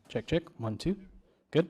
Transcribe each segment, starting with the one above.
Check, check. 1, 2. Good.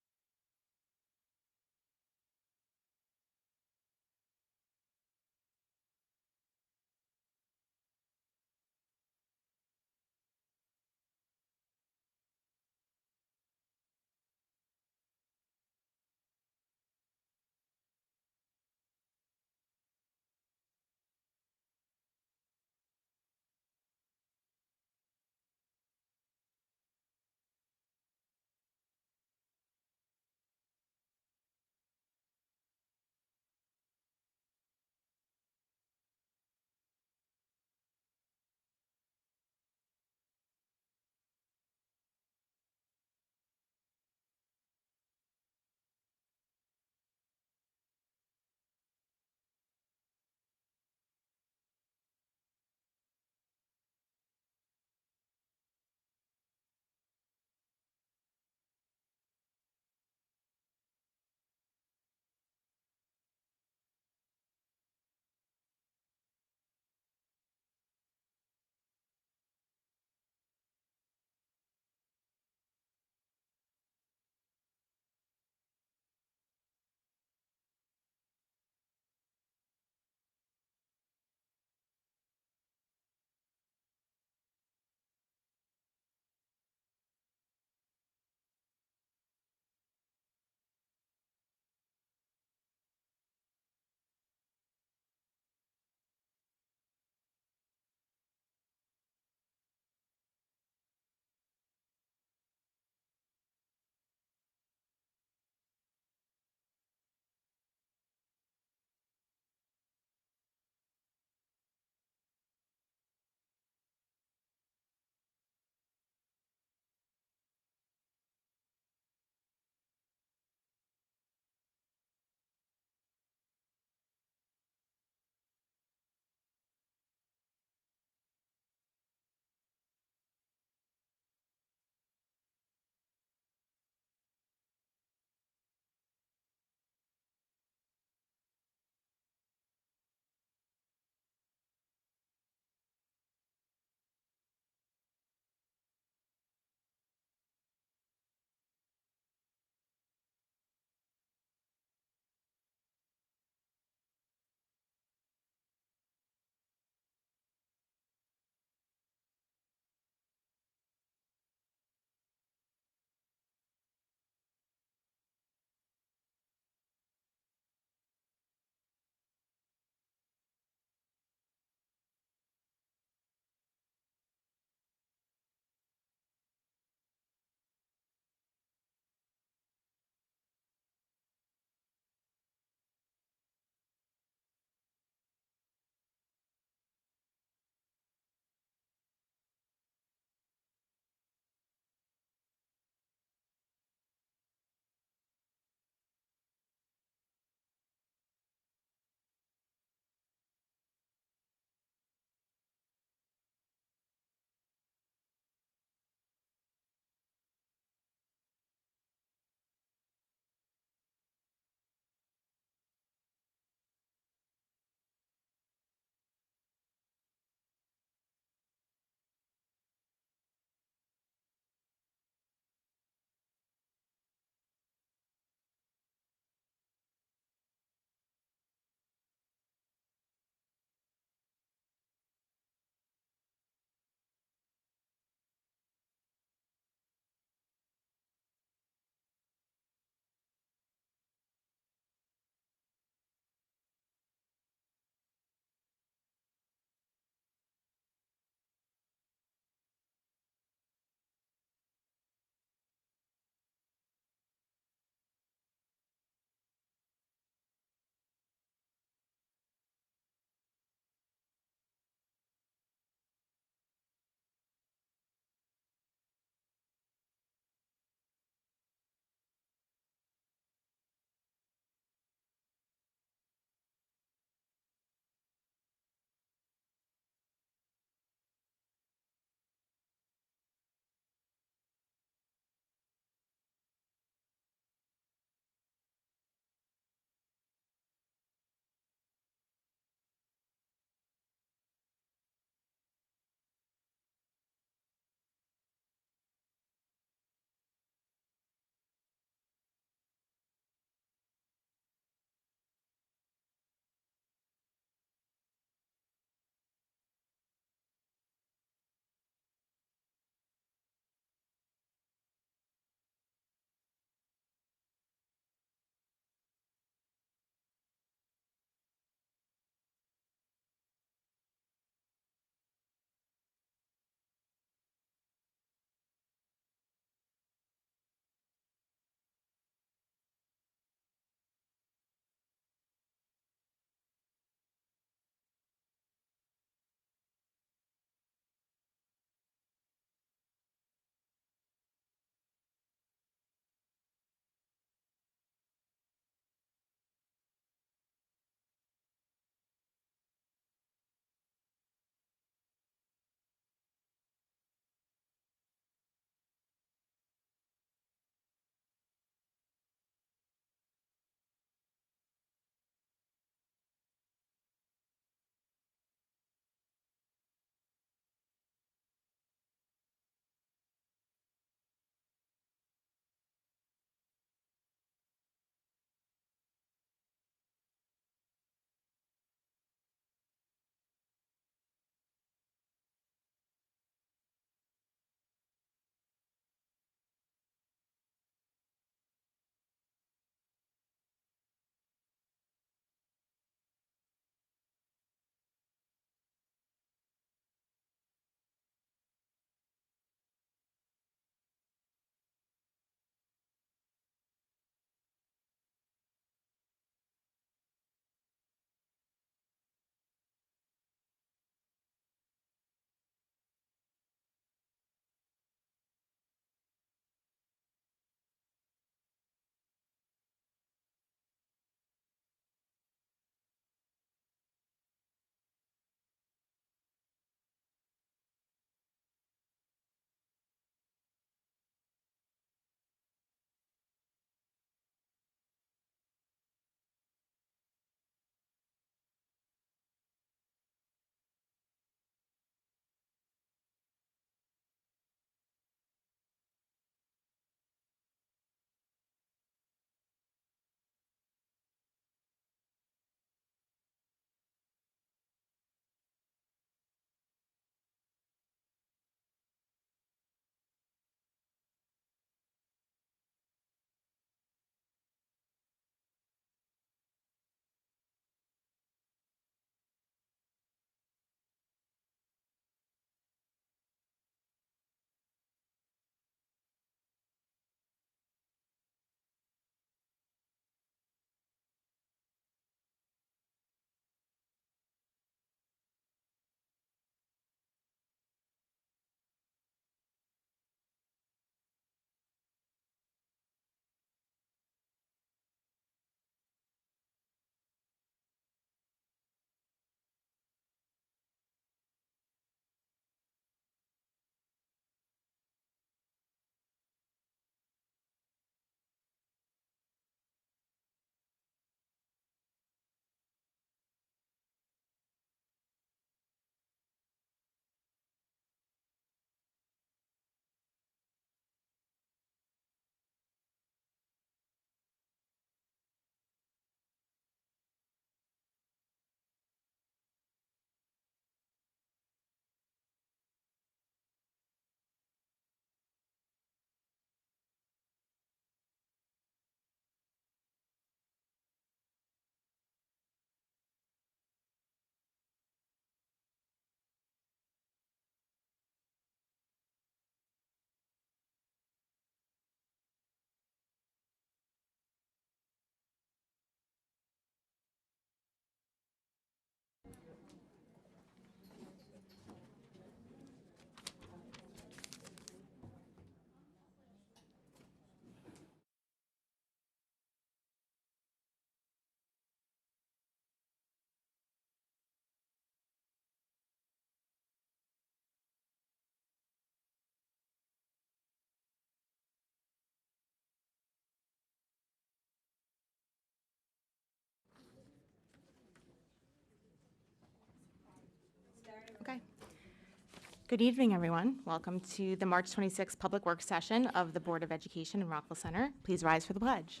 Good evening, everyone. Welcome to the March 26th Public Works session of the Board of Education in Rockville Center. Please rise for the pledge.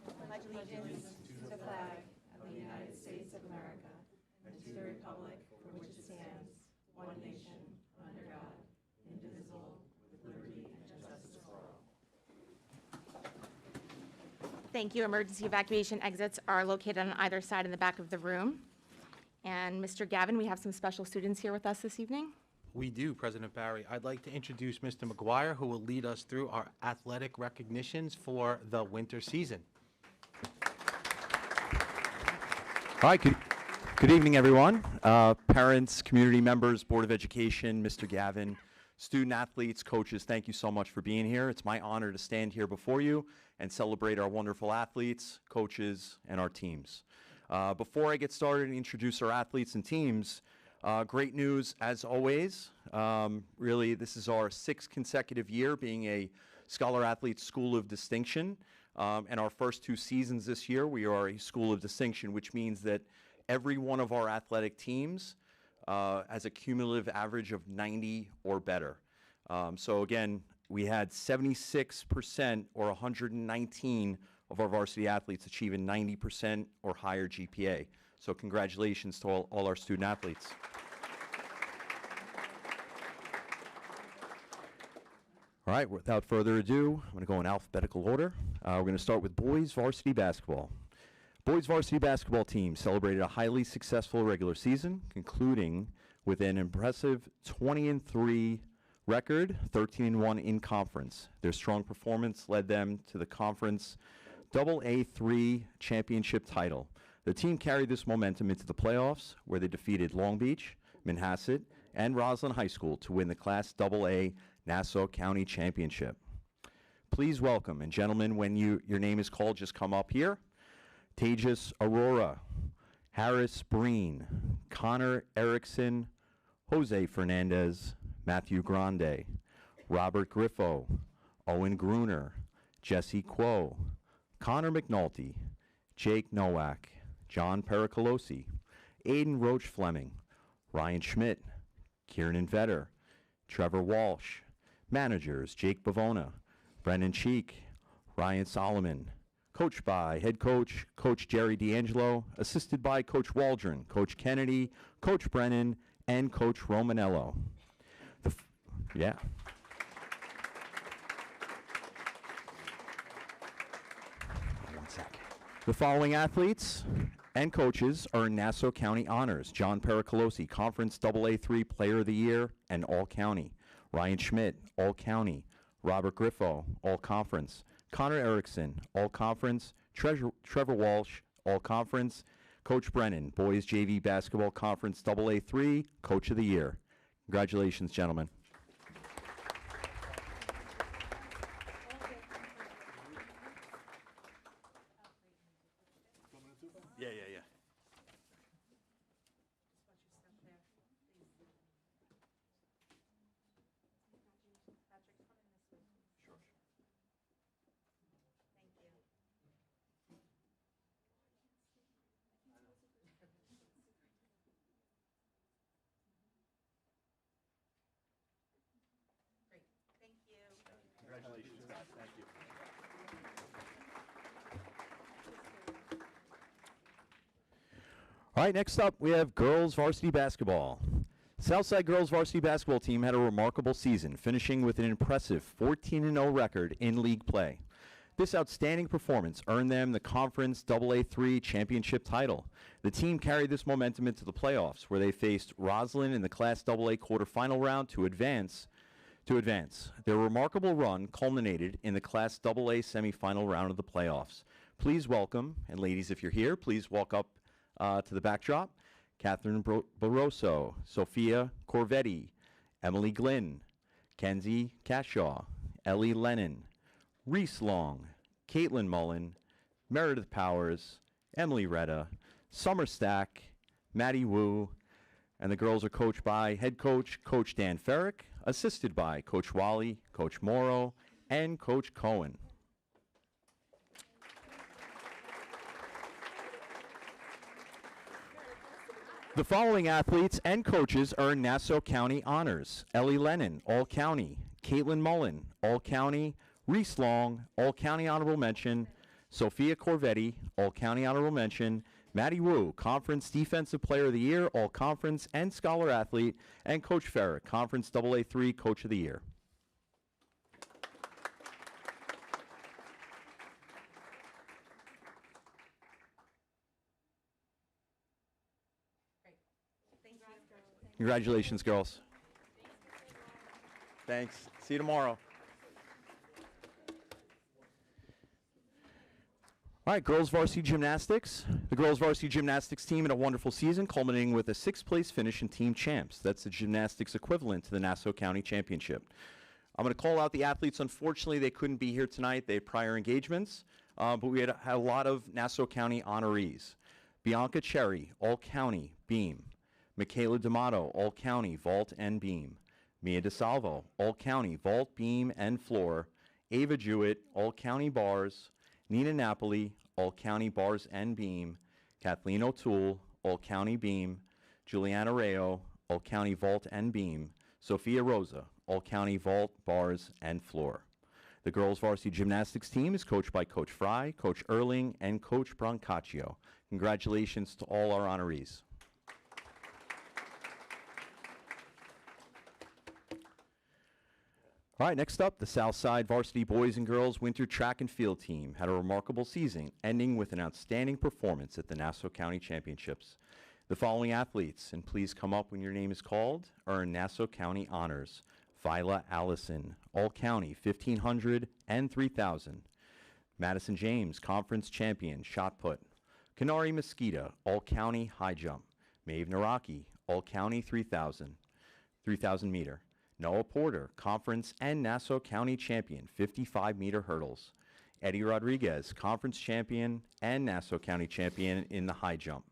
Pledge allegiance to the flag of the United States of America and to the republic for which it stands, one nation, under God, indivisible, with liberty and justice for all. Thank you. Emergency evacuation exits are located on either side in the back of the room. And Mr. Gavin, we have some special students here with us this evening. We do, President Barry. I'd like to introduce Mr. McGuire, who will lead us through our athletic recognitions for the winter season. All right, good evening, everyone. Parents, community members, Board of Education, Mr. Gavin, student athletes, coaches, thank you so much for being here. It's my honor to stand here before you and celebrate our wonderful athletes, coaches, and our teams. Before I get started and introduce our athletes and teams, great news as always. Really, this is our 6th consecutive year being a Scholar Athlete School of Distinction. And our first 2 seasons this year, we are a School of Distinction, which means that every one of our athletic teams has a cumulative average of 90 or better. So again, we had 76% or 119 of our varsity athletes achieving 90% or higher GPA. So congratulations to all our student athletes. All right, without further ado, I'm going to go in alphabetical order. We're going to start with boys varsity basketball. Boys varsity basketball team celebrated a highly successful regular season, concluding with an impressive 20-3 record, 13-1 in conference. Their strong performance led them to the conference AA3 championship title. The team carried this momentum into the playoffs, where they defeated Long Beach, Manhasset, and Roslyn High School to win the Class AA Nassau County Championship. Please welcome, and gentlemen, when your name is called, just come up here. Tejas Aurora, Harris Breen, Connor Erickson, Jose Fernandez, Matthew Grande, Robert Griffo, Owen Gruner, Jesse Quo, Connor McNulty, Jake Nowak, John Pericolosi, Aiden Roach Fleming, Ryan Schmidt, Kieran Vetter, Trevor Walsh. Managers, Jake Bavona, Brennan Cheek, Ryan Solomon. Coached by head coach, Coach Jerry D'Angelo, assisted by Coach Waldron, Coach Kennedy, Coach Brennan, and Coach Romanello. Yeah. One sec. The following athletes and coaches earned Nassau County honors. John Pericolosi, Conference AA3 Player of the Year and All-County. Ryan Schmidt, All-County. Robert Griffo, All-Conference. Connor Erickson, All-Conference. Trevor Walsh, All-Conference. Coach Brennan, Boys JV Basketball Conference AA3 Coach of the Year. Congratulations, gentlemen. Yeah. Congratulations, guys. Thank you. All right, next up, we have girls varsity basketball. Southside girls varsity basketball team had a remarkable season, finishing with an impressive 14-0 record in league play. This outstanding performance earned them the Conference AA3 championship title. The team carried this momentum into the playoffs, where they faced Roslyn in the Class AA quarterfinal round to advance. Their remarkable run culminated in the Class AA semifinal round of the playoffs. Please welcome, and ladies, if you're here, please walk up to the backdrop. Catherine Barroso, Sophia Corvetti, Emily Glynn, Kenzie Cashaw, Ellie Lennon, Reese Long, Caitlin Mullen, Meredith Powers, Emily Retta, Summer Stack, Maddie Wu, and the girls are coached by head coach, Coach Dan Ferrick, assisted by Coach Wally, Coach Morrow, and Coach Cohen. The following athletes and coaches earned Nassau County honors: Ellie Lennon, All-County; Caitlin Mullen, All-County; Reese Long, All-County Honorable Mention; Sophia Corvetti, All-County Honorable Mention; Maddie Wu, Conference Defensive Player of the Year, All-Conference and Scholar Athlete; and Coach Ferrick, Conference AA3 Coach of the Year. Congratulations, girls. Thanks. See you tomorrow. All right, girls varsity gymnastics. The girls varsity gymnastics team had a wonderful season, culminating with a 6th place finish in team champs. That's the gymnastics equivalent to the Nassau County Championship. I'm going to call out the athletes. Unfortunately, they couldn't be here tonight. They had prior engagements, but we had a lot of Nassau County honorees. Bianca Cherry, All-County, beam. Michaela D'Amato, All-County, vault and beam. Mia DeSalvo, All-County, vault, beam, and floor. Ava Jewett, All-County bars. Nina Napoli, All-County bars and beam. Kathleen O'Toole, All-County beam. Juliana Rayo, All-County vault and beam. Sophia Rosa, All-County vault, bars, and floor. The girls varsity gymnastics team is coached by Coach Fry, Coach Erling, and Coach Brancaccio. Congratulations to all our honorees. All right, next up, the Southside Varsity Boys and Girls Winter Track and Field Team had a remarkable season, ending with an outstanding performance at the Nassau County Championships. The following athletes, and please come up when your name is called, earn Nassau County honors. Vila Allison, All-County, 1,500 and 3,000. Madison James, Conference Champion, Shot Put. Kanari Mosquita, All-County High Jump. Maeve Naraki, All-County 3,000 meter. Noah Porter, Conference and Nassau County Champion, 55-meter hurdles. Eddie Rodriguez, Conference Champion and Nassau County Champion in the high jump.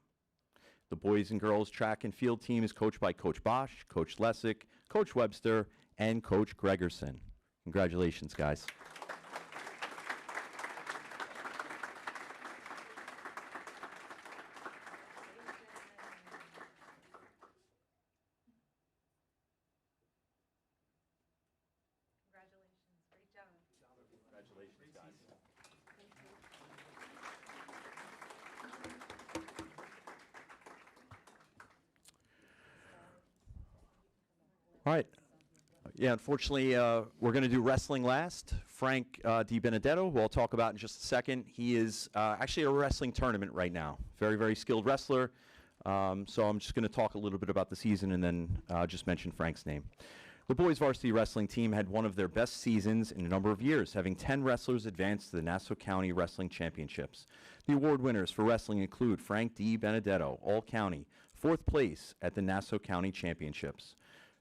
The boys and girls track and field team is coached by Coach Bosch, Coach Lessick, Coach Webster, and Coach Gregerson. Congratulations, guys. All right. Yeah, unfortunately, we're going to do wrestling last. Frank Di Benedetto, who I'll talk about in just a second. He is actually at a wrestling tournament right now. Very, very skilled wrestler. So I'm just going to talk a little bit about the season and then just mention Frank's name. The boys varsity wrestling team had one of their best seasons in a number of years, having 10 wrestlers advance to the Nassau County Wrestling Championships. The award winners for wrestling include Frank Di Benedetto, All-County, 4th place at the Nassau County Championships.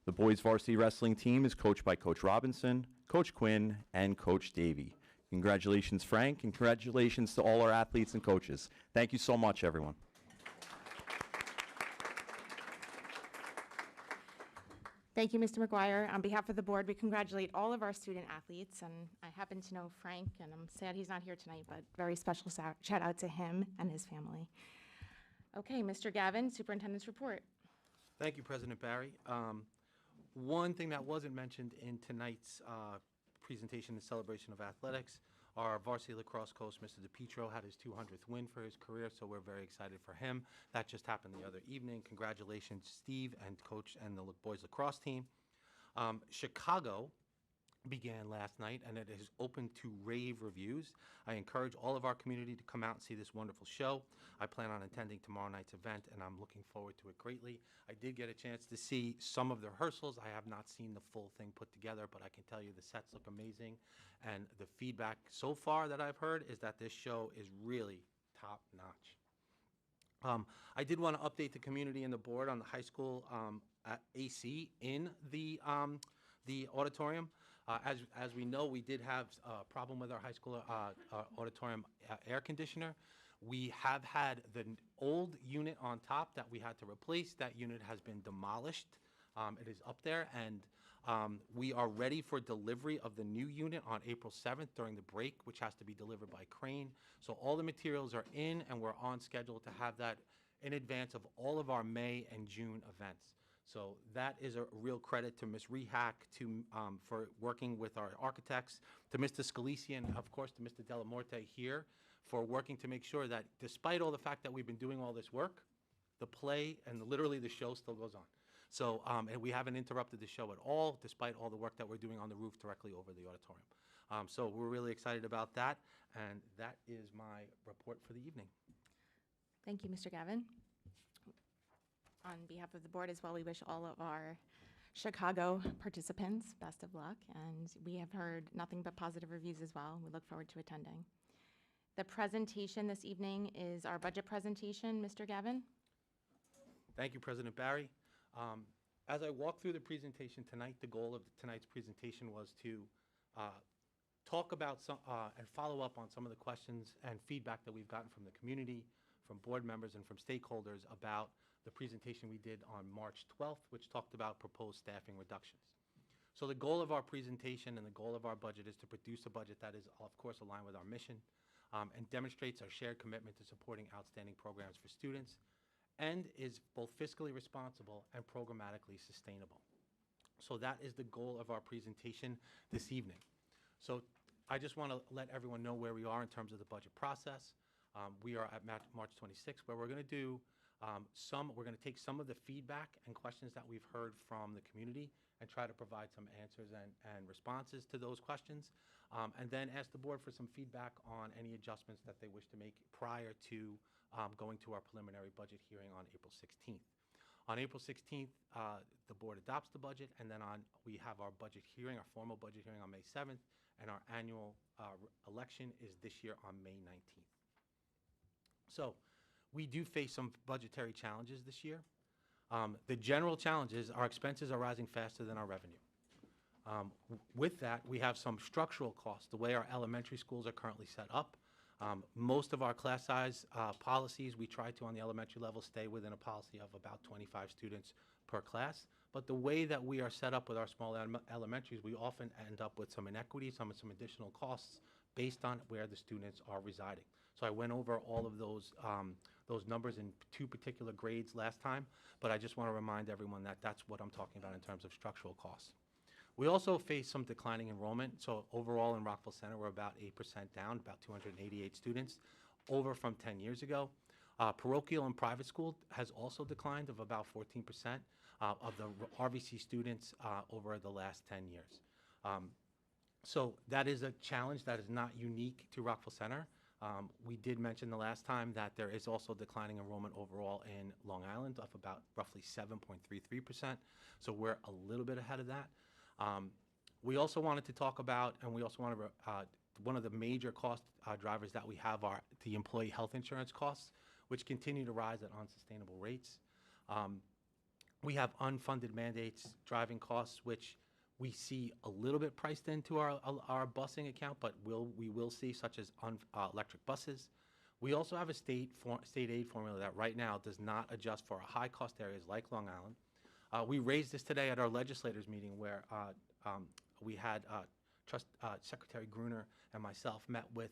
The boys varsity wrestling team is coached by Coach Robinson, Coach Quinn, and Coach Davey. Congratulations, Frank, and congratulations to all our athletes and coaches. Thank you so much, everyone. Thank you, Mr. McGuire. On behalf of the board, we congratulate all of our student athletes, and I happen to know Frank, and I'm sad he's not here tonight, but very special shout out to him and his family. Okay, Mr. Gavin, Superintendent's Report. Thank you, President Barry. One thing that wasn't mentioned in tonight's presentation and celebration of athletics, our varsity lacrosse coach, Mr. DePietro, had his 200th win for his career, so we're very excited for him. That just happened the other evening. Congratulations, Steve and coach and the boys lacrosse team. Chicago began last night, and it is open to rave reviews. I encourage all of our community to come out and see this wonderful show. I plan on attending tomorrow night's event, and I'm looking forward to it greatly. I did get a chance to see some of the rehearsals. I have not seen the full thing put together, but I can tell you the sets look amazing, and the feedback so far that I've heard is that this show is really top-notch. I did want to update the community and the board on the high school AC in the auditorium. As we know, we did have a problem with our high school auditorium air conditioner. We have had the old unit on top that we had to replace. That unit has been demolished. It is up there, and we are ready for delivery of the new unit on April 7th during the break, which has to be delivered by crane. So all the materials are in, and we're on schedule to have that in advance of all of our May and June events. So that is a real credit to Ms. Rehack for working with our architects, to Mr. Scalisi, and of course to Mr. Delamorte here for working to make sure that despite all the fact that we've been doing all this work, the play and literally the show still goes on. So, and we haven't interrupted the show at all, despite all the work that we're doing on the roof directly over the auditorium. So we're really excited about that, and that is my report for the evening. Thank you, Mr. Gavin. On behalf of the board as well, we wish all of our Chicago participants best of luck, and we have heard nothing but positive reviews as well. We look forward to attending. The presentation this evening is our budget presentation. Mr. Gavin? Thank you, President Barry. As I walk through the presentation tonight, the goal of tonight's presentation was to talk about some and follow up on some of the questions and feedback that we've gotten from the community, from board members, and from stakeholders about the presentation we did on March 12th, which talked about proposed staffing reductions. So the goal of our presentation and the goal of our budget is to produce a budget that is, of course, aligned with our mission and demonstrates our shared commitment to supporting outstanding programs for students, and is both fiscally responsible and programmatically sustainable. So that is the goal of our presentation this evening. So I just want to let everyone know where we are in terms of the budget process. We are at March 26th, where we're going to do we're going to take some of the feedback and questions that we've heard from the community and try to provide some answers and responses to those questions, and then ask the board for some feedback on any adjustments that they wish to make prior to going to our preliminary budget hearing on April 16th. On April 16th, the board adopts the budget, and then we have our budget hearing, our formal budget hearing on May 7th, and our annual election is this year on May 19th. So we do face some budgetary challenges this year. The general challenge is our expenses are rising faster than our revenue. With that, we have some structural costs. The way our elementary schools are currently set up, most of our class size policies, we try to, on the elementary level, stay within a policy of about 25 students per class. But the way that we are set up with our small elementaries, we often end up with some inequities, some additional costs based on where the students are residing. So I went over all of those numbers in 2 particular grades last time, but I just want to remind everyone that that's what I'm talking about in terms of structural costs. We also face some declining enrollment. So overall in Rockville Center, we're about 8% down, about 288 students, over from 10 years ago. Parochial and private school has also declined of about 14% of the RVC students over the last 10 years. So that is a challenge that is not unique to Rockville Center. We did mention the last time that there is also declining enrollment overall in Long Island of about roughly 7.33%. So we're a little bit ahead of that. We also wanted to talk about, and we also want to, one of the major cost drivers that we have are the employee health insurance costs, which continue to rise at unsustainable rates. We have unfunded mandates driving costs, which we see a little bit priced into our busing account, but we will see, such as electric buses. We also have a state aid formula that right now does not adjust for high-cost areas like Long Island. We raised this today at our legislators meeting, where we had Secretary Gruner and myself met with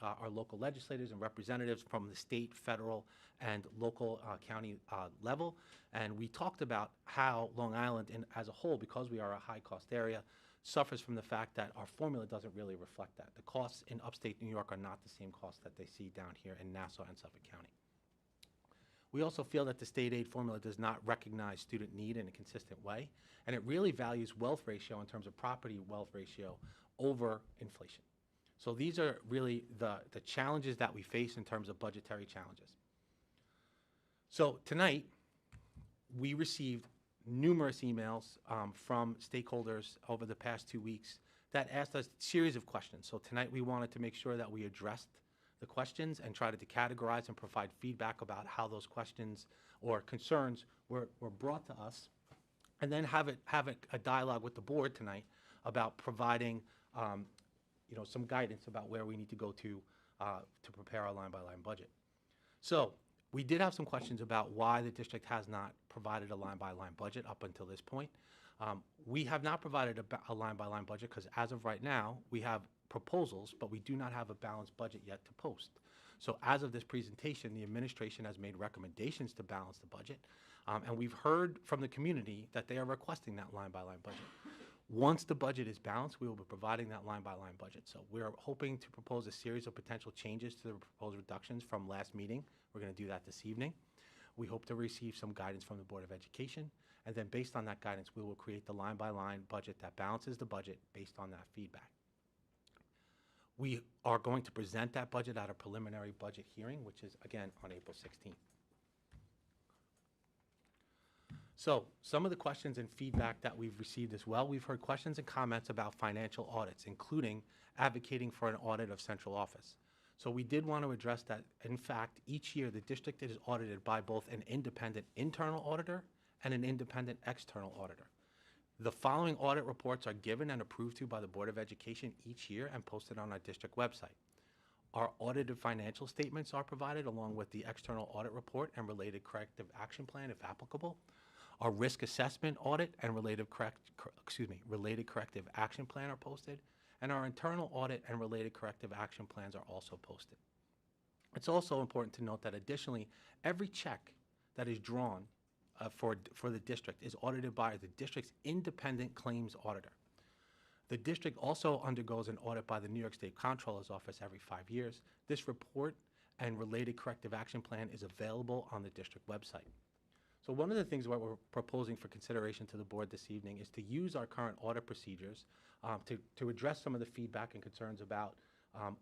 our local legislators and representatives from the state, federal, and local county level, and we talked about how Long Island, as a whole, because we are a high-cost area, suffers from the fact that our formula doesn't really reflect that. The costs in upstate New York are not the same costs that they see down here in Nassau and Suffolk County. We also feel that the state aid formula does not recognize student need in a consistent way, and it really values wealth ratio in terms of property wealth ratio over inflation. So these are really the challenges that we face in terms of budgetary challenges. So tonight, we received numerous emails from stakeholders over the past 2 weeks that asked us a series of questions. So tonight, we wanted to make sure that we addressed the questions and try to categorize and provide feedback about how those questions or concerns were brought to us, and then have a dialogue with the board tonight about providing some guidance about where we need to go to prepare our line-by-line budget. So we did have some questions about why the district has not provided a line-by-line budget up until this point. We have not provided a line-by-line budget because as of right now, we have proposals, but we do not have a balanced budget yet to post. So as of this presentation, the administration has made recommendations to balance the budget, and we've heard from the community that they are requesting that line-by-line budget. Once the budget is balanced, we will be providing that line-by-line budget. So we're hoping to propose a series of potential changes to the proposed reductions from last meeting. We're going to do that this evening. We hope to receive some guidance from the Board of Education, and then based on that guidance, we will create the line-by-line budget that balances the budget based on that feedback. We are going to present that budget at a preliminary budget hearing, which is, again, on April 16th. So some of the questions and feedback that we've received as well, we've heard questions and comments about financial audits, including advocating for an audit of central office. So we did want to address that. In fact, each year the district is audited by both an independent internal auditor and an independent external auditor. The following audit reports are given and approved to by the Board of Education each year and posted on our district website. Our audited financial statements are provided along with the external audit report and related corrective action plan if applicable. Our risk assessment audit and related corrective action plan are posted, and our internal audit and related corrective action plans are also posted. It's also important to note that additionally, every check that is drawn for the district is audited by the district's independent claims auditor. The district also undergoes an audit by the New York State Comptroller's Office every 5 years. This report and related corrective action plan is available on the district website. So one of the things that we're proposing for consideration to the board this evening is to use our current audit procedures to address some of the feedback and concerns about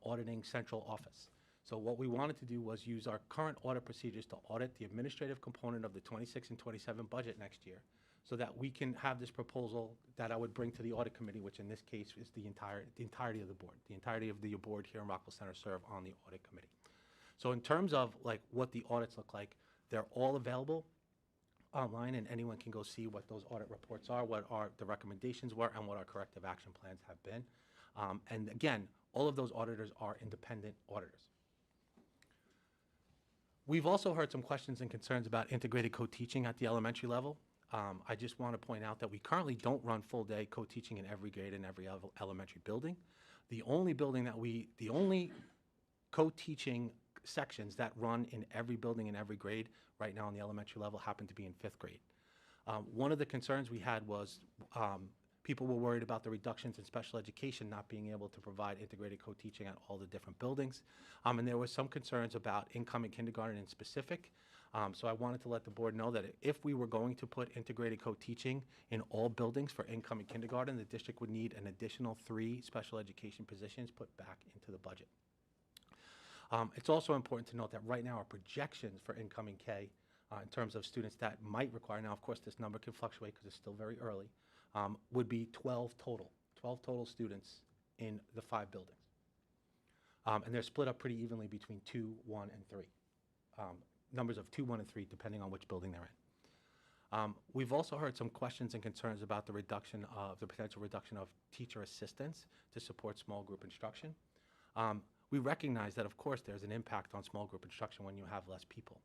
auditing central office. So what we wanted to do was use our current audit procedures to audit the administrative component of the 26 and 27 budget next year, so that we can have this proposal that I would bring to the audit committee, which in this case is the entirety of the board. The entirety of the board here in Rockville Center serve on the audit committee. So in terms of like what the audits look like, they're all available online, and anyone can go see what those audit reports are, what the recommendations were, and what our corrective action plans have been. And again, all of those auditors are independent auditors. We've also heard some questions and concerns about integrated co-teaching at the elementary level. I just want to point out that we currently don't run full-day co-teaching in every grade in every elementary building. The only co-teaching sections that run in every building in every grade right now on the elementary level happen to be in 5th grade. One of the concerns we had was people were worried about the reductions in special education not being able to provide integrated co-teaching at all the different buildings. And there was some concerns about incoming kindergarten in specific. So I wanted to let the board know that if we were going to put integrated co-teaching in all buildings for incoming kindergarten, the district would need an additional 3 special education positions put back into the budget. It's also important to note that right now our projections for incoming K in terms of students that might require, now of course this number can fluctuate because it's still very early, would be 12 total students in the 5 buildings. And they're split up pretty evenly between 2, 1, and 3. Numbers of 2, 1, and 3 depending on which building they're in. We've also heard some questions and concerns about the potential reduction of teacher assistants to support small group instruction. We recognize that, of course, there's an impact on small group instruction when you have less people.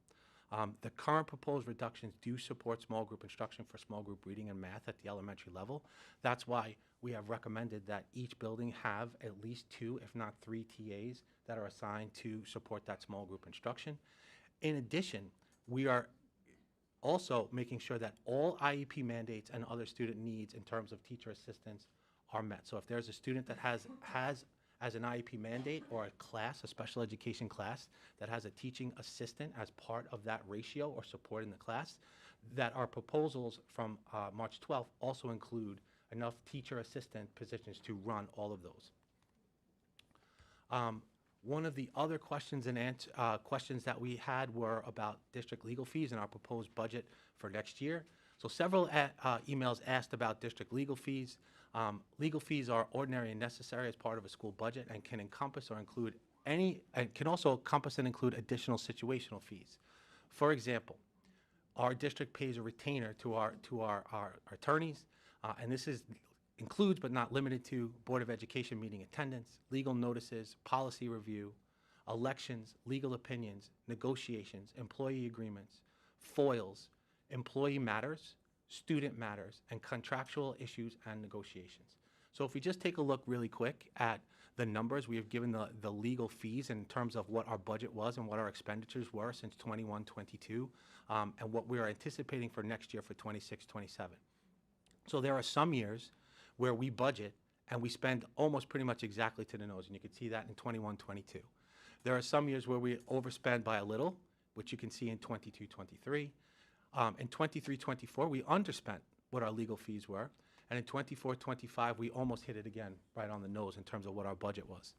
The current proposed reductions do support small group instruction for small group reading and math at the elementary level. That's why we have recommended that each building have at least 2, if not 3 TAs that are assigned to support that small group instruction. In addition, we are also making sure that all IEP mandates and other student needs in terms of teacher assistance are met. So if there's a student that has as an IEP mandate or a class, a special education class, that has a teaching assistant as part of that ratio or support in the class, that our proposals from March 12th also include enough teacher assistant positions to run all of those. One of the other questions questions that we had were about district legal fees and our proposed budget for next year. So several emails asked about district legal fees. Legal fees are ordinary and necessary as part of a school budget and can encompass or include can also encompass and include additional situational fees. For example, our district pays a retainer to our attorneys, and this includes but not limited to Board of Education meeting attendance, legal notices, policy review, elections, legal opinions, negotiations, employee agreements, FOILs, employee matters, student matters, and contractual issues and negotiations. So if we just take a look really quick at the numbers, we have given the legal fees in terms of what our budget was and what our expenditures were since 21-22, and what we are anticipating for next year for 26-27. So there are some years where we budget and we spend almost pretty much exactly to the nose, and you can see that in 21-22. There are some years where we overspend by a little, which you can see in 22-23. In 23-24, we underspent what our legal fees were, and in 24-25, we almost hit it again right on the nose in terms of what our budget was.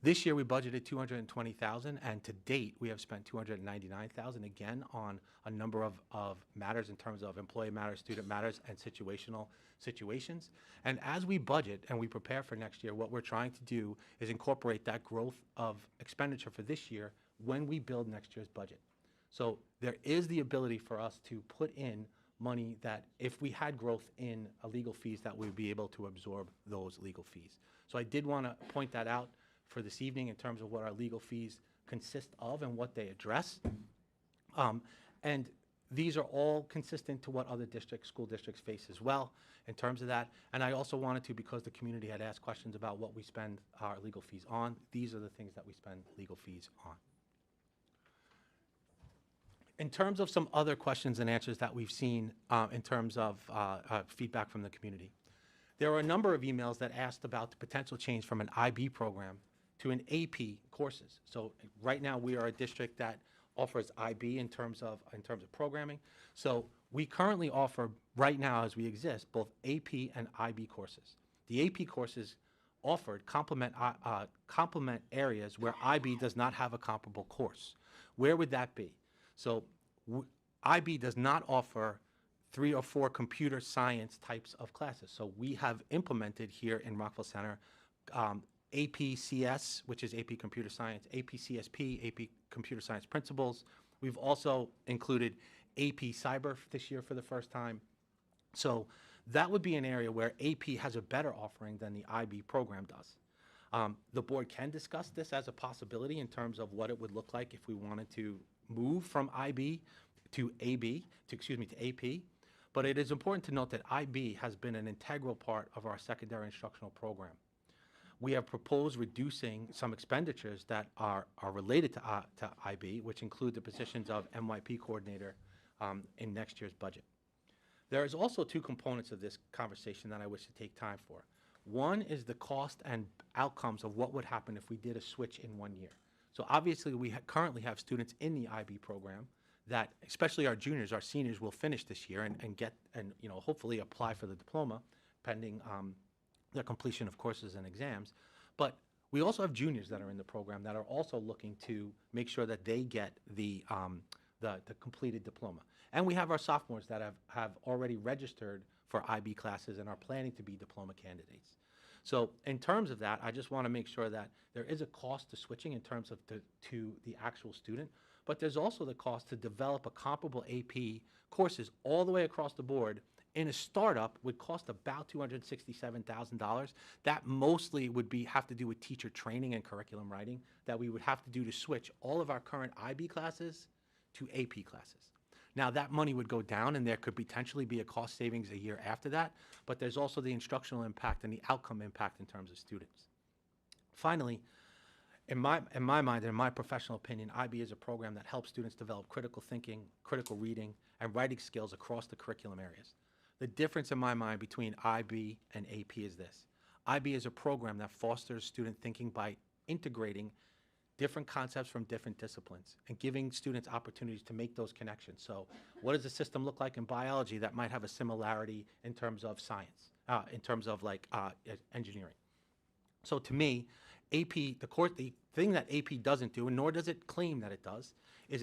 This year, we budgeted $220,000, and to date, we have spent $299,000 again on a number of matters in terms of employee matters, student matters, and situational situations. And as we budget and we prepare for next year, what we're trying to do is incorporate that growth of expenditure for this year when we build next year's budget. So there is the ability for us to put in money that if we had growth in legal fees, that we would be able to absorb those legal fees. So I did want to point that out for this evening in terms of what our legal fees consist of and what they address. And these are all consistent to what other school districts face as well in terms of that. And I also wanted to, because the community had asked questions about what we spend our legal fees on, these are the things that we spend legal fees on. In terms of some other questions and answers that we've seen in terms of feedback from the community, there are a number of emails that asked about the potential change from an IB program to an AP courses. So right now we are a district that offers IB in terms of programming. So we currently offer right now as we exist both AP and IB courses. The AP courses offered complement areas where IB does not have a comparable course. Where would that be? So IB does not offer 3 or 4 computer science types of classes. So we have implemented here in Rockville Center APCS, which is AP Computer Science, APCSP, AP Computer Science Principles. We've also included AP Cyber this year for the first time. So that would be an area where AP has a better offering than the IB program does. The board can discuss this as a possibility in terms of what it would look like if we wanted to move from IB to AP, but it is important to note that IB has been an integral part of our secondary instructional program. We have proposed reducing some expenditures that are related to IB, which include the positions of MYP coordinator in next year's budget. There is also 2 components of this conversation that I wish to take time for. One is the cost and outcomes of what would happen if we did a switch in 1 year. So obviously we currently have students in the IB program that, especially our juniors, our seniors will finish this year and hopefully apply for the diploma pending their completion of courses and exams. But we also have juniors that are in the program that are also looking to make sure that they get the completed diploma. And we have our sophomores that have already registered for IB classes and are planning to be diploma candidates. So in terms of that, I just want to make sure that there is a cost to switching in terms of to the actual student, but there's also the cost to develop a comparable AP courses all the way across the board in a startup would cost about $267,000. That mostly would have to do with teacher training and curriculum writing that we would have to do to switch all of our current IB classes to AP classes. Now that money would go down and there could potentially be a cost savings a year after that, but there's also the instructional impact and the outcome impact in terms of students. Finally, in my mind and in my professional opinion, IB is a program that helps students develop critical thinking, critical reading, and writing skills across the curriculum areas. The difference in my mind between IB and AP is this. IB is a program that fosters student thinking by integrating different concepts from different disciplines and giving students opportunities to make those connections. So what does the system look like in biology that might have a similarity in terms of science, in terms of engineering? So to me, AP, the thing that AP doesn't do, and nor does it claim that it does, is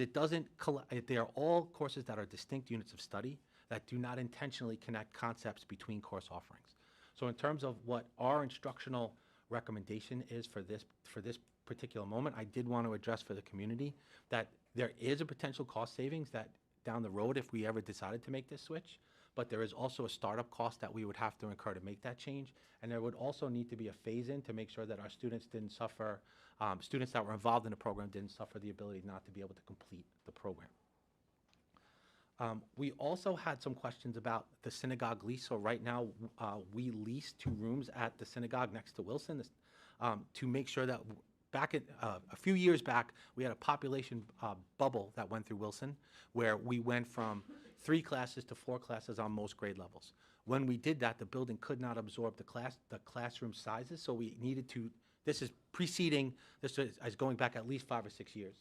they are all courses that are distinct units of study that do not intentionally connect concepts between course offerings. So in terms of what our instructional recommendation is for this particular moment, I did want to address for the community that there is a potential cost savings that down the road if we ever decided to make this switch, but there is also a startup cost that we would have to incur to make that change, and there would also need to be a phase-in to make sure that our students didn't suffer, students that were involved in the program didn't suffer the ability not to be able to complete the program. We also had some questions about the synagogue lease. So right now, we lease 2 rooms at the synagogue next to Wilson to make sure that back at, a few years back, we had a population bubble that went through Wilson, where we went from 3 classes to 4 classes on most grade levels. When we did that, the building could not absorb the classroom sizes, so we needed to, this is preceding, this is going back at least 5 or 6 years.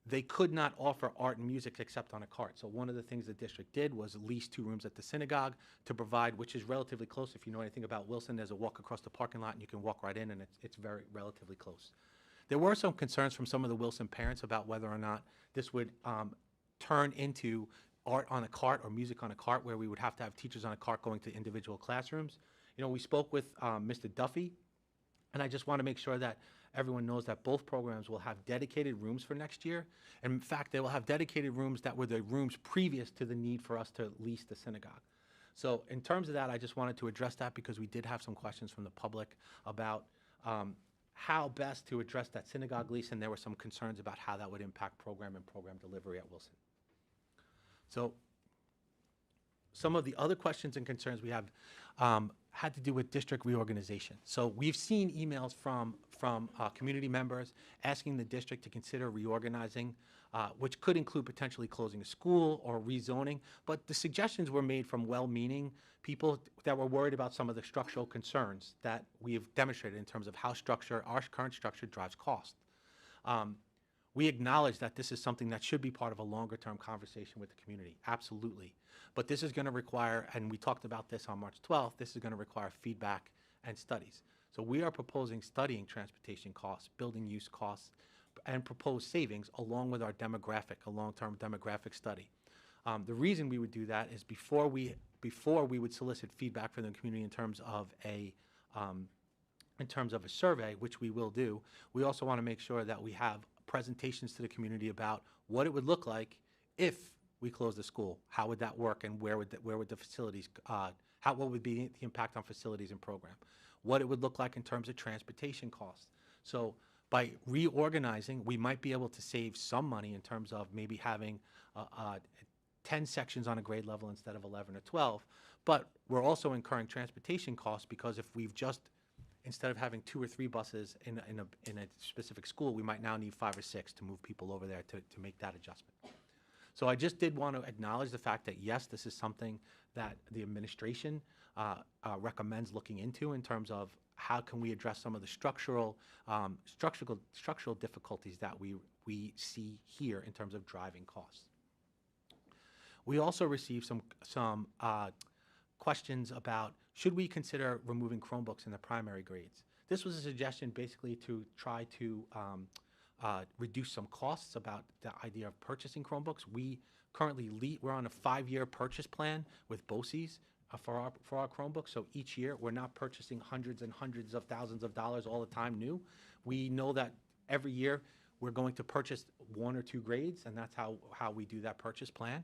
They could not offer art and music except on a cart. So one of the things the district did was lease 2 rooms at the synagogue to provide, which is relatively close. If you know anything about Wilson, there's a walk across the parking lot and you can walk right in, and it's very relatively close. There were some concerns from some of the Wilson parents about whether or not this would turn into art on a cart or music on a cart, where we would have to have teachers on a cart going to individual classrooms. You know, we spoke with Mr. Duffy, and I just want to make sure that everyone knows that both programs will have dedicated rooms for next year. And in fact, they will have dedicated rooms that were the rooms previous to the need for us to lease the synagogue. So in terms of that, I just wanted to address that because we did have some questions from the public about how best to address that synagogue lease, and there were some concerns about how that would impact program and program delivery at Wilson. So some of the other questions and concerns we have had to do with district reorganization. So we've seen emails from community members asking the district to consider reorganizing, which could include potentially closing a school or rezoning. But the suggestions were made from well-meaning people that were worried about some of the structural concerns that we've demonstrated in terms of how our current structure drives cost. We acknowledge that this is something that should be part of a longer-term conversation with the community, absolutely. But this is going to require, and we talked about this on March 12th, this is going to require feedback and studies. So we are proposing studying transportation costs, building use costs, and proposed savings along with our demographic, a long-term demographic study. The reason we would do that is before we would solicit feedback from the community in terms of a survey, which we will do, we also want to make sure that we have presentations to the community about what it would look like if we close the school. How would that work, and where would the facilities, what would be the impact on facilities and program? What it would look like in terms of transportation costs. So by reorganizing, we might be able to save some money in terms of maybe having 10 sections on a grade level instead of 11 or 12, but we're also incurring transportation costs because if we've just, instead of having 2 or 3 buses in a specific school, we might now need 5 or 6 to move people over there to make that adjustment. So I just did want to acknowledge the fact that, yes, this is something that the administration recommends looking into in terms of how can we address some of the structural difficulties that we see here in terms of driving costs. We also received some questions about, should we consider removing Chromebooks in the primary grades? This was a suggestion basically to try to reduce some costs about the idea of purchasing Chromebooks. We currently we're on a 5-year purchase plan with BOCES for our Chromebooks. So each year we're not purchasing hundreds and hundreds of thousands of dollars all the time new. We know that every year we're going to purchase 1 or 2 grades, and that's how we do that purchase plan.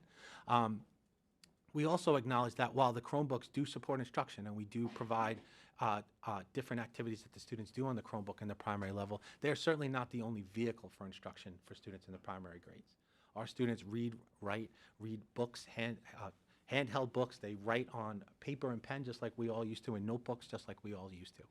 We also acknowledge that while the Chromebooks do support instruction and we do provide different activities that the students do on the Chromebook in the primary level, they are certainly not the only vehicle for instruction for students in the primary grades. Our students read, write, read books, handheld books. They write on paper and pen just like we all used to, and notebooks just like we all used to.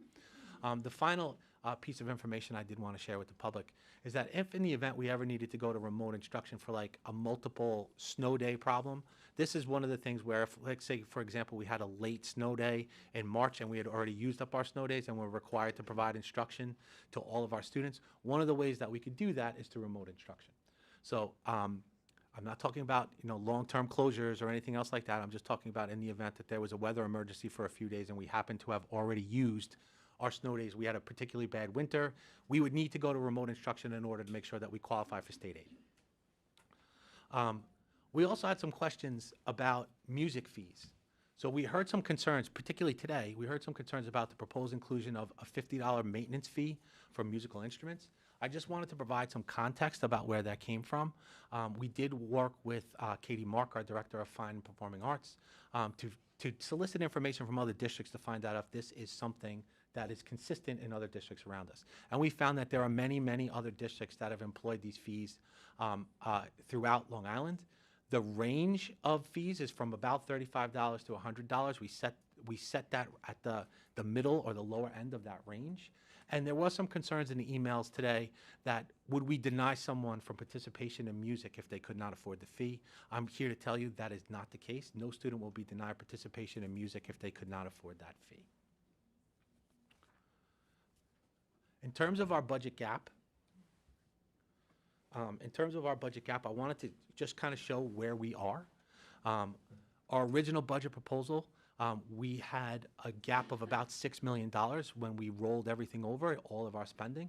The final piece of information I did want to share with the public is that if in the event we ever needed to go to remote instruction for like a multiple snow day problem, this is one of the things where, if, let's say, for example, we had a late snow day in March and we had already used up our snow days and we're required to provide instruction to all of our students, one of the ways that we could do that is to remote instruction. So I'm not talking about long-term closures or anything else like that. I'm just talking about in the event that there was a weather emergency for a few days and we happened to have already used our snow days, we had a particularly bad winter, we would need to go to remote instruction in order to make sure that we qualify for state aid. We also had some questions about music fees. So we heard some concerns, particularly today, we heard some concerns about the proposed inclusion of a $50 maintenance fee for musical instruments. I just wanted to provide some context about where that came from. We did work with Katie Mark, our Director of Fine and Performing Arts, to solicit information from other districts to find out if this is something that is consistent in other districts around us. And we found that there are many, many other districts that have employed these fees throughout Long Island. The range of fees is from about $35 to $100. We set that at the middle or the lower end of that range. And there was some concerns in the emails today that would we deny someone from participation in music if they could not afford the fee? I'm here to tell you that is not the case. No student will be denied participation in music if they could not afford that fee. In terms of our budget gap, I wanted to just kind of show where we are. Our original budget proposal, we had a gap of about $6 million when we rolled everything over, all of our spending.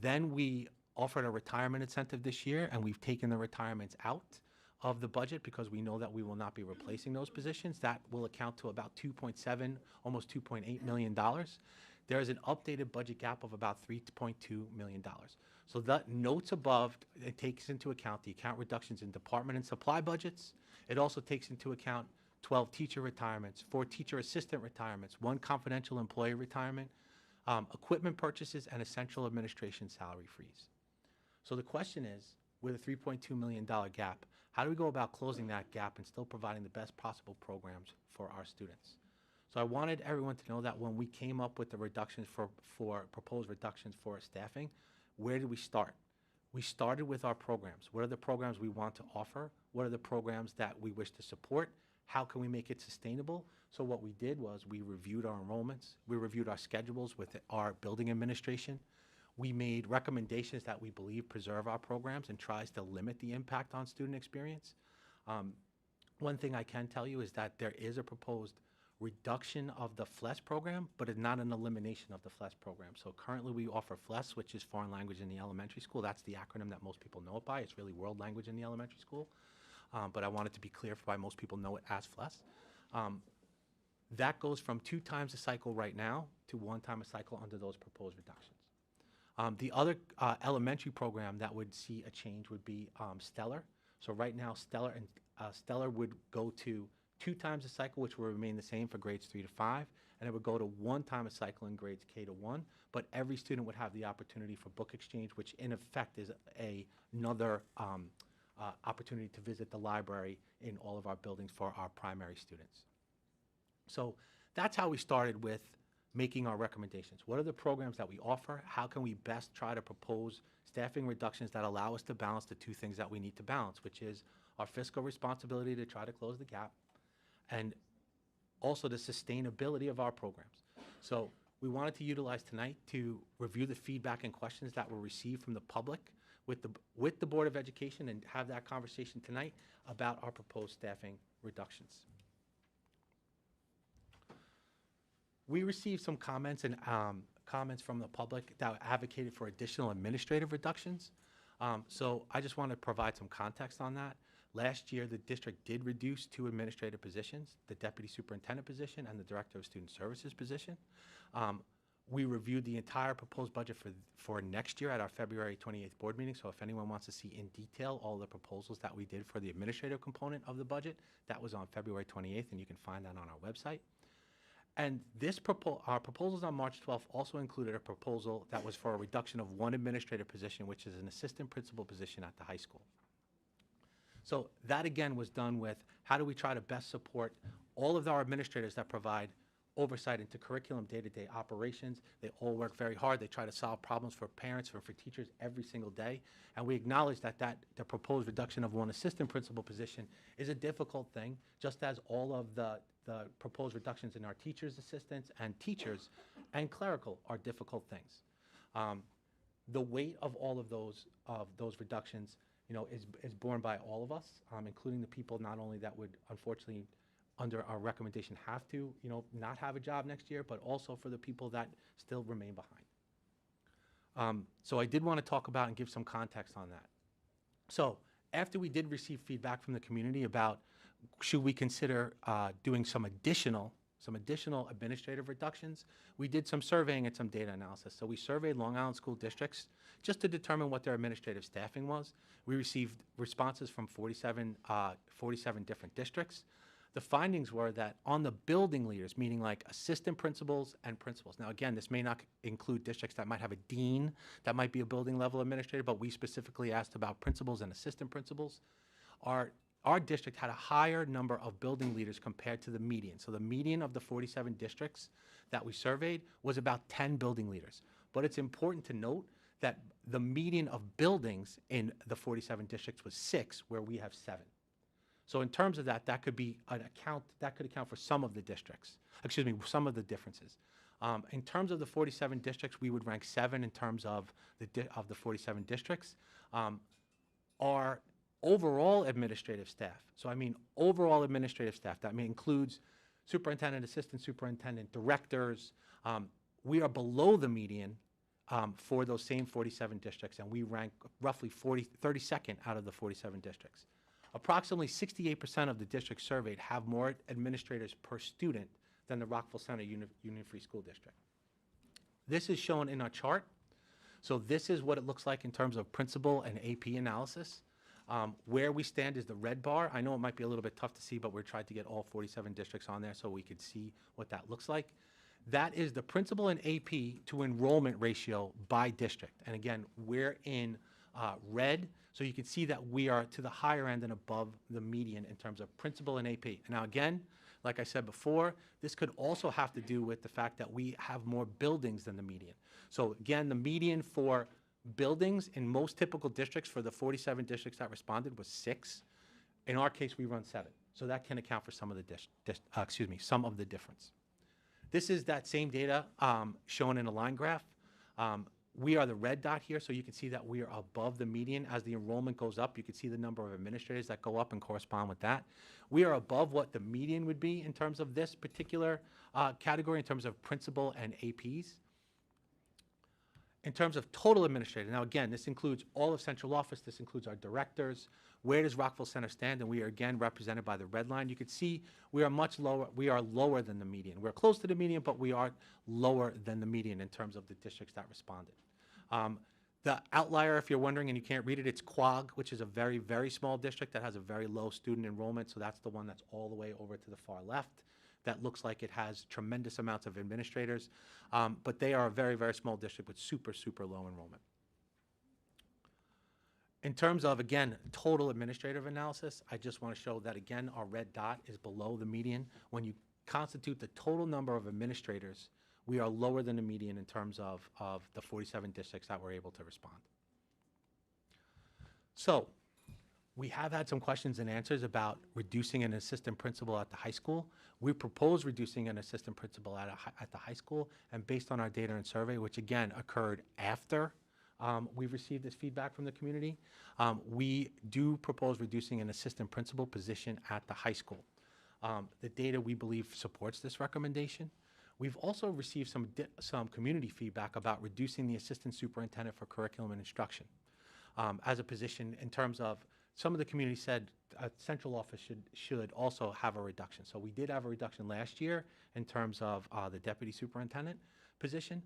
Then we offered a retirement incentive this year, and we've taken the retirements out of the budget because we know that we will not be replacing those positions. That will account to about 2.7, almost $2.8 million. There is an updated budget gap of about $3.2 million. So the notes above, it takes into account the account reductions in department and supply budgets. It also takes into account 12 teacher retirements, 4 teacher assistant retirements, 1 confidential employee retirement, equipment purchases, and essential administration salary freeze. So the question is, with a $3.2 million gap, how do we go about closing that gap and still providing the best possible programs for our students? So I wanted everyone to know that when we came up with the reductions for proposed reductions for staffing, where did we start? We started with our programs. What are the programs we want to offer? What are the programs that we wish to support? How can we make it sustainable? So what we did was we reviewed our enrollments. We reviewed our schedules with our building administration. We made recommendations that we believe preserve our programs and tries to limit the impact on student experience. One thing I can tell you is that there is a proposed reduction of the FLES program, but it's not an elimination of the FLES program. So currently we offer FLES, which is foreign language in the elementary school. That's the acronym that most people know it by. It's really world language in the elementary school. But I want it to be clear for why most people know it as FLES. That goes from 2 times a cycle right now to 1 time a cycle under those proposed reductions. The other elementary program that would see a change would be Stellar. So right now, Stellar would go to 2 times a cycle, which will remain the same for grades 3 to 5, and it would go to 1 time a cycle in grades K to 1, but every student would have the opportunity for book exchange, which in effect is another opportunity to visit the library in all of our buildings for our primary students. So that's how we started with making our recommendations. What are the programs that we offer? How can we best try to propose staffing reductions that allow us to balance the 2 things that we need to balance, which is our fiscal responsibility to try to close the gap and also the sustainability of our programs. So we wanted to utilize tonight to review the feedback and questions that were received from the public with the Board of Education and have that conversation tonight about our proposed staffing reductions. We received some comments and comments from the public that advocated for additional administrative reductions. So I just want to provide some context on that. Last year, the district did reduce 2 administrative positions, the deputy superintendent position and the director of student services position. We reviewed the entire proposed budget for next year at our February 28th board meeting. So if anyone wants to see in detail all the proposals that we did for the administrative component of the budget, that was on February 28th, and you can find that on our website. And our proposals on March 12th also included a proposal that was for a reduction of 1 administrative position, which is an assistant principal position at the high school. So that again was done with how do we try to best support all of our administrators that provide oversight into curriculum, day-to-day operations. They all work very hard. They try to solve problems for parents or for teachers every single day. And we acknowledge that the proposed reduction of 1 assistant principal position is a difficult thing, just as all of the proposed reductions in our teachers' assistants and teachers and clerical are difficult things. The weight of all of those reductions, is borne by all of us, including the people not only that would unfortunately under our recommendation have to, not have a job next year, but also for the people that still remain behind. So I did want to talk about and give some context on that. So after we did receive feedback from the community about should we consider doing some additional administrative reductions, we did some surveying and some data analysis. So we surveyed Long Island school districts just to determine what their administrative staffing was. We received responses from 47 different districts. the findings were that on the building leaders, meaning like assistant principals and principals. Now, again, this may not include districts that might have a dean, that might be a building level administrator, but we specifically asked about principals and assistant principals. Our district had a higher number of building leaders compared to the median. So the median of the 47 districts that we surveyed was about 10 building leaders. But it's important to note that the median of buildings in the 47 districts was 6, where we have 7. So in terms of that, that could account for some of the districts, some of the differences. In terms of the 47 districts, we would rank 7 in terms of the 47 districts. Our overall administrative staff, so I mean overall administrative staff, that includes superintendent, assistant superintendent, directors, we are below the median for those same 47 districts, and we rank roughly 32nd out of the 47 districts. Approximately 68% of the districts surveyed have more administrators per student than the Rockville Center Union Free School District. This is shown in our chart. So this is what it looks like in terms of principal and AP analysis. Where we stand is the red bar. I know it might be a little bit tough to see, but we're trying to get all 47 districts on there so we could see what that looks like. That is the principal and AP to enrollment ratio by district. And again, we're in red, so you can see that we are to the higher end and above the median in terms of principal and AP. Now again, like I said before, this could also have to do with the fact that we have more buildings than the median. So again, the median for buildings in most typical districts for the 47 districts that responded was 6. In our case, we run 7. So that can account for some of the some of the difference. This is that same data shown in a line graph. We are the red dot here, so you can see that we are above the median. As the enrollment goes up, you can see the number of administrators that go up and correspond with that. We are above what the median would be in terms of this particular category, in terms of principal and APs. In terms of total administrator, now again, this includes all of central office, this includes our directors. Where does Rockville Center stand? And we are again represented by the red line. You can see we are much lower, we are lower than the median. We're close to the median, but we are lower than the median in terms of the districts that responded. The outlier, if you're wondering and you can't read it, it's Quag, which is a very, very small district that has a very low student enrollment. So that's the one that's all the way over to the far left. That looks like it has tremendous amounts of administrators, but they are a very, very small district with super, super low enrollment. In terms of, again, total administrative analysis, I just want to show that, again, our red dot is below the median. When you constitute the total number of administrators, we are lower than the median in terms of the 47 districts that were able to respond. So we have had some questions and answers about reducing an assistant principal at the high school. We propose reducing an assistant principal at the high school, and based on our data and survey, which again occurred after we've received this feedback from the community, we do propose reducing an assistant principal position at the high school. The data, we believe, supports this recommendation. We've also received some community feedback about reducing the assistant superintendent for curriculum and instruction as a position, in terms of some of the community said central office should also have a reduction. So we did have a reduction last year in terms of the deputy superintendent position.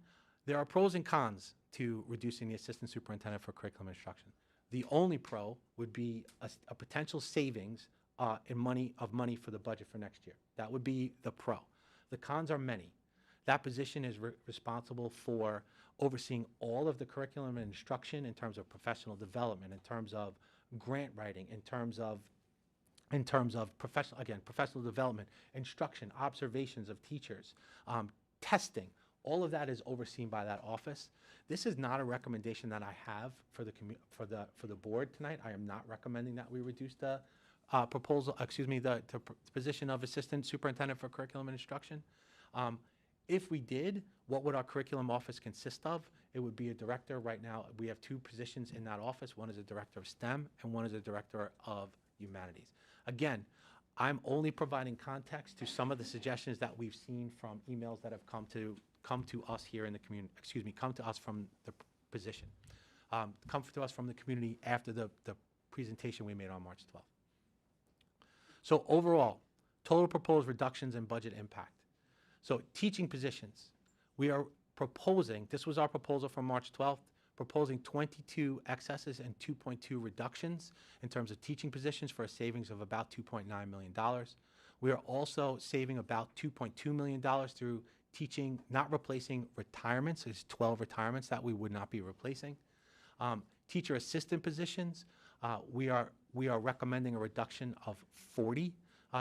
There are pros and cons to reducing the assistant superintendent for curriculum and instruction. The only pro would be a potential savings in money for the budget for next year. That would be the pro. The cons are many. That position is responsible for overseeing all of the curriculum and instruction in terms of professional development, in terms of grant writing, in terms of professional development, instruction, observations of teachers, testing. All of that is overseen by that office. This is not a recommendation that I have for the board tonight. I am not recommending that we reduce the the position of assistant superintendent for curriculum and instruction. If we did, what would our curriculum office consist of? It would be a director. Right now, we have 2 positions in that office. One is a director of STEM, and one is a director of humanities. Again, I'm only providing context to some of the suggestions that we've seen from emails that have come to us here in the community. Come to us from the position. Come to us from the community after the presentation we made on March 12th. So overall, total proposed reductions in budget impact. So teaching positions, we are proposing, this was our proposal from March 12th, proposing 22 excesses and 2.2 reductions in terms of teaching positions for a savings of about $2.9 million. We are also saving about $2.2 million through teaching, not replacing retirements. There's 12 retirements that we would not be replacing. Teacher assistant positions, we are recommending a reduction of 40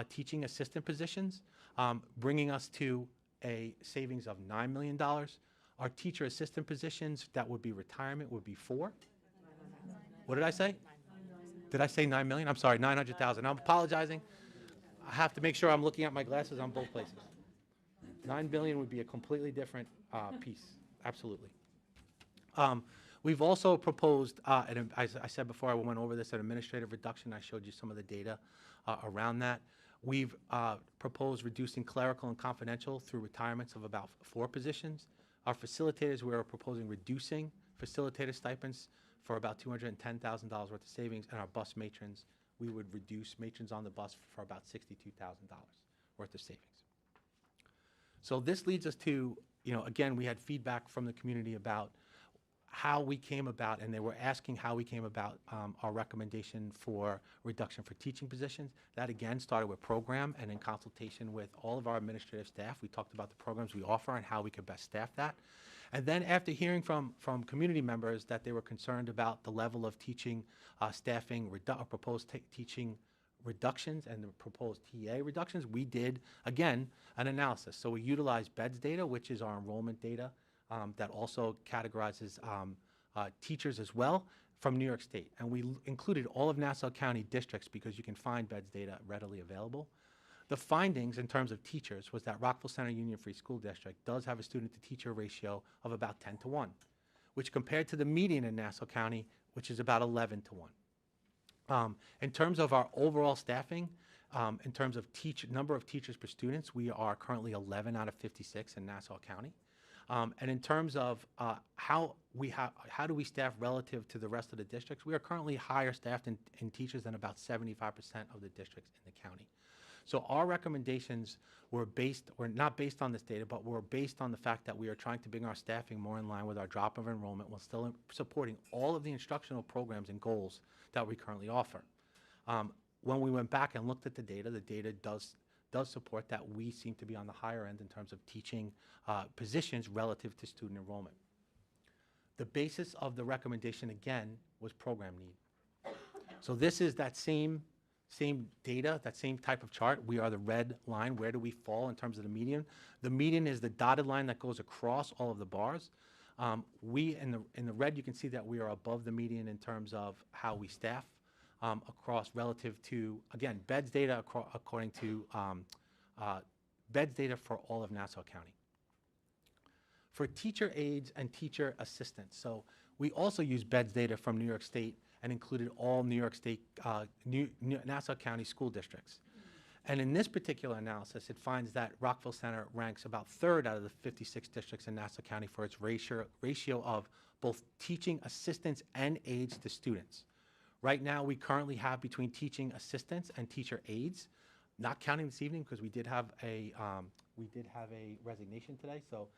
teaching assistant positions, bringing us to a savings of $9 million. Our teacher assistant positions, that would be retirement, would be 4. What did I say? Did I say 9 million? I'm sorry, 900,000. I'm apologizing. I have to make sure I'm looking at my glasses on both places. 9 billion would be a completely different piece, absolutely. We've also proposed, as I said before, I went over this, an administrative reduction. I showed you some of the data around that. We've proposed reducing clerical and confidential through retirements of about 4 positions. Our facilitators, we are proposing reducing facilitator stipends for about $210,000 worth of savings, and our bus matrons, we would reduce matrons on the bus for about $62,000 worth of savings. So this leads us to, again, we had feedback from the community about how we came about, and they were asking how we came about our recommendation for reduction for teaching positions. That again started with program, and in consultation with all of our administrative staff, we talked about the programs we offer and how we could best staff that. And then after hearing from community members that they were concerned about the level of teaching staffing, proposed teaching reductions and the proposed TA reductions, we did, again, an analysis. So we utilized BEDS data, which is our enrollment data, that also categorizes teachers as well from New York State. And we included all of Nassau County districts because you can find BEDS data readily available. The findings in terms of teachers was that Rockville Center Union Free School District does have a student-to-teacher ratio of about 10 to 1, which compared to the median in Nassau County, which is about 11 to 1. In terms of our overall staffing, in terms of number of teachers per students, we are currently 11 out of 56 in Nassau County. And in terms of how do we staff relative to the rest of the districts, we are currently higher staffed in teachers than about 75% of the districts in the county. So our recommendations were not based on this data, but were based on the fact that we are trying to bring our staffing more in line with our drop of enrollment while still supporting all of the instructional programs and goals that we currently offer. When we went back and looked at the data does support that we seem to be on the higher end in terms of teaching positions relative to student enrollment. The basis of the recommendation, again, was program need. So this is that same data, that same type of chart. We are the red line. Where do we fall in terms of the median? The median is the dotted line that goes across all of the bars. We, in the red, you can see that we are above the median in terms of how we staff across relative to, again, BEDS data according to BEDS data for all of Nassau County. For teacher aides and teacher assistants, so we also use BEDS data from New York State and included all New York State, Nassau County school districts. And in this particular analysis, it finds that Rockville Center ranks about 3rd out of the 56 districts in Nassau County for its ratio of both teaching assistants and aides to students. Right now, we currently have between teaching assistants and teacher aides, not counting this evening because we did have a resignation today, so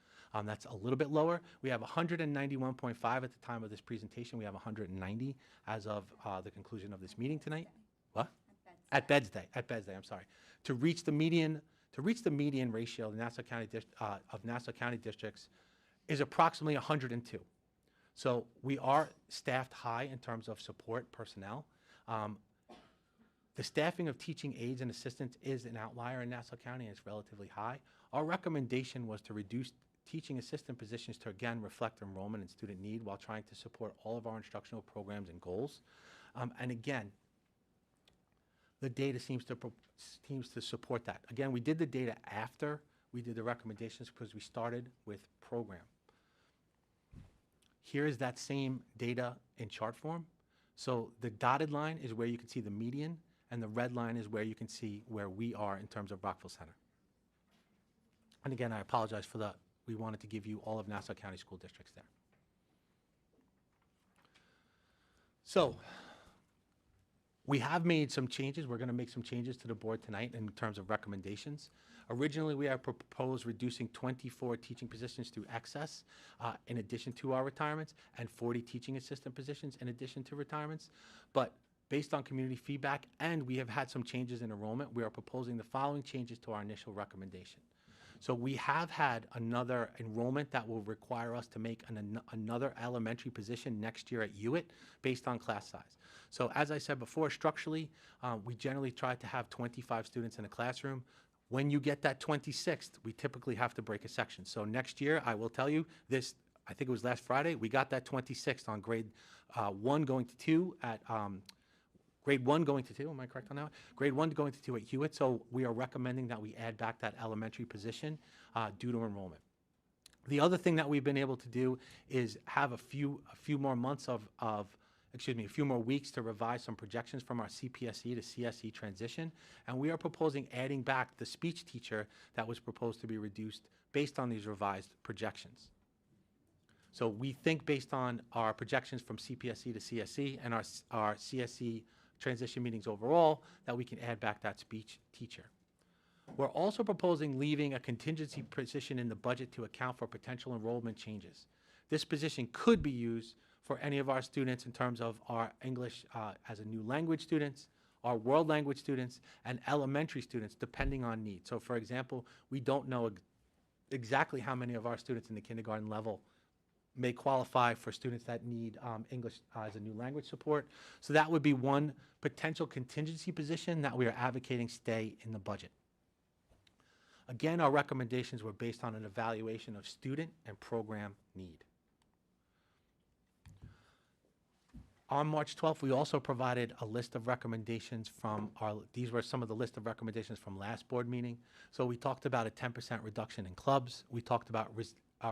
that's a little bit lower. We have 191.5 at the time of this presentation. We have 190 as of the conclusion of this meeting tonight. What? At BEDS Day. At BEDS Day. I'm sorry. To reach the median ratio of Nassau County districts is approximately 102. So we are staffed high in terms of support personnel. The staffing of teaching aides and assistants is an outlier in Nassau County, and it's relatively high. Our recommendation was to reduce teaching assistant positions to, again, reflect enrollment and student need while trying to support all of our instructional programs and goals. And again, the data seems to support that. Again, we did the data after we did the recommendations because we started with program. Here is that same data in chart form. So the dotted line is where you can see the median, and the red line is where you can see where we are in terms of Rockville Center. And again, I apologize for that. We wanted to give you all of Nassau County school districts there. So we have made some changes. We're going to make some changes to the board tonight in terms of recommendations. Originally, we had proposed reducing 24 teaching positions through excess in addition to our retirements and 40 teaching assistant positions in addition to retirements. But Based on community feedback, and we have had some changes in enrollment, we are proposing the following changes to our initial recommendation. So we have had another enrollment that will require us to make another elementary position next year at Hewitt based on class size. So as I said before, structurally, we generally try to have 25 students in a classroom. When you get that 26th, we typically have to break a section. So next year, I will tell you this, I think it was last Friday, we got that 26th on grade 1 going to 2 at grade 1 going to 2, am I correct on that? Grade 1 going to 2 at Hewitt, so we are recommending that we add back that elementary position due to enrollment. The other thing that we've been able to do is have a few more months a few more weeks to revise some projections from our CPSE to CSE transition, and we are proposing adding back the speech teacher that was proposed to be reduced based on these revised projections. So we think based on our projections from CPSE to CSE and our CSE transition meetings overall, that we can add back that speech teacher. We're also proposing leaving a contingency position in the budget to account for potential enrollment changes. This position could be used for any of our students in terms of our English as a new language students, our world language students, and elementary students, depending on need. So for example, we don't know exactly how many of our students in the kindergarten level may qualify for students that need English as a new language support. So that would be one potential contingency position that we are advocating stay in the budget. Again, our recommendations were based on an evaluation of student and program need. On March 12th, we also provided a list of recommendations from these were some of the list of recommendations from last board meeting. So we talked about a 10% reduction in clubs. We talked about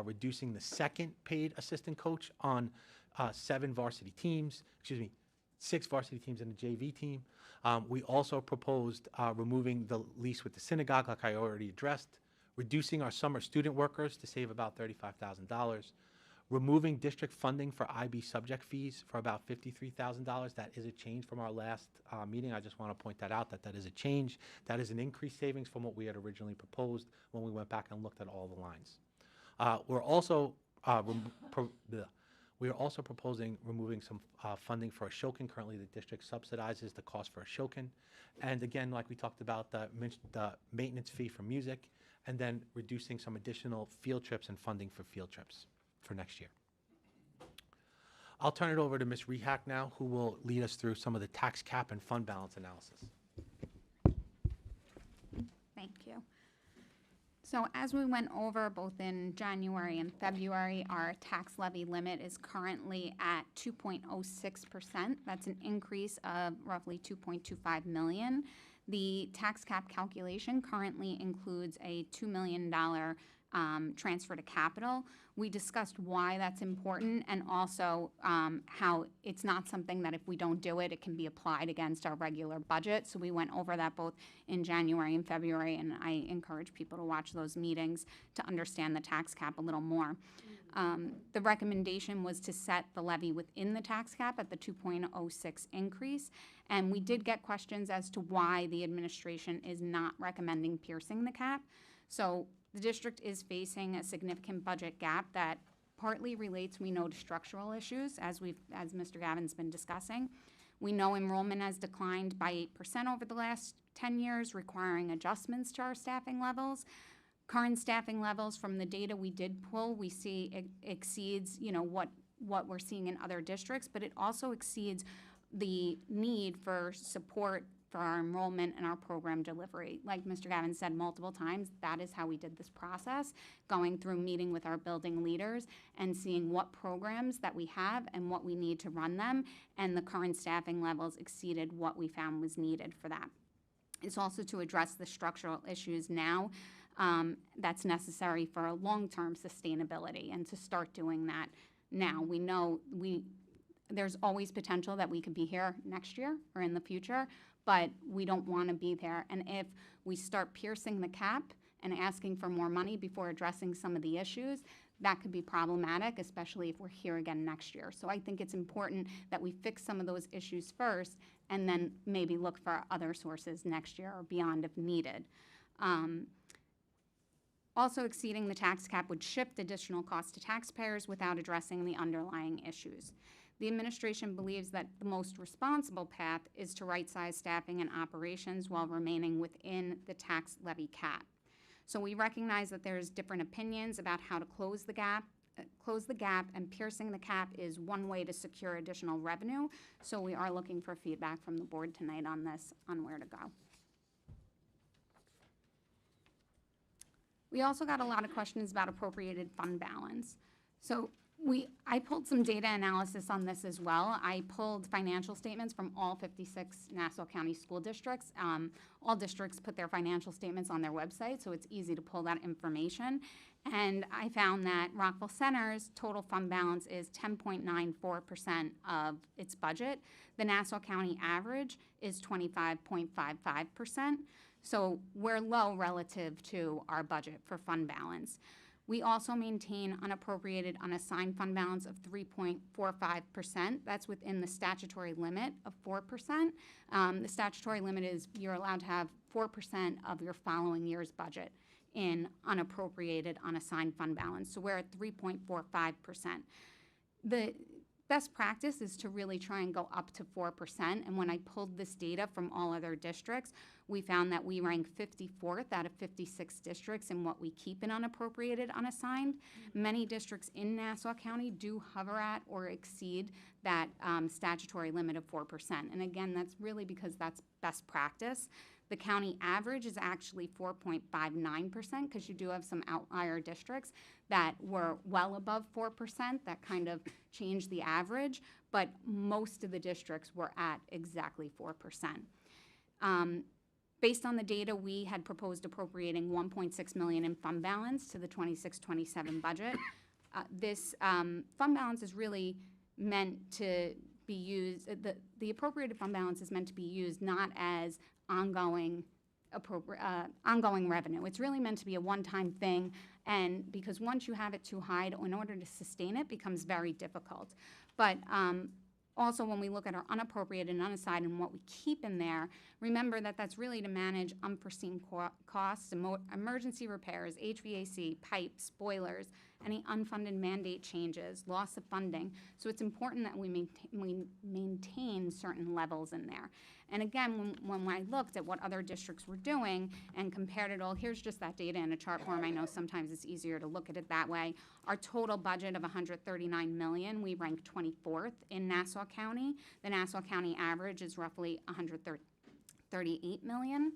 reducing the second paid assistant coach on 6 varsity teams and a JV team. We also proposed removing the lease with the synagogue, like I already addressed, reducing our summer student workers to save about $35,000, removing district funding for IB subject fees for about $53,000. That is a change from our last meeting. I just want to point that out, that is a change. That is an increased savings from what we had originally proposed when we went back and looked at all the lines. We're also proposing removing some funding for Ashokan. Currently, the district subsidizes the cost for Ashokan. And again, like we talked about, the maintenance fee for music, and then reducing some additional field trips and funding for field trips for next year. I'll turn it over to Ms. Rehack now, who will lead us through some of the tax cap and fund balance analysis. Thank you. So as we went over both in January and February, our tax levy limit is currently at 2.06%. That's an increase of roughly 2.25 million. The tax cap calculation currently includes a $2 million transfer to capital. We discussed why that's important, and also how it's not something that if we don't do it, it can be applied against our regular budget. So we went over that both in January and February, and I encourage people to watch those meetings to understand the tax cap a little more. The recommendation was to set the levy within the tax cap at the 2.06 increase, and we did get questions as to why the administration is not recommending piercing the cap. So the district is facing a significant budget gap that partly relates, we know, to structural issues, as Mr. Gavin's been discussing. We know enrollment has declined by 8% over the last 10 years, requiring adjustments to our staffing levels. Current staffing levels, from the data we did pull, we see it exceeds, what we're seeing in other districts, but it also exceeds the need for support for our enrollment and our program delivery. Like Mr. Gavin said multiple times, that is how we did this process, going through meeting with our building leaders and seeing what programs that we have and what we need to run them, and the current staffing levels exceeded what we found was needed for that. It's also to address the structural issues now that's necessary for a long-term sustainability, and to start doing that now. We know there's always potential that we could be here next year or in the future, but we don't want to be there. And if we start piercing the cap and asking for more money before addressing some of the issues, that could be problematic, especially if we're here again next year. So I think it's important that we fix some of those issues first, and then maybe look for other sources next year or beyond if needed. Also, exceeding the tax cap would shift additional costs to taxpayers without addressing the underlying issues. The administration believes that the most responsible path is to right-size staffing and operations while remaining within the tax levy cap. So we recognize that there's different opinions about how to close the gap, and piercing the cap is one way to secure additional revenue. So we are looking for feedback from the board tonight on this, on where to go. We also got a lot of questions about appropriated fund balance. So I pulled some data analysis on this as well. I pulled financial statements from all 56 Nassau County school districts. All districts put their financial statements on their website, so it's easy to pull that information. And I found that Rockville Center's total fund balance is 10.94% of its budget. The Nassau County average is 25.55%. So we're low relative to our budget for fund balance. We also maintain unappropriated unassigned fund balance of 3.45%. That's within the statutory limit of 4%. The statutory limit is you're allowed to have 4% of your following year's budget in unappropriated unassigned fund balance. So we're at 3.45%. The best practice is to really try and go up to 4%. And when I pulled this data from all other districts, we found that we rank 54th out of 56 districts in what we keep in unappropriated unassigned. Many districts in Nassau County do hover at or exceed that statutory limit of 4%. And again, that's really because that's best practice. The county average is actually 4.59% because you do have some outlier districts that were well above 4%. That kind of changed the average, but most of the districts were at exactly 4%. Based on the data, we had proposed appropriating $1.6 million in fund balance to the 26-27 budget. This fund balance is really meant to be used, the appropriated fund balance is meant to be used not as ongoing revenue. It's really meant to be a one-time thing, and because once you have it too high, in order to sustain it becomes very difficult. But also, when we look at our unappropriated and unassigned and what we keep in there, remember that that's really to manage unforeseen costs, emergency repairs, HVAC, pipes, boilers, any unfunded mandate changes, loss of funding. So it's important that we maintain certain levels in there. And again, when I looked at what other districts were doing and compared it all, here's just that data in a chart form. I know sometimes it's easier to look at it that way. Our total budget of $139 million, we ranked 24th in Nassau County. The Nassau County average is roughly $138 million.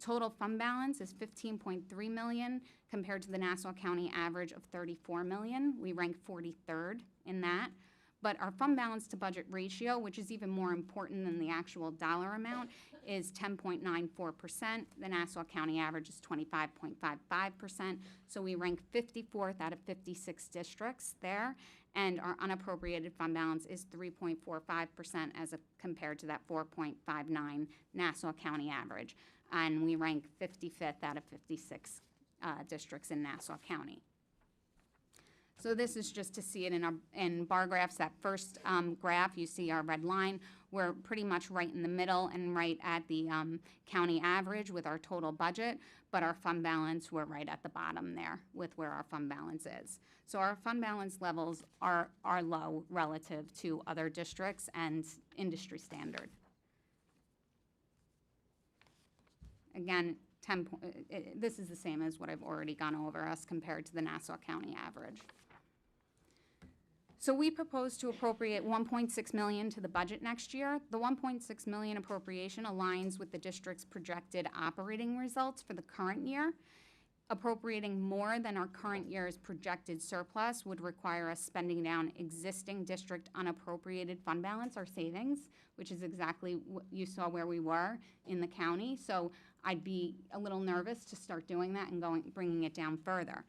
Total fund balance is $15.3 million compared to the Nassau County average of $34 million. We rank 43rd in that. But our fund balance to budget ratio, which is even more important than the actual dollar amount, is 10.94%. The Nassau County average is 25.55%. So we rank 54th out of 56 districts there. And our unappropriated fund balance is 3.45% compared to that 4.59 Nassau County average. And we rank 55th out of 56 districts in Nassau County. So this is just to see it in bar graphs. That first graph, you see our red line. We're pretty much right in the middle and right at the county average with our total budget, but our fund balance, we're right at the bottom there with where our fund balance is. So our fund balance levels are low relative to other districts and industry standard. Again, this is the same as what I've already gone over us compared to the Nassau County average. So we propose to appropriate $1.6 million to the budget next year. The $1.6 million appropriation aligns with the district's projected operating results for the current year. Appropriating more than our current year's projected surplus would require us spending down existing district unappropriated fund balance, or savings, which is exactly what you saw where we were in the county. So I'd be a little nervous to start doing that and bringing it down further.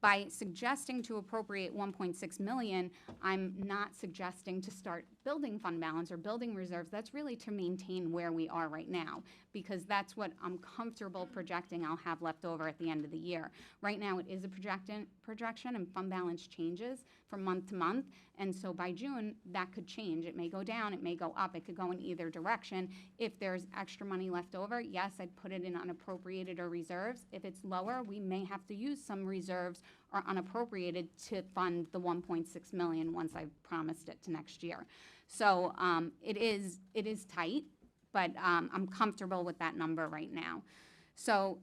By suggesting to appropriate $1.6 million, I'm not suggesting to start building fund balance or building reserves. That's really to maintain where we are right now, because that's what I'm comfortable projecting I'll have left over at the end of the year. Right now it is a projection, and fund balance changes from month to month, and so by June that could change. It may go down, it may go up, it could go in either direction. If there's extra money left over, yes, I'd put it in unappropriated or reserves. If it's lower, we may have to use some reserves are unappropriated to fund the 1.6 million once I've promised it to next year. So it is tight, but I'm comfortable with that number right now. So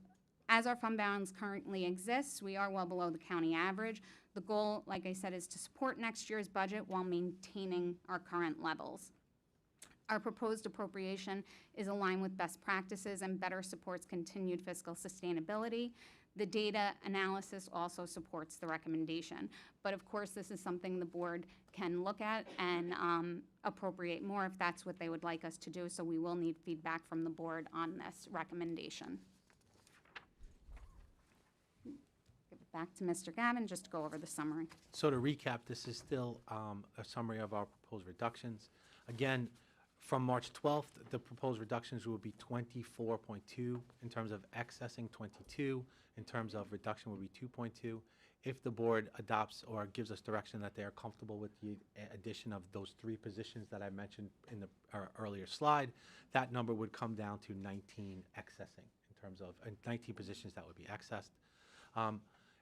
as our fund balance currently exists, we are well below the county average. The goal, like I said, is to support next year's budget while maintaining our current levels. Our proposed appropriation is aligned with best practices and better supports continued fiscal sustainability. The data analysis also supports the recommendation. But of course, this is something the board can look at and appropriate more if that's what they would like us to do. So we will need feedback from the board on this recommendation. Give it back to Mr. Gavin just to go over the summary. So to recap, this is still a summary of our proposed reductions. Again, from March 12th, the proposed reductions will be 24.2 in terms of accessing 22, in terms of reduction will be 2.2. If the board adopts or gives us direction that they are comfortable with the addition of those 3 positions that I mentioned in the earlier slide, that number would come down to 19 accessing in terms of 19 positions that would be accessed.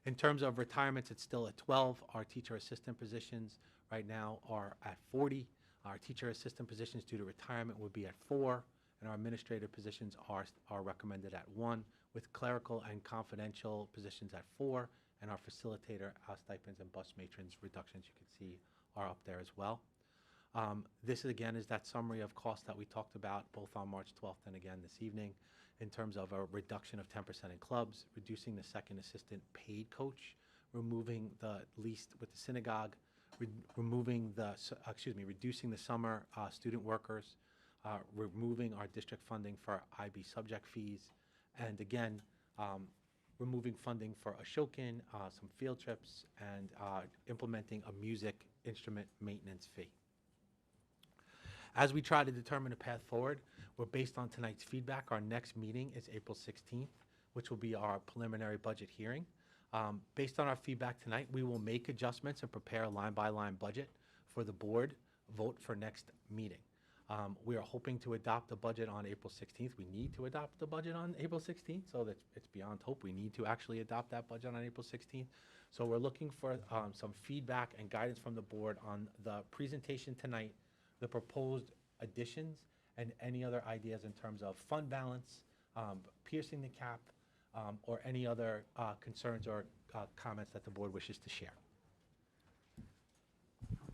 In terms of retirements, it's still at 12. Our teacher assistant positions right now are at 40. Our teacher assistant positions due to retirement would be at 4, and our administrative positions are recommended at 1, with clerical and confidential positions at 4, and our facilitator stipends and bus matrons reductions you can see are up there as well. This again is that summary of costs that we talked about both on March 12th and again this evening in terms of a reduction of 10% in clubs, reducing the second assistant paid coach, removing the least with the synagogue, removing the, reducing the summer student workers, removing our district funding for IB subject fees, and again, removing funding for Ashokin, some field trips, and implementing a music instrument maintenance fee. As we try to determine a path forward, we're based on tonight's feedback. Our next meeting is April 16th, which will be our preliminary budget hearing. Based on our feedback tonight, we will make adjustments and prepare a line-by-line budget for the board vote for next meeting. We are hoping to adopt the budget on April 16th. We need to adopt the budget on April 16th, so that it's beyond hope. We need to actually adopt that budget on April 16th. So we're looking for some feedback and guidance from the board on the presentation tonight, the proposed additions, and any other ideas in terms of fund balance, piercing the cap, or any other concerns or comments that the board wishes to share.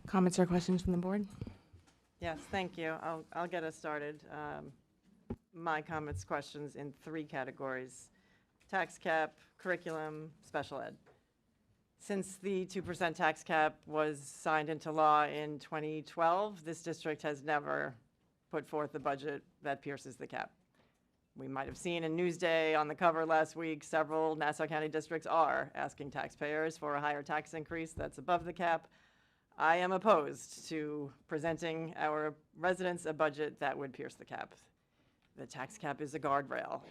Comments or questions from the board? Yes, thank you. I'll get us started. My comments, questions in 3 categories: tax cap, curriculum, special ed. Since the 2% tax cap was signed into law in 2012, this district has never put forth a budget that pierces the cap. We might have seen in Newsday on the cover last week, several Nassau County districts are asking taxpayers for a higher tax increase that's above the cap. I am opposed to presenting our residents a budget that would pierce the cap. The tax cap is a guardrail.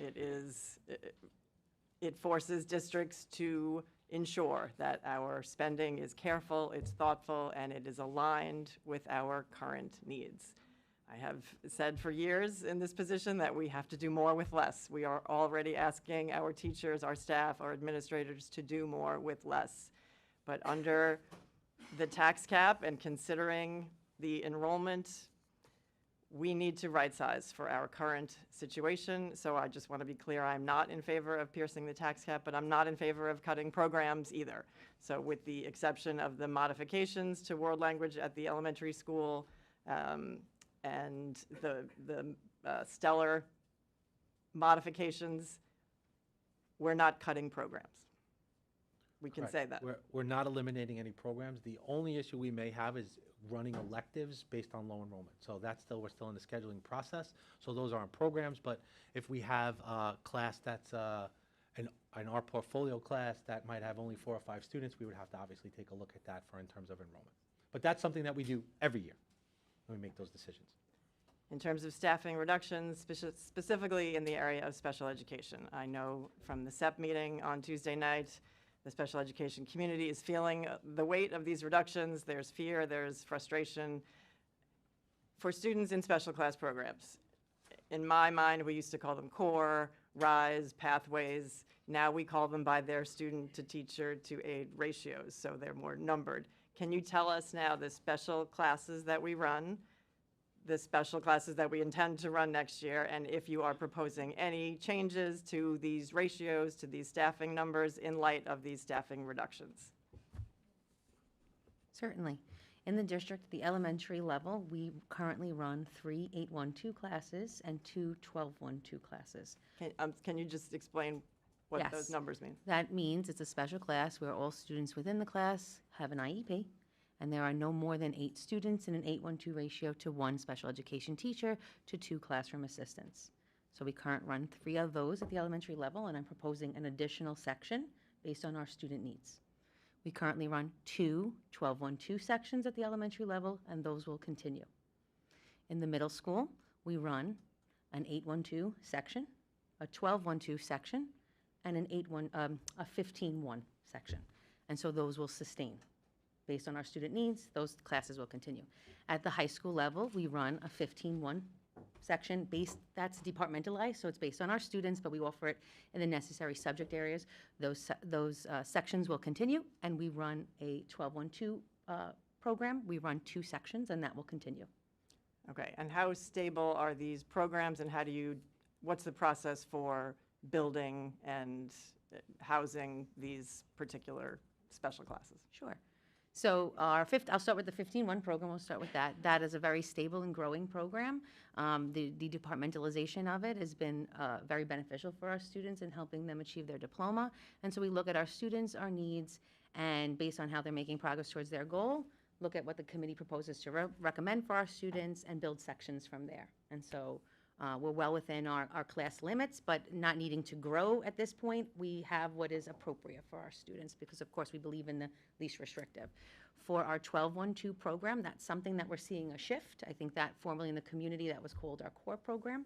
It forces districts to ensure that our spending is careful, it's thoughtful, and it is aligned with our current needs. I have said for years in this position that we have to do more with less. We are already asking our teachers, our staff, our administrators to do more with less. But under the tax cap and considering the enrollment, we need to right size for our current situation. So I just want to be clear, I'm not in favor of piercing the tax cap, but I'm not in favor of cutting programs either. So with the exception of the modifications to world language at the elementary school, and the stellar modifications, we're not cutting programs. We can say that. We're not eliminating any programs. The only issue we may have is running electives based on low enrollment. So that's still, we're still in the scheduling process. So those aren't programs, but if we have a class that's an our portfolio class that might have only 4 or 5 students, we would have to obviously take a look at that in terms of enrollment. But that's something that we do every year when we make those decisions. In terms of staffing reductions, specifically in the area of special education, I know from the SEP meeting on Tuesday night, the special education community is feeling the weight of these reductions. There's fear, there's frustration for students in special class programs. In my mind, we used to call them core, rise, pathways. Now we call them by their student to teacher to aide ratios, so they're more numbered. Can you tell us now the special classes that we run, the special classes that we intend to run next year, and if you are proposing any changes to these ratios, to these staffing numbers in light of these staffing reductions? Certainly. In the district, the elementary level, we currently run 3 812 classes and 2 1212 classes. Can you just explain what Yes. those numbers mean? That means it's a special class where all students within the class have an IEP, and there are no more than 8 students in an 812 ratio to 1 special education teacher to 2 classroom assistants. So we currently run 3 of those at the elementary level, and I'm proposing an additional section based on our student needs. We currently run 2 1212 sections at the elementary level, and those will continue. In the middle school, we run an 812 section, a 1212 section, and a 15-1 section. And so those will sustain. Based on our student needs, those classes will continue. At the high school level, we run a 15-1 section that's departmentalized, so it's based on our students, but we offer it in the necessary subject areas. Those sections will continue, and we run a 1212 program. We run 2 sections, and that will continue. Okay, and how stable are these programs, and what's the process for building and housing these particular special classes? Sure. So I'll start with the 15-1 program. We'll start with that. That is a very stable and growing program. The departmentalization of it has been very beneficial for our students in helping them achieve their diploma. And so we look at our students, our needs, and based on how they're making progress towards their goal, look at what the committee proposes to recommend for our students and build sections from there. And so we're well within our class limits, but not needing to grow at this point. We have what is appropriate for our students because, of course, we believe in the least restrictive. For our 1212 program, that's something that we're seeing a shift. I think that formerly in the community that was called our core program.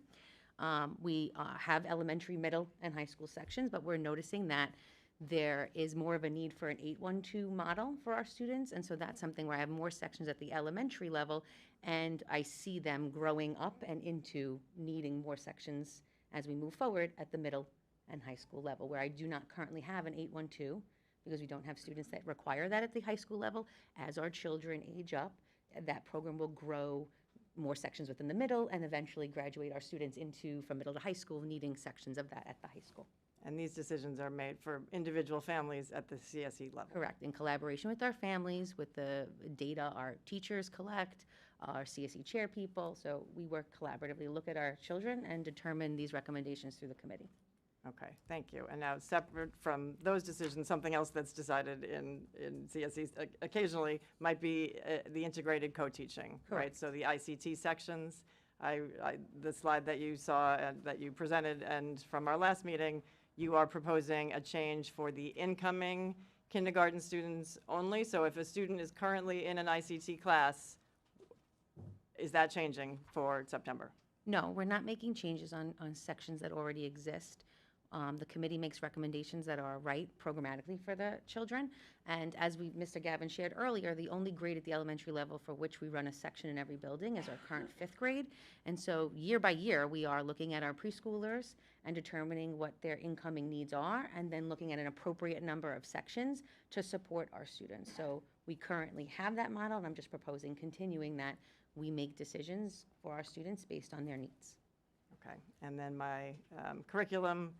We have elementary, middle, and high school sections, but we're noticing that there is more of a need for an 812 model for our students, and so that's something where I have more sections at the elementary level, and I see them growing up and into needing more sections as we move forward at the middle and high school level, where I do not currently have an 812 because we don't have students that require that at the high school level. As our children age up, that program will grow more sections within the middle and eventually graduate our students into, from middle to high school, needing sections of that at the high school. And these decisions are made for individual families at the CSE level? Correct, in collaboration with our families, with the data our teachers collect, our CSE chair people, so we work collaboratively, look at our children and determine these recommendations through the committee. Okay, thank you. And now, separate from those decisions, something else that's decided in CSEs occasionally might be the integrated co-teaching, right? Correct. So the ICT sections, the slide that you saw and that you presented, and from our last meeting, you are proposing a change for the incoming kindergarten students only. So if a student is currently in an ICT class, is that changing for September? No, we're not making changes on sections that already exist. The committee makes recommendations that are right programmatically for the children. And as Mr. Gavin shared earlier, the only grade at the elementary level for which we run a section in every building is our current 5th grade. And so year by year, we are looking at our preschoolers and determining what their incoming needs are, and then looking at an appropriate number of sections to support our students. So we currently have that model, and I'm just proposing continuing that we make decisions for our students based on their needs. Okay, and then my curriculum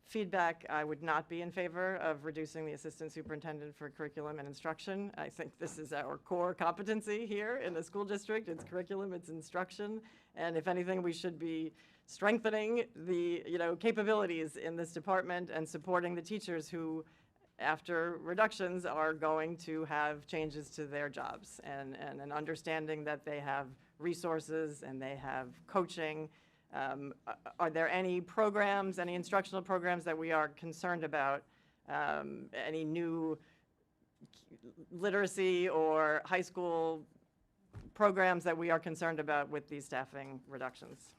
feedback, I would not be in favor of reducing the assistant superintendent for curriculum and instruction. I think this is our core competency here in the school district. It's curriculum, it's instruction, and if anything, we should be strengthening the capabilities in this department and supporting the teachers who, after reductions, are going to have changes to their jobs, and an understanding that they have resources and they have coaching. Are there any programs, any instructional programs that we are concerned about? Any new literacy or high school programs that we are concerned about with these staffing reductions?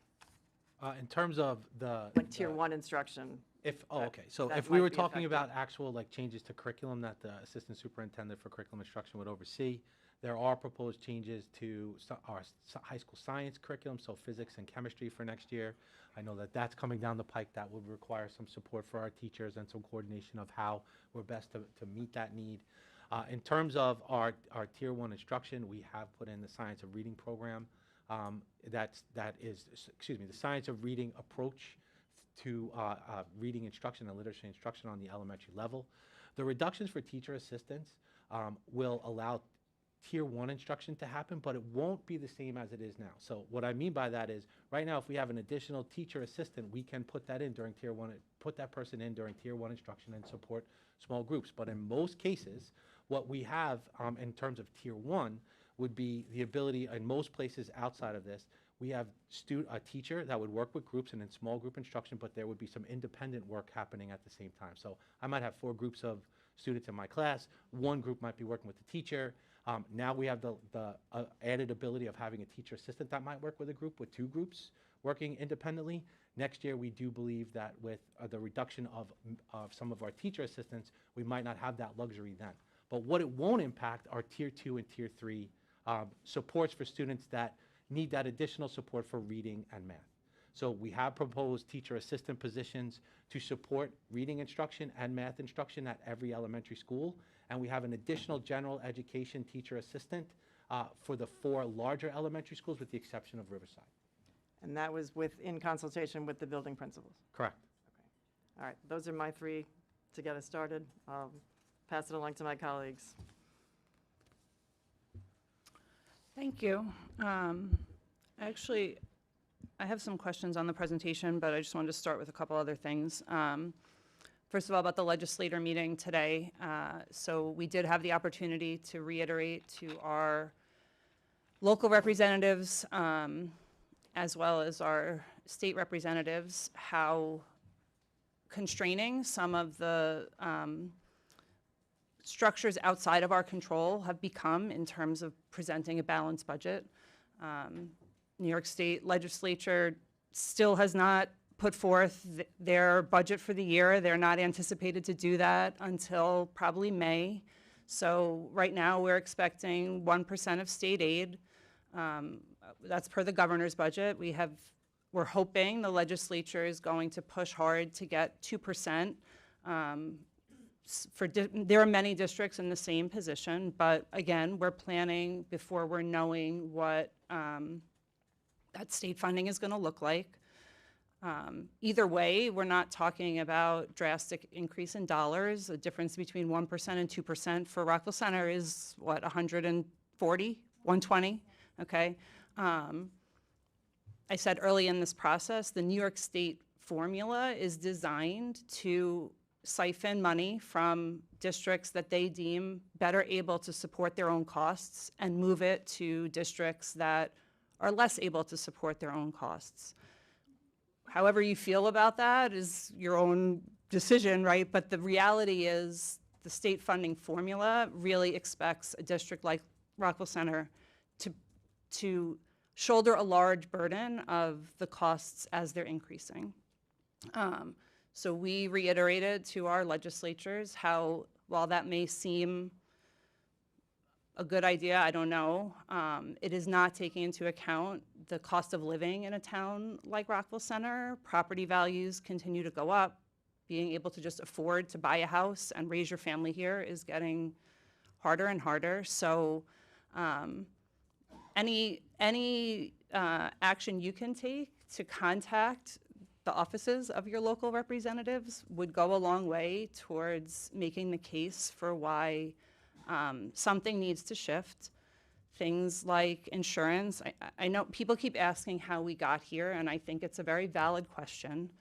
In terms of the Like tier 1 instruction, Okay, so that if we might were be talking affected. about actual like changes to curriculum that the Assistant Superintendent for Curriculum Instruction would oversee, there are proposed changes to our high school science curriculum, so physics and chemistry for next year. I know that that's coming down the pike. That would require some support for our teachers and some coordination of how we're best to meet that need. In terms of our Tier 1 instruction, we have put in the Science of Reading program. The Science of Reading approach to reading instruction and literacy instruction on the elementary level. The reductions for teacher assistants will allow Tier 1 instruction to happen, but it won't be the same as it is now. So what I mean by that is, right now, if we have an additional teacher assistant, we can put that in during Tier 1, put that person in during Tier 1 instruction and support small groups. But in most cases, what we have in terms of Tier 1 would be the ability, in most places outside of this, we have a teacher that would work with groups and in small group instruction, but there would be some independent work happening at the same time. So I might have 4 groups of students in my class. One group might be working with the teacher. Now we have the added ability of having a teacher assistant that might work with a group, with 2 groups working independently. Next year, we do believe that with the reduction of some of our teacher assistants, we might not have that luxury then. But what it won't impact are Tier 2 and Tier 3 supports for students that need that additional support for reading and math. So we have proposed teacher assistant positions to support reading instruction and math instruction at every elementary school. And we have an additional general education teacher assistant for the 4 larger elementary schools, with the exception of Riverside. And that was in consultation with the building principals? Correct. All right, those are my 3 to get us started. I'll pass it along to my colleagues. Thank you. Actually, I have some questions on the presentation, but I just wanted to start with a couple other things. First of all, about the legislator meeting today. So we did have the opportunity to reiterate to our local representatives, as well as our state representatives, how constraining some of the structures outside of our control have become in terms of presenting a balanced budget. New York State Legislature still has not put forth their budget for the year. They're not anticipated to do that until probably May. So right now we're expecting 1% of state aid. That's per the governor's budget. We're hoping the legislature is going to push hard to get 2%. There are many districts in the same position, but again, we're planning before we're knowing what that state funding is going to look like. Either way, we're not talking about drastic increase in dollars. The difference between 1% and 2% for Rockville Center is what, 140, 120, okay? I said early in this process, the New York State formula is designed to siphon money from districts that they deem better able to support their own costs and move it to districts that are less able to support their own costs. However you feel about that is your own decision, right? But the reality is the state funding formula really expects a district like Rockville Center to shoulder a large burden of the costs as they're increasing. So we reiterated to our legislatures how, while that may seem a good idea, I don't know, it is not taking into account the cost of living in a town like Rockville Center. Property values continue to go up. Being able to just afford to buy a house and raise your family here is getting harder and harder. So any action you can take to contact the offices of your local representatives would go a long way towards making the case for why something needs to shift. Things like insurance. I know people keep asking how we got here, and I think it's a very valid question.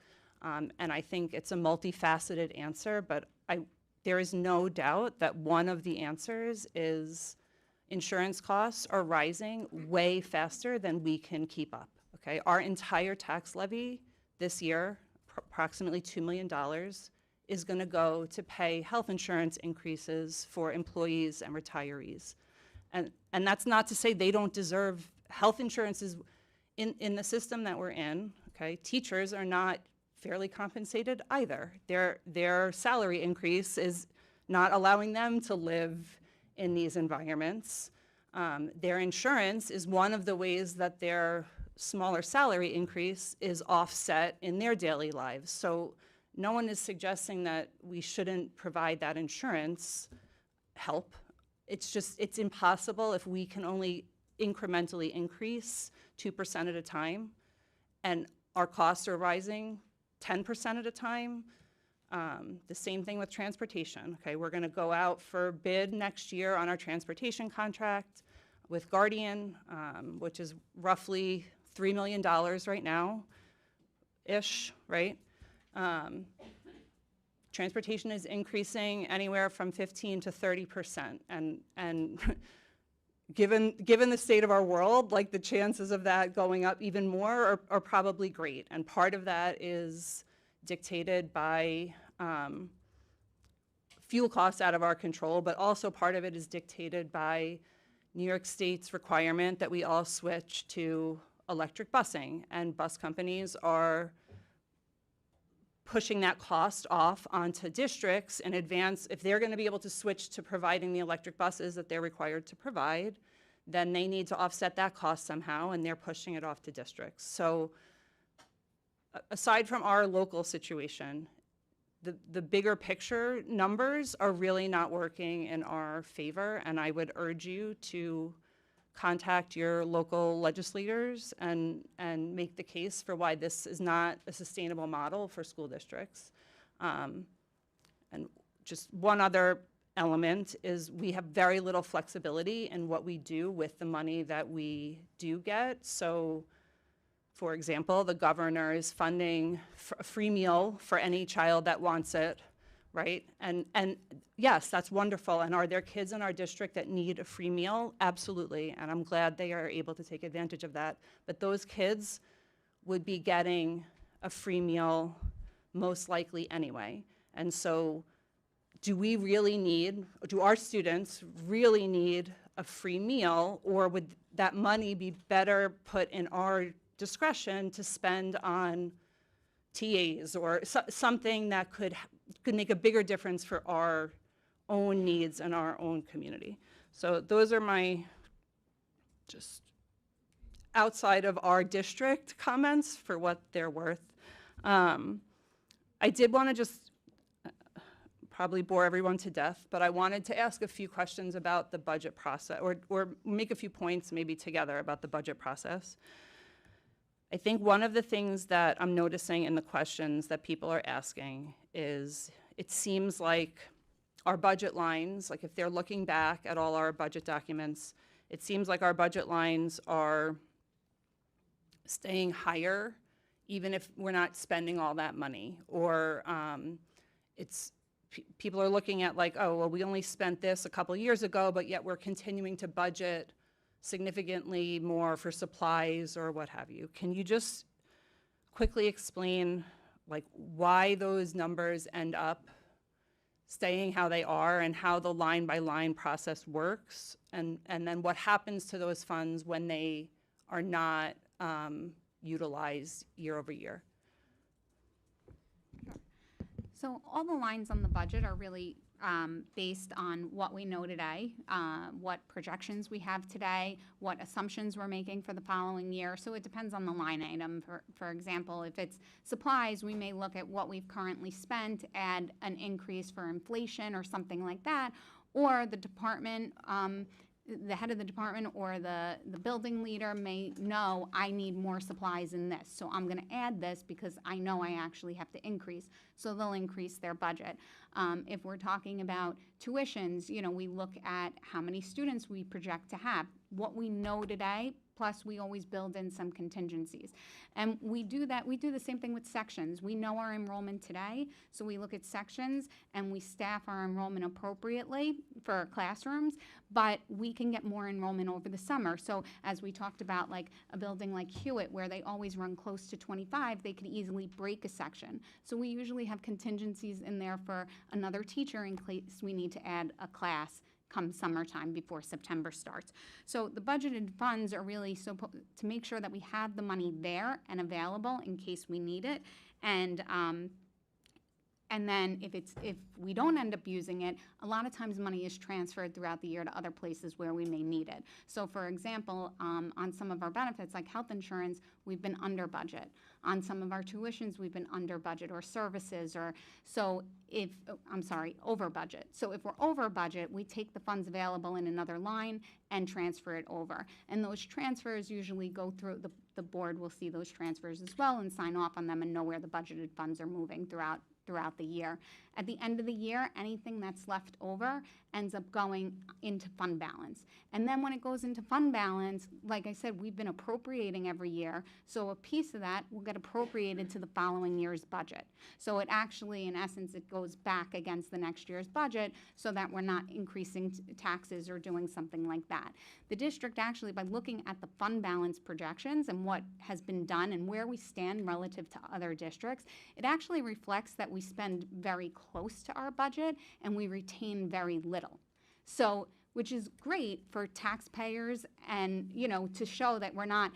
And I think it's a multifaceted answer, but there is no doubt that one of the answers is insurance costs are rising way faster than we can keep up, okay? Our entire tax levy this year, approximately $2 million, is going to go to pay health insurance increases for employees and retirees. And that's not to say they don't deserve health insurance. Is in the system that we're in, okay? Teachers are not fairly compensated either. Their salary increase is not allowing them to live in these environments. Their insurance is one of the ways that their smaller salary increase is offset in their daily lives. So no one is suggesting that we shouldn't provide that insurance help. It's just, it's impossible if we can only incrementally increase 2% at a time, and our costs are rising 10% at a time. The same thing with transportation. Okay, we're going to go out for bid next year on our transportation contract with Guardian, which is roughly $3 million right now, ish, right? Transportation is increasing anywhere from 15 to 30%, and given the state of our world, like, the chances of that going up even more are probably great. And part of that is dictated by fuel costs out of our control, but also part of it is dictated by New York State's requirement that we all switch to electric busing, and bus companies are pushing that cost off onto districts in advance. If they're going to be able to switch to providing the electric buses that they're required to provide, then they need to offset that cost somehow, and they're pushing it off to districts. So aside from our local situation, the bigger picture numbers are really not working in our favor, and I would urge you to contact your local legislators and make the case for why this is not a sustainable model for school districts. And just one other element is we have very little flexibility in what we do with the money that we do get. So, for example, the governor is funding a free meal for any child that wants it, right? And yes, that's wonderful. And are there kids in our district that need a free meal? Absolutely. And I'm glad they are able to take advantage of that. But those kids would be getting a free meal most likely anyway. And so do our students really need a free meal, or would that money be better put in our discretion to spend on TAs or something that could make a bigger difference for our own needs and our own community? So those are my just outside of our district comments for what they're worth. I did want to just probably bore everyone to death, but I wanted to ask a few questions about the budget process, or make a few points maybe together about the budget process. I think one of the things that I'm noticing in the questions that people are asking is, it seems like our budget lines, like if they're looking back at all our budget documents, it seems like our budget lines are staying higher even if we're not spending all that money. Or people are looking at like, oh, well, we only spent this a couple years ago, but yet we're continuing to budget significantly more for supplies or what have you. Can you just quickly explain like why those numbers end up staying how they are and how the line by line process works, and then what happens to those funds when they are not utilized year over year? So all the lines on the budget are really based on what we know today, what projections we have today, what assumptions we're making for the following year. So it depends on the line item. For example, if it's supplies, we may look at what we've currently spent, add an increase for inflation or something like that, or the department, the head of the department or the building leader may know I need more supplies in this. So I'm going to add this because I know I actually have to increase. So they'll increase their budget. If we're talking about tuitions, we look at how many students we project to have, what we know today, plus we always build in some contingencies. And we do that, we do the same thing with sections. We know our enrollment today, so we look at sections and we staff our enrollment appropriately for our classrooms, but we can get more enrollment over the summer. So as we talked about, like a building like Hewitt, where they always run close to 25, they could easily break a section. So we usually have contingencies in there for another teacher in case we need to add a class come summertime before September starts. So the budgeted funds are really to make sure that we have the money there and available in case we need it. And then if we don't end up using it, a lot of times money is transferred throughout the year to other places where we may need it. So for example, on some of our benefits, like health insurance, we've been under budget. On some of our tuitions, we've been under budget, or services, over budget. So if we're over budget, we take the funds available in another line and transfer it over. And those transfers usually go through, the board will see those transfers as well and sign off on them and know where the budgeted funds are moving throughout the year. At the end of the year, anything that's left over ends up going into fund balance. And then when it goes into fund balance, like I said, we've been appropriating every year, so a piece of that will get appropriated to the following year's budget. So it actually, in essence, it goes back against the next year's budget so that we're not increasing taxes or doing something like that. The district actually, by looking at the fund balance projections and what has been done and where we stand relative to other districts, it actually reflects that we spend very close to our budget and we retain very little. So, which is great for taxpayers and, to show that we're not,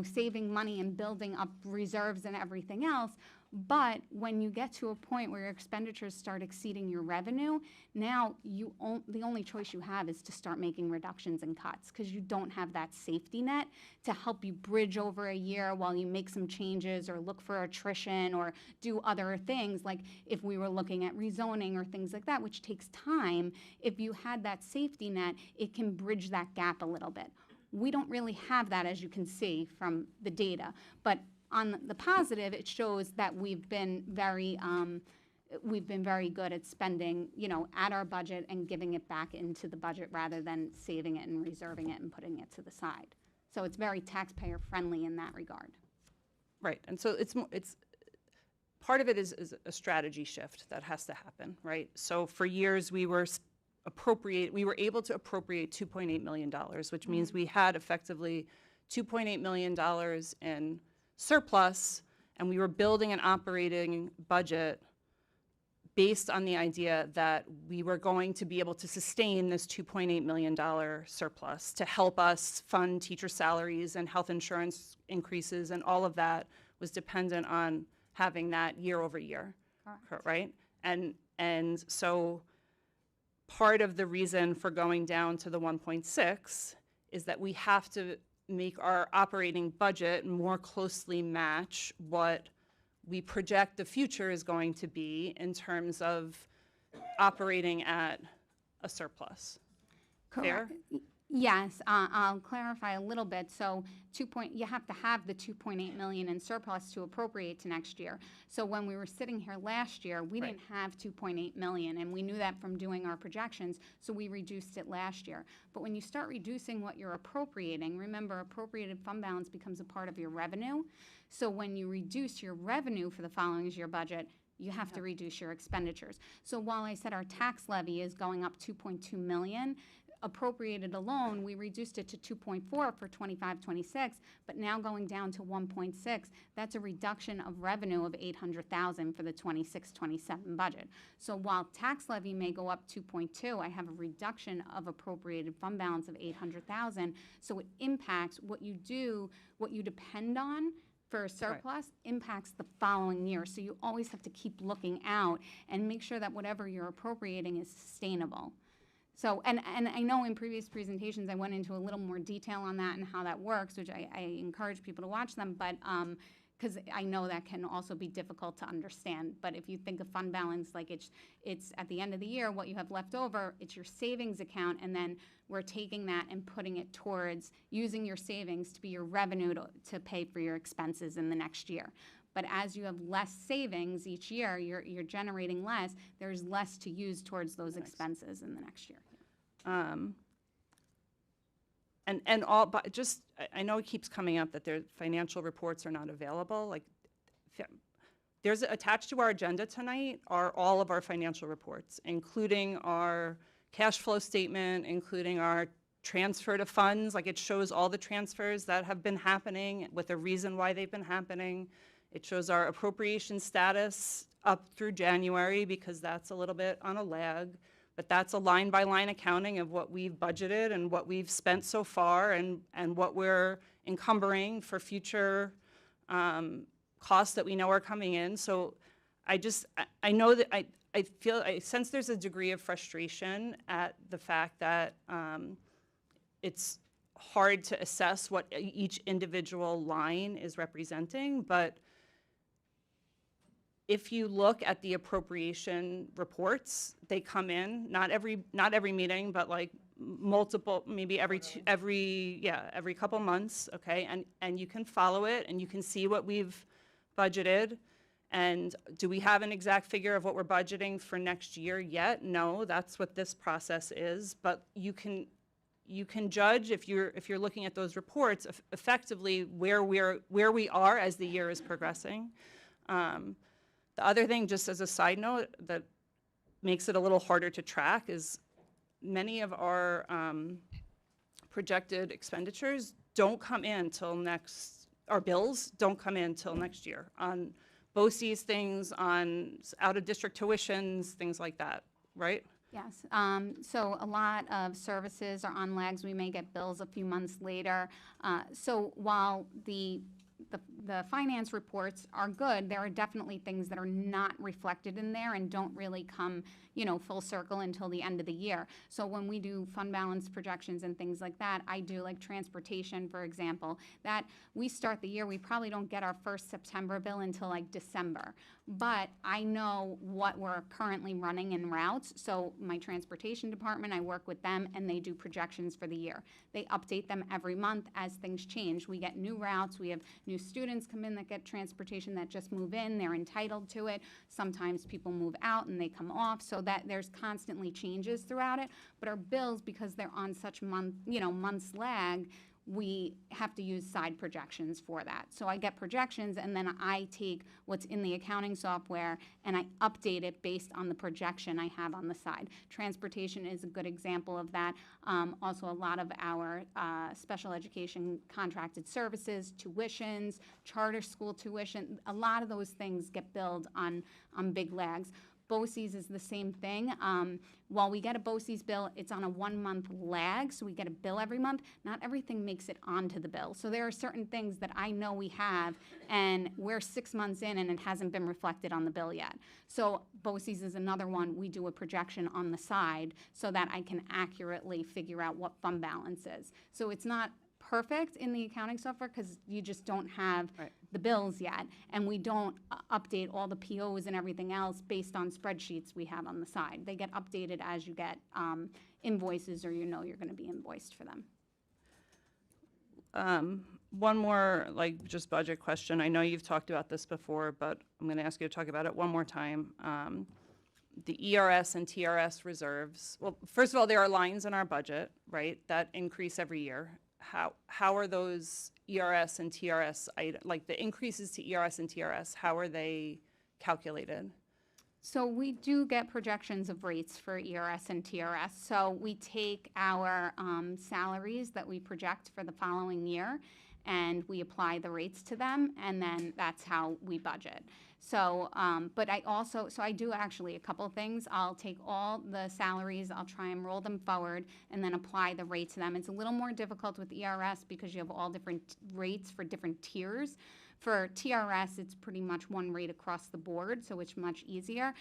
saving money and building up reserves and everything else. But when you get to a point where your expenditures start exceeding your revenue, now the only choice you have is to start making reductions and cuts, because you don't have that safety net to help you bridge over a year while you make some changes or look for attrition or do other things, like if we were looking at rezoning or things like that, which takes time. If you had that safety net, it can bridge that gap a little bit. We don't really have that, as you can see from the data, but on the positive, it shows that we've been very good at spending, at our budget and giving it back into the budget rather than saving it and reserving it and putting it to the side. So it's very taxpayer friendly in that regard. Right, and so it's part of it is a strategy shift that has to happen, right? So for years we were able to appropriate $2.8 million, which means we had effectively $2.8 million in surplus, and we were building an operating budget based on the idea that we were going to be able to sustain this $2.8 million surplus to help us fund teacher salaries and health insurance increases, and all of that was dependent on having that year over year, right? And so part of the reason for going down to the 1.6 is that we have to make our operating budget more closely match what we project the future is going to be in terms of operating at a surplus. Fair? Yes, I'll clarify a little bit. So you have to have the 2.8 million in surplus to appropriate to next year. So when we were sitting here last year, we didn't have 2.8 million, and we knew that from doing our projections, so we reduced it last year. But when you start reducing what you're appropriating, remember, appropriated fund balance becomes a part of your revenue. So when you reduce your revenue for the following year budget, you have to reduce your expenditures. So while I said our tax levy is going up 2.2 million, appropriated alone, we reduced it to 2.4 for 25-26, but now going down to 1.6, that's a reduction of revenue of $800,000 for the 26-27 budget. So while tax levy may go up 2.2, I have a reduction of appropriated fund balance of $800,000. So it impacts what you depend on for a surplus impacts the following year. So you always have to keep looking out and make sure that whatever you're appropriating is sustainable. So, and I know in previous presentations I went into a little more detail on that and how that works, which I encourage people to watch them, but because I know that can also be difficult to understand. But if you think of fund balance, like it's at the end of the year, what you have left over, it's your savings account, and then we're taking that and putting it towards using your savings to be your revenue to pay for your expenses in the next year. But as you have less savings each year, you're generating less, there's less to use towards those expenses in the next year. But just, I know it keeps coming up that their financial reports are not available. Like, there's attached to our agenda tonight are all of our financial reports, including our cash flow statement, including our transfer to funds. Like, it shows all the transfers that have been happening with a reason why they've been happening. It shows our appropriation status up through January, because that's a little bit on a lag. but that's a line-by-line accounting of what we've budgeted and what we've spent so far and what we're encumbering for future costs that we know are coming in. So I know that I sense there's a degree of frustration at the fact that it's hard to assess what each individual line is representing, but if you look at the appropriation reports, they come in, not every meeting, but like multiple, maybe every couple months, okay? And you can follow it and you can see what we've budgeted. And do we have an exact figure of what we're budgeting for next year yet? No, that's what this process is. But you can judge if you're looking at those reports effectively where we are as the year is progressing. The other thing, just as a side note, that makes it a little harder to track is many of our projected expenditures don't come in till our bills don't come in till next year on BOCES things, on out-of-district tuitions, things like that, right? Yes, so a lot of services are on lags. We may get bills a few months later. So while the finance reports are good, there are definitely things that are not reflected in there and don't really come, full circle until the end of the year. So when we do fund balance projections and things like that, I do like transportation, for example, that we start the year, we probably don't get our first September bill until like December. But I know what we're currently running in routes. So my transportation department, I work with them and they do projections for the year. They update them every month as things change. We get new routes. We have new students come in that get transportation that just move in. They're entitled to it. Sometimes people move out and they come off, so that there's constantly changes throughout it. But our bills, because they're on such months lag, we have to use side projections for that. So I get projections and then I take what's in the accounting software and I update it based on the projection I have on the side. Transportation is a good example of that. Also, a lot of our special education contracted services, tuitions, charter school tuition, a lot of those things get billed on big lags. BOCES is the same thing. While we get a BOCES bill, it's on a 1-month lag, so we get a bill every month. Not everything makes it onto the bill. So there are certain things that I know we have, and we're 6 months in and it hasn't been reflected on the bill yet. So BOCES is another one. We do a projection on the side so that I can accurately figure out what fund balance is. So it's not perfect in the accounting software because you just don't have the bills yet, and we don't update all the POs and everything else based on spreadsheets we have on the side. They get updated as you get invoices or you're going to be invoiced for them. One more, just budget question. I know you've talked about this before, but I'm going to ask you to talk about it one more time. The ERS and TRS reserves. Well, first of all, there are lines in our budget, right, that increase every year. How are those ERS and TRS, like the increases to ERS and TRS, how are they calculated? So we do get projections of rates for ERS and TRS. So we take our salaries that we project for the following year and we apply the rates to them, and then that's how we budget. So, but I do actually a couple things. I'll take all the salaries, I'll try and roll them forward, and then apply the rate to them. It's a little more difficult with ERS because you have all different rates for different tiers. For TRS, it's pretty much one rate across the board, so it's much easier.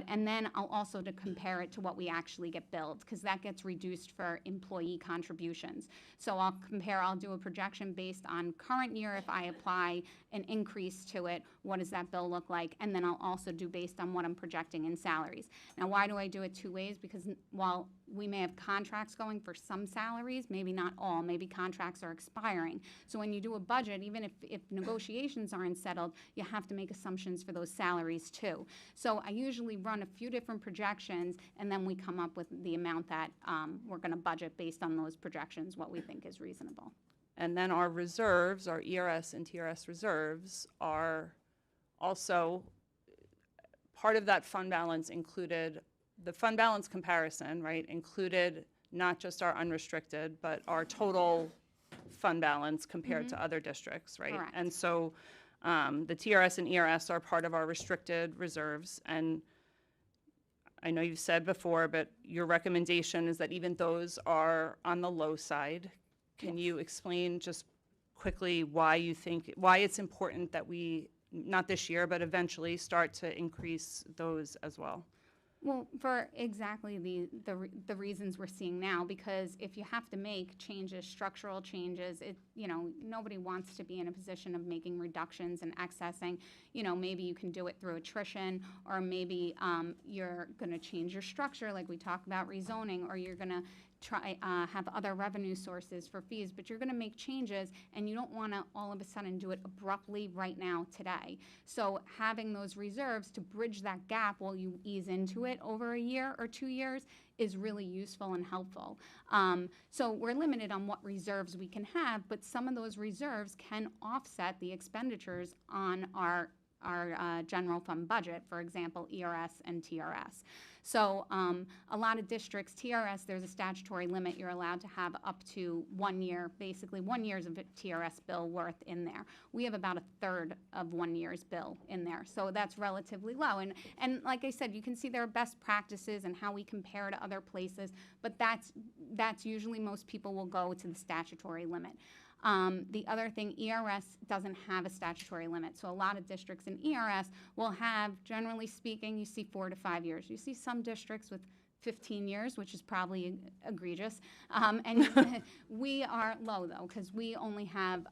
And then I'll also to compare it to what we actually get billed, because that gets reduced for employee contributions. So I'll do a projection based on current year. If I apply an increase to it, what does that bill look like? And then I'll also do based on what I'm projecting in salaries. Now, why do I do it two ways? Because while we may have contracts going for some salaries, maybe not all, maybe contracts are expiring. So when you do a budget, even if negotiations aren't settled, you have to make assumptions for those salaries too. So I usually run a few different projections, and then we come up with the amount that we're going to budget based on those projections, what we think is reasonable. And then our reserves, our ERS and TRS reserves, are also part of that fund balance. Included the fund balance comparison, right, included not just our unrestricted, but our total fund balance compared to other districts, right? Correct. And so the TRS and ERS are part of our restricted reserves, and I know you've said before, but your recommendation is that even those are on the low side. Can you explain just quickly why it's important that we, not this year, but eventually start to increase those as well? Well, for exactly the reasons we're seeing now, because if you have to make changes, structural changes, nobody wants to be in a position of making reductions and accessing. Maybe you can do it through attrition, or maybe you're going to change your structure, like we talk about rezoning, or you're going to try have other revenue sources for fees, but you're going to make changes, and you don't want to all of a sudden do it abruptly right now today. So having those reserves to bridge that gap while you ease into it over a year or 2 years is really useful and helpful. So we're limited on what reserves we can have, but some of those reserves can offset the expenditures on our general fund budget, for example, ERS and TRS. So a lot of districts, TRS, there's a statutory limit. You're allowed to have up to 1 year, basically 1 year's of TRS bill worth in there. We have about a third of 1 year's bill in there. So that's relatively low. And like I said, you can see there are best practices and how we compare to other places, but that's usually most people will go to the statutory limit. The other thing, ERS doesn't have a statutory limit. So a lot of districts in ERS will have, generally speaking, you see 4 to 5 years. You see some districts with 15 years, which is probably egregious. And we are low, though, because we only have,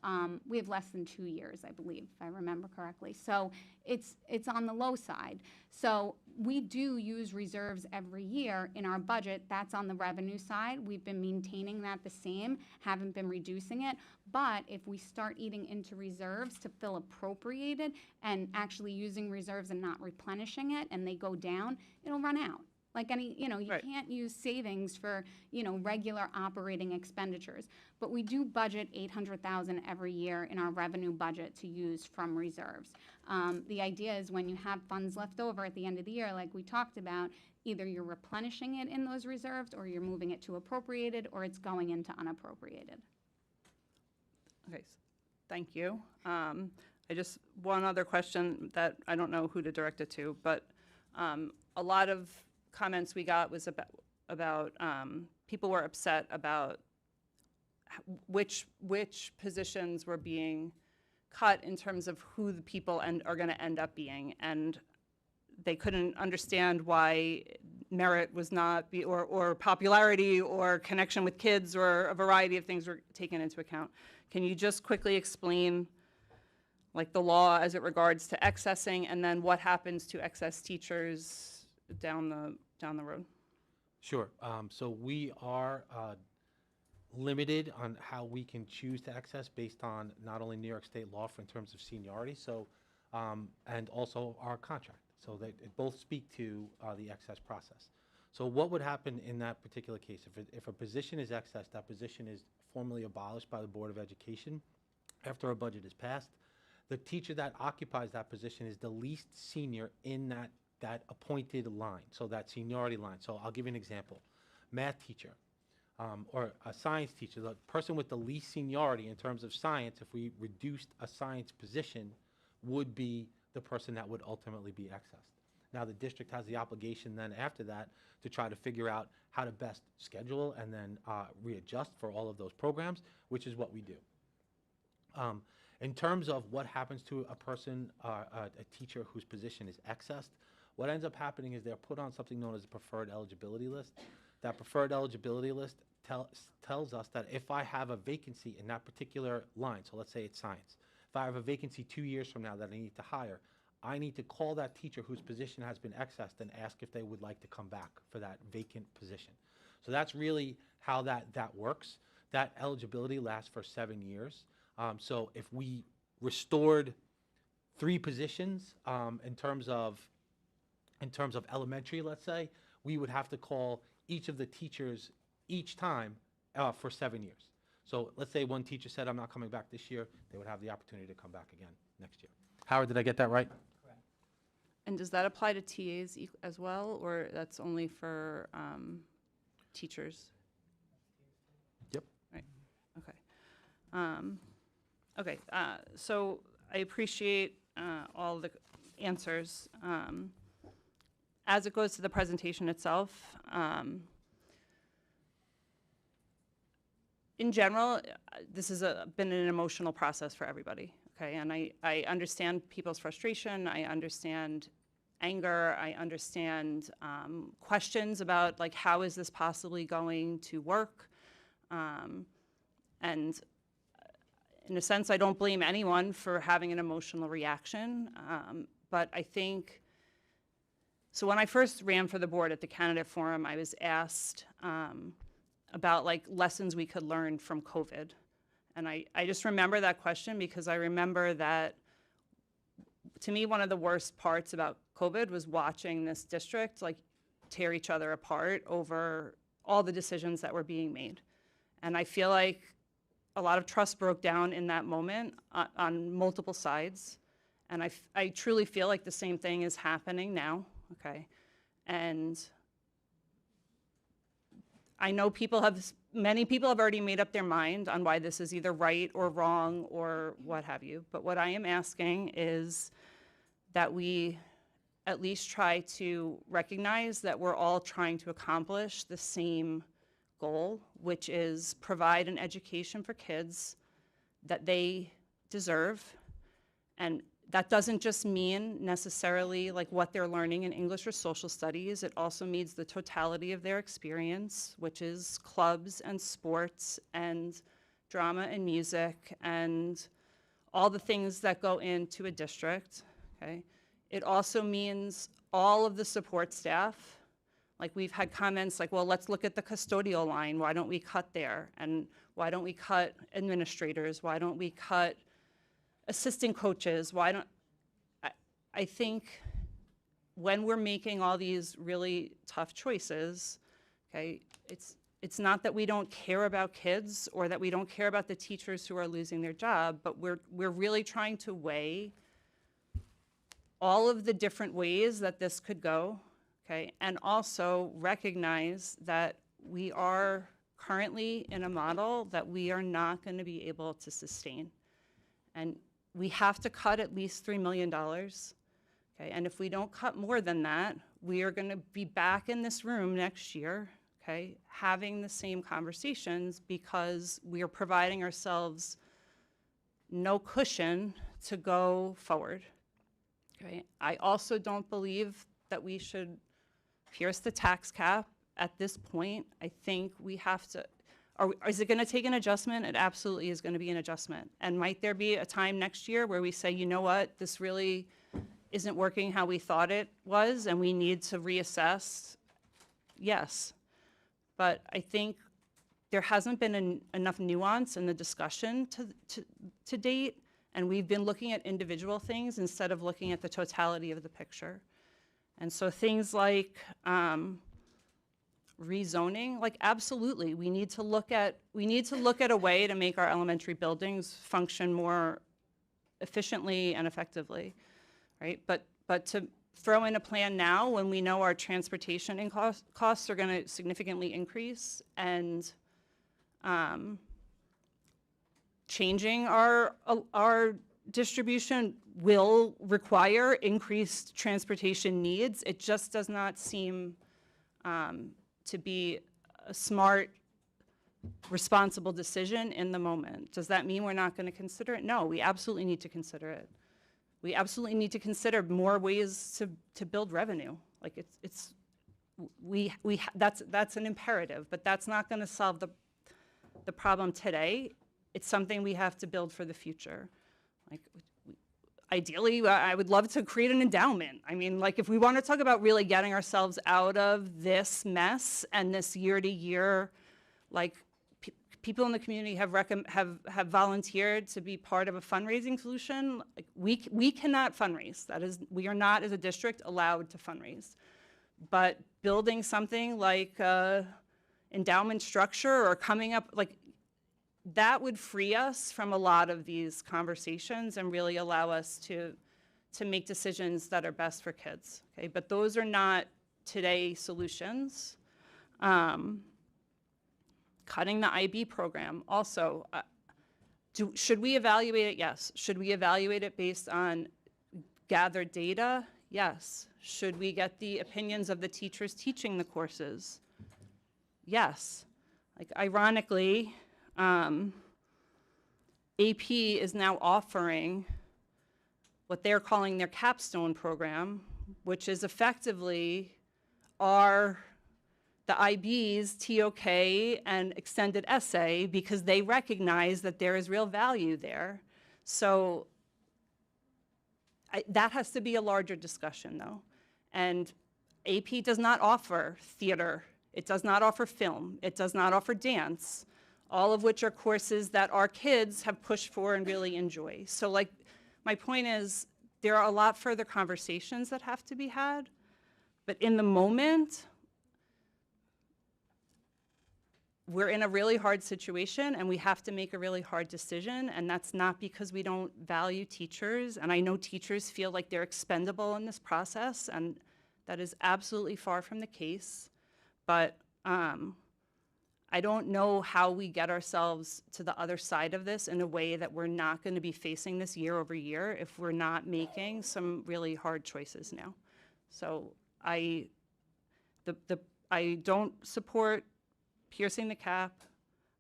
we have less than 2 years, I believe, if I remember correctly. So it's on the low side. So we do use reserves every year in our budget. That's on the revenue side. We've been maintaining that the same, haven't been reducing it. But if we start eating into reserves to fill appropriated and actually using reserves and not replenishing it, and they go down, it'll run out. Like you Right. can't use savings for, regular operating expenditures. But we do budget $800,000 every year in our revenue budget to use from reserves. The idea is when you have funds left over at the end of the year, like we talked about, either you're replenishing it in those reserves, or you're moving it to appropriated, or it's going into unappropriated. Okay, thank you. One other question that I don't know who to direct it to, but a lot of comments we got was about people were upset about which positions were being cut in terms of who the people are going to end up being, and they couldn't understand why merit was not, or popularity or connection with kids or a variety of things were taken into account. Can you just quickly explain like the law as it regards to accessing, and then what happens to excess teachers down the road? Sure. So we are limited on how we can choose to access based on not only New York State law in terms of seniority, so and also our contract. So they both speak to the excess process. So what would happen in that particular case? If a position is excess, that position is formally abolished by the Board of Education after a budget is passed. The teacher that occupies that position is the least senior in that appointed line, so that seniority line. So I'll give you an example. Math teacher or a science teacher, the person with the least seniority in terms of science, if we reduced a science position, would be the person that would ultimately be accessed. Now the district has the obligation then after that to try to figure out how to best schedule and then readjust for all of those programs, which is what we do. In terms of what happens to a person, a teacher whose position is accessed, what ends up happening is they're put on something known as a preferred eligibility list. That preferred eligibility list tells us that if I have a vacancy in that particular line, so let's say it's science, if I have a vacancy 2 years from now that I need to hire, I need to call that teacher whose position has been accessed and ask if they would like to come back for that vacant position. So that's really how that works. That eligibility lasts for 7 years. So if we restored 3 positions in terms of elementary, let's say, we would have to call each of the teachers each time for 7 years. So let's say one teacher said, I'm not coming back this year, they would have the opportunity to come back again next year. Howard, did I get that right? Correct. And does that apply to TAs as well, or that's only for teachers? Yep. Right, okay. Okay, so I appreciate all the answers. as it goes to the presentation itself, in general, this has been an emotional process for everybody, okay? And I understand people's frustration, I understand anger, I understand questions about like, how is this possibly going to work? And in a sense, I don't blame anyone for having an emotional reaction, but I think, so when I first ran for the board at the candidate forum, I was asked about like lessons we could learn from COVID. And I just remember that question because I remember that, to me, one of the worst parts about COVID was watching this district like tear each other apart over all the decisions that were being made. And I feel like a lot of trust broke down in that moment on multiple sides. And I truly feel like the same thing is happening now, okay? And I know many people have already made up their mind on why this is either right or wrong or what have you. But what I am asking is that we at least try to recognize that we're all trying to accomplish the same goal, which is provide an education for kids that they deserve. And that doesn't just mean necessarily like what they're learning in English or social studies. It also means the totality of their experience, which is clubs and sports and drama and music and all the things that go into a district, okay? It also means all of the support staff. Like we've had comments like, well, let's look at the custodial line. Why don't we cut there? And why don't we cut administrators? Why don't we cut assistant coaches? I think when we're making all these really tough choices, okay, it's not that we don't care about kids or that we don't care about the teachers who are losing their job, but we're really trying to weigh all of the different ways that this could go, okay, and also recognize that we are currently in a model that we are not going to be able to sustain. And we have to cut at least $3 million, okay? And if we don't cut more than that, we are going to be back in this room next year, okay, having the same conversations because we are providing ourselves no cushion to go forward, okay? I also don't believe that we should pierce the tax cap at this point. I think we have to. Is it going to take an adjustment? It absolutely is going to be an adjustment. And might there be a time next year where we say, you know what, this really isn't working how we thought it was and we need to reassess? Yes. But I think there hasn't been enough nuance in the discussion to date, and we've been looking at individual things instead of looking at the totality of the picture. And so things like rezoning, like absolutely, we need to look at a way to make our elementary buildings function more efficiently and effectively, right? But to throw in a plan now when we know our transportation and costs are going to significantly increase, and changing our distribution will require increased transportation needs. It just does not seem to be a smart, responsible decision in the moment. Does that mean we're not going to consider it? No, we absolutely need to consider it. We absolutely need to consider more ways to build revenue. Like that's an imperative, but that's not going to solve the problem today. It's something we have to build for the future. Like, ideally, I would love to create an endowment. I mean, like, if we want to talk about really getting ourselves out of this mess and this year-to-year, like, people in the community have volunteered to be part of a fundraising solution. Like, we cannot fundraise. We are not, as a district, allowed to fundraise. But building something like endowment structure or coming up, like, that would free us from a lot of these conversations and really allow us to make decisions that are best for kids, okay? But those are not today solutions. Cutting the IB program, also, should we evaluate it? Yes. Should we evaluate it based on gathered data? Yes. Should we get the opinions of the teachers teaching the courses? Yes. Like, ironically, AP is now offering what they're calling their capstone program, which is effectively the IB's TOK and extended essay, because they recognize that there is real value there. So that has to be a larger discussion, though. And AP does not offer theater. It does not offer film. It does not offer dance, all of which are courses that our kids have pushed for and really enjoy. So, like, my point is, there are a lot further conversations that have to be had. But in the moment, we're in a really hard situation, and we have to make a really hard decision, and that's not because we don't value teachers. And I know teachers feel like they're expendable in this process, and that is absolutely far from the case. But I don't know how we get ourselves to the other side of this in a way that we're not going to be facing this year over year if we're not making some really hard choices now. So I don't support piercing the cap.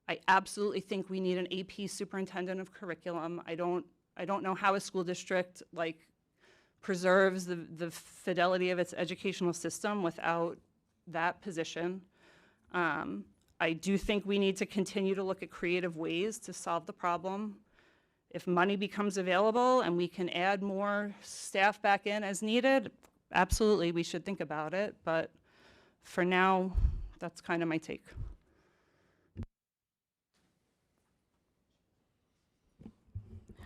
I absolutely think we need an AP superintendent of curriculum. I don't know how a school district preserves the fidelity of its educational system without that position. I do think we need to continue to look at creative ways to solve the problem. If money becomes available and we can add more staff back in as needed, absolutely, we should think about it. But for now, that's kind of my take.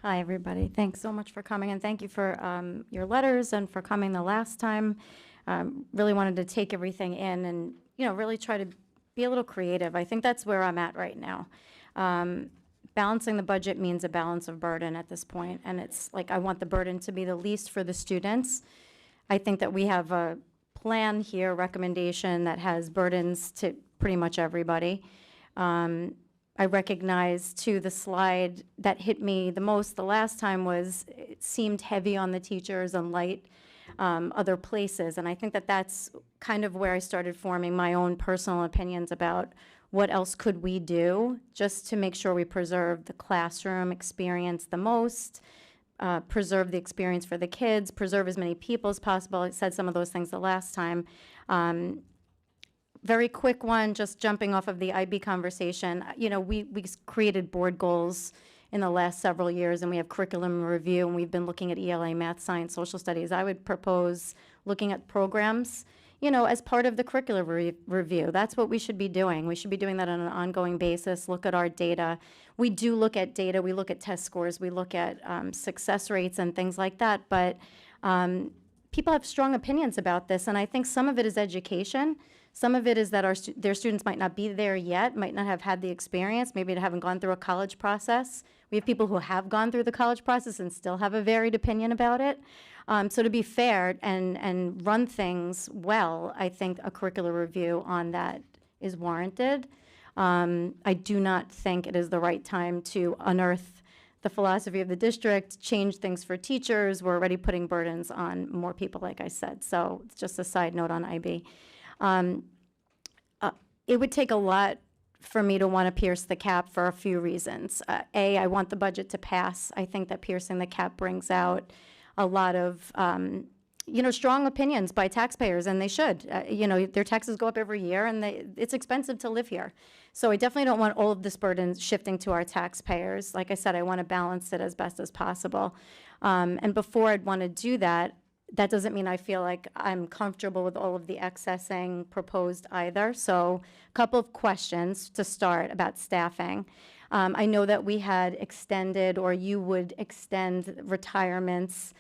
Hi, everybody. Thanks so much for coming, and thank you for your letters and for coming the last time. Really wanted to take everything in and, really try to be a little creative. I think that's where I'm at right now. Balancing the budget means a balance of burden at this point, and it's like I want the burden to be the least for the students. I think that we have a plan here, recommendation that has burdens to pretty much everybody. I recognize, too, the slide that hit me the most the last time was it seemed heavy on the teachers and light other places. And I think that that's kind of where I started forming my own personal opinions about what else could we do just to make sure we preserve the classroom experience the most, preserve the experience for the kids, preserve as many people as possible. I said some of those things the last time. Very quick one, just jumping off of the IB conversation. We created board goals in the last several years, and we have curriculum review, and we've been looking at ELA, math, science, social studies. I would propose looking at programs, as part of the curriculum review. That's what we should be doing. We should be doing that on an ongoing basis, look at our data. We do look at data. We look at test scores. We look at success rates and things like that. But people have strong opinions about this, and I think some of it is education. Some of it is that their students might not be there yet, might not have had the experience, maybe they haven't gone through a college process. We have people who have gone through the college process and still have a varied opinion about it. So to be fair and run things well, I think a curricular review on that is warranted. I do not think it is the right time to unearth the philosophy of the district, change things for teachers. We're already putting burdens on more people, like I said. So it's just a side note on IB. It would take a lot for me to want to pierce the cap for a few reasons. A, I want the budget to pass. I think that piercing the cap brings out a lot of, strong opinions by taxpayers, and they should. Their taxes go up every year, and it's expensive to live here. So I definitely don't want all of this burden shifting to our taxpayers. Like I said, I want to balance it as best as possible. And before I'd want to do that, that doesn't mean I feel like I'm comfortable with all of the accessing proposed either. So a couple of questions to start about staffing. I know that we had extended, or you would extend retirements.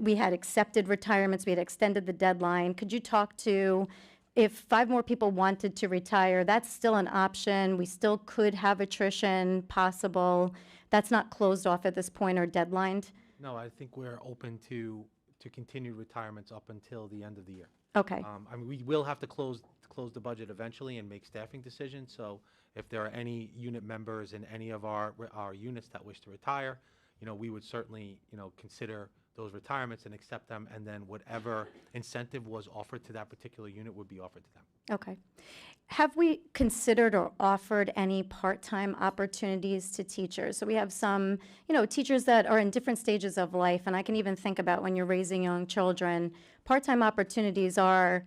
We had accepted retirements. We had extended the deadline. Could you talk to if 5 more people wanted to retire, that's still an option. We still could have attrition possible. That's not closed off at this point or deadlined? No, I think we're open to continue retirements up until the end of the year. Okay. We will have to close the budget eventually and make staffing decisions. So if there are any unit members in any of our units that wish to retire, we would certainly, consider those retirements and accept them, and then whatever incentive was offered to that particular unit would be offered to them. Okay. Have we considered or offered any part-time opportunities to teachers? So we have some, teachers that are in different stages of life, and I can even think about when you're raising young children, part-time opportunities are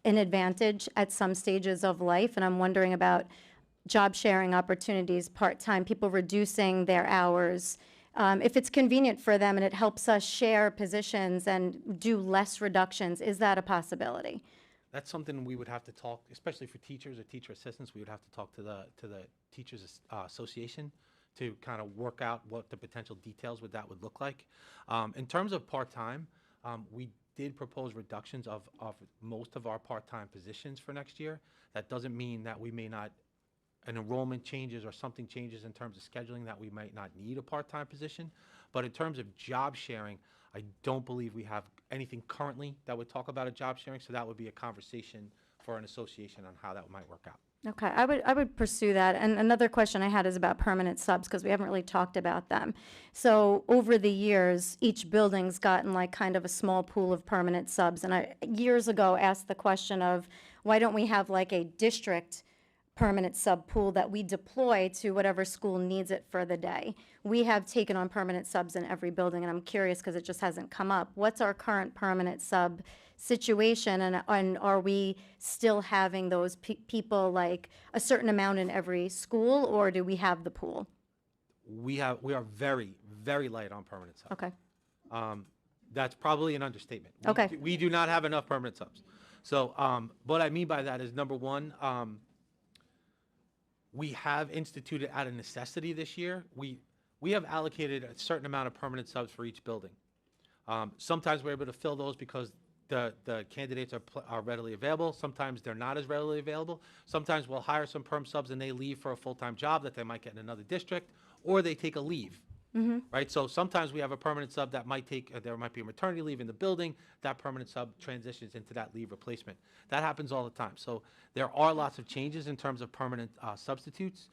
an advantage at some stages of life, and I'm wondering about job sharing opportunities, part-time, people reducing their hours. If it's convenient for them and it helps us share positions and do less reductions, is that a possibility? That's something we would have to talk, especially for teachers or teacher assistants, we would have to talk to the Teachers Association to kind of work out what the potential details with that would look like. In terms of part-time, we did propose reductions of most of our part-time positions for next year. That doesn't mean that we may not, an enrollment changes or something changes in terms of scheduling, that we might not need a part-time position. But in terms of job sharing, I don't believe we have anything currently that would talk about a job sharing, so that would be a conversation for an association on how that might work out. Okay, I would pursue that. And another question I had is about permanent subs, because we haven't really talked about them. So over the years, each building's gotten like kind of a small pool of permanent subs. And I years ago asked the question of, why don't we have like a district permanent sub pool that we deploy to whatever school needs it for the day? We have taken on permanent subs in every building, and I'm curious because it just hasn't come up. What's our current permanent sub situation, and are we still having those people, like a certain amount in every school, or do we have the pool? We are very, very light on permanent subs. Okay. That's probably an understatement. Okay. We do not have enough permanent subs. So what I mean by that is, number one, we have instituted out of necessity this year. We have allocated a certain amount of permanent subs for each building. Sometimes we're able to fill those because the candidates are readily available. Sometimes they're not as readily available. Sometimes we'll hire some perm subs and they leave for a full-time job that they might get in another district, or they take a leave. Right? So sometimes we have a permanent sub that might take, there might be a maternity leave in the building, that permanent sub transitions into that leave replacement. That happens all the time. So there are lots of changes in terms of permanent substitutes.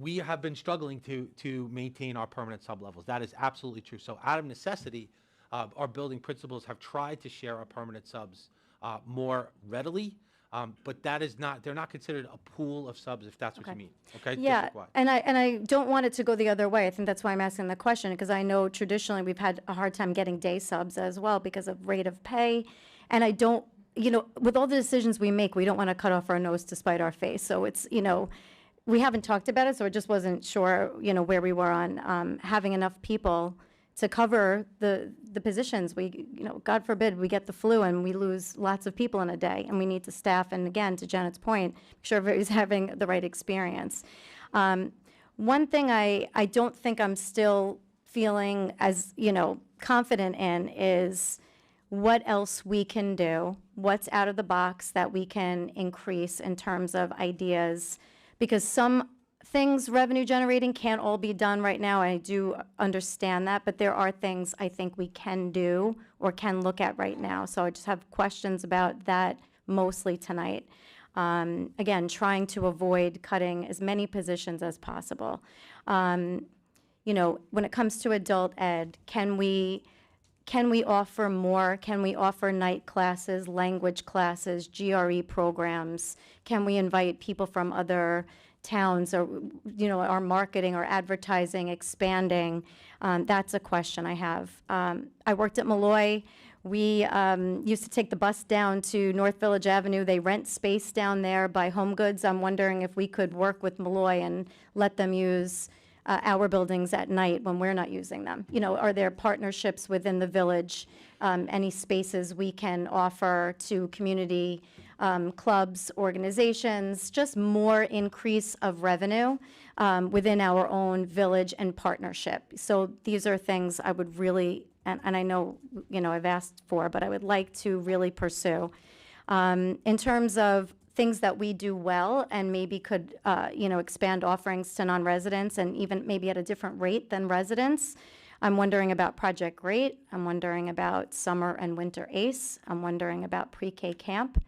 We have been struggling to maintain our permanent sub levels. That is absolutely true. So out of necessity, our building principals have tried to share our permanent subs more readily. But that is not, they're not considered a pool of subs, if that's what you mean, okay? Yeah, District-wide. and I don't want it to go the other way. I think that's why I'm asking the question, because I know traditionally we've had a hard time getting day subs as well because of rate of pay. And I don't, with all the decisions we make, we don't want to cut off our nose to spite our face. So it's, we haven't talked about it, so I just wasn't sure, where we were on having enough people to cover the positions. We, God forbid, we get the flu and we lose lots of people in a day, and we need to staff. And again, to Janet's point, make sure everybody's having the right experience. One thing I don't think I'm still feeling as, confident in is what else we can do, what's out of the box that we can increase in terms of ideas, because some things revenue generating can't all be done right now. I do understand that, but there are things I think we can do or can look at right now. So I just have questions about that mostly tonight. Again, trying to avoid cutting as many positions as possible. When it comes to adult ed, can we offer more? Can we offer night classes, language classes, GRE programs? Can we invite people from other towns, or our marketing or advertising expanding? That's a question I have. I worked at Malloy. We used to take the bus down to North Village Avenue. They rent space down there by Home Goods. I'm wondering if we could work with Malloy and let them use our buildings at night when we're not using them. Are there partnerships within the village, any spaces we can offer to community clubs, organizations, just more increase of revenue within our own village and partnership? So these are things I would really, and I know, I've asked for, but I would like to really pursue. In terms of things that we do well and maybe could, expand offerings to non-residents and even maybe at a different rate than residents. I'm wondering about Project Great. I'm wondering about Summer and Winter ACE. I'm wondering about pre-K camp.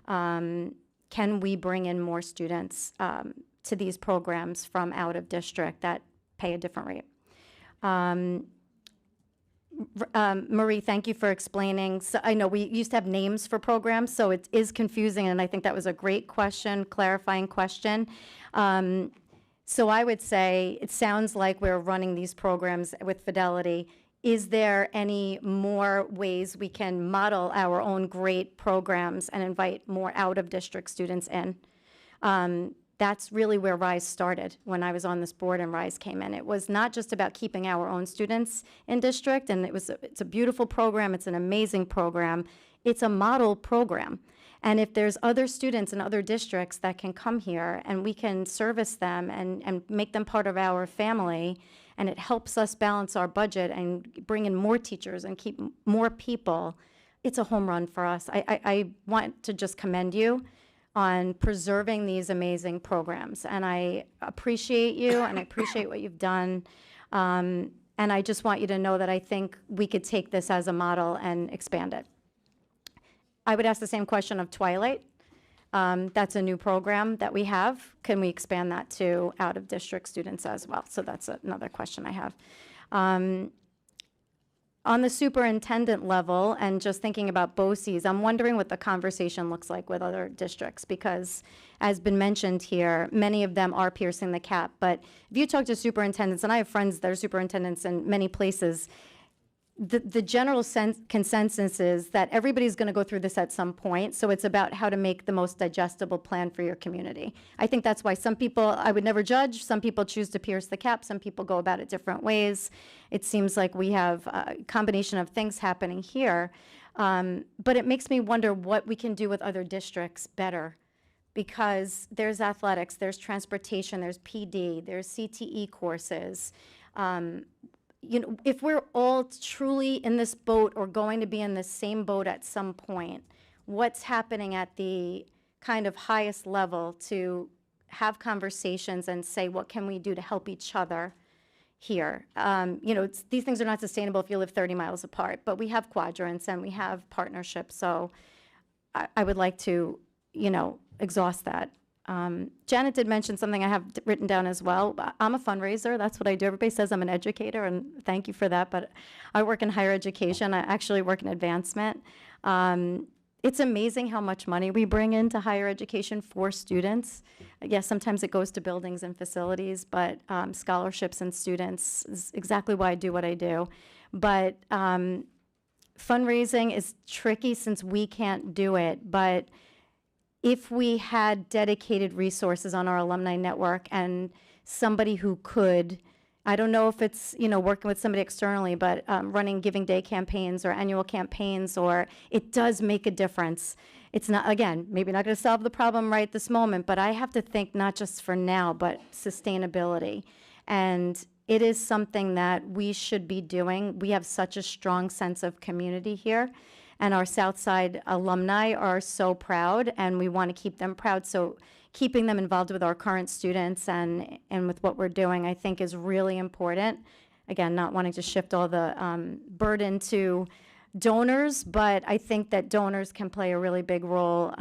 Can we bring in more students to these programs from out of district that pay a different rate? Marie, thank you for explaining. So I know we used to have names for programs, so it is confusing, and I think that was a great question, clarifying question. So I would say, it sounds like we're running these programs with Fidelity. Is there any more ways we can model our own great programs and invite more out-of-district students in? That's really where RISE started when I was on this board and RISE came in. It was not just about keeping our own students in district, and it's a beautiful program, it's an amazing program. It's a model program. And if there's other students in other districts that can come here and we can service them and make them part of our family, and it helps us balance our budget and bring in more teachers and keep more people, it's a home run for us. I want to just commend you on preserving these amazing programs. And I appreciate you, and I appreciate what you've done. And I just want you to know that I think we could take this as a model and expand it. I would ask the same question of Twilight. That's a new program that we have. Can we expand that to out-of-district students as well? So that's another question I have. On the superintendent level, and just thinking about BOCES, I'm wondering what the conversation looks like with other districts, because as been mentioned here, many of them are piercing the cap. But if you talk to superintendents, and I have friends that are superintendents in many places, the general consensus is that everybody's going to go through this at some point, so it's about how to make the most digestible plan for your community. I think that's why some people, I would never judge, some people choose to pierce the cap, some people go about it different ways. It seems like we have a combination of things happening here, but it makes me wonder what we can do with other districts better, because there's athletics, there's transportation, there's PD, there's CTE courses. You know, if we're all truly in this boat or going to be in the same boat at some point, what's happening at the kind of highest level to have conversations and say, what can we do to help each other here? You know, these things are not sustainable if you live 30 miles apart, but we have quadrants and we have partnerships. So I would like to, you know, exhaust that. Janet did mention something I have written down as well. I'm a fundraiser. That's what I do. Everybody says I'm an educator, and thank you for that, but I work in higher education. I actually work in advancement. It's amazing how much money we bring into higher education for students. Yes, sometimes it goes to buildings and facilities, but scholarships and students is exactly why I do what I do. But fundraising is tricky since we can't do it, but if we had dedicated resources on our alumni network and somebody who could, I don't know if it's, you know, working with somebody externally, but running Giving Day campaigns or annual campaigns, or it does make a difference. It's not, again, maybe not going to solve the problem right this moment, but I have to think not just for now, but sustainability. And it is something that we should be doing. We have such a strong sense of community here. And our Southside alumni are so proud, and we want to keep them proud. So keeping them involved with our current students and with what we're doing, I think, is really important. Again, not wanting to shift all the burden to donors, but I think that donors can play a really big role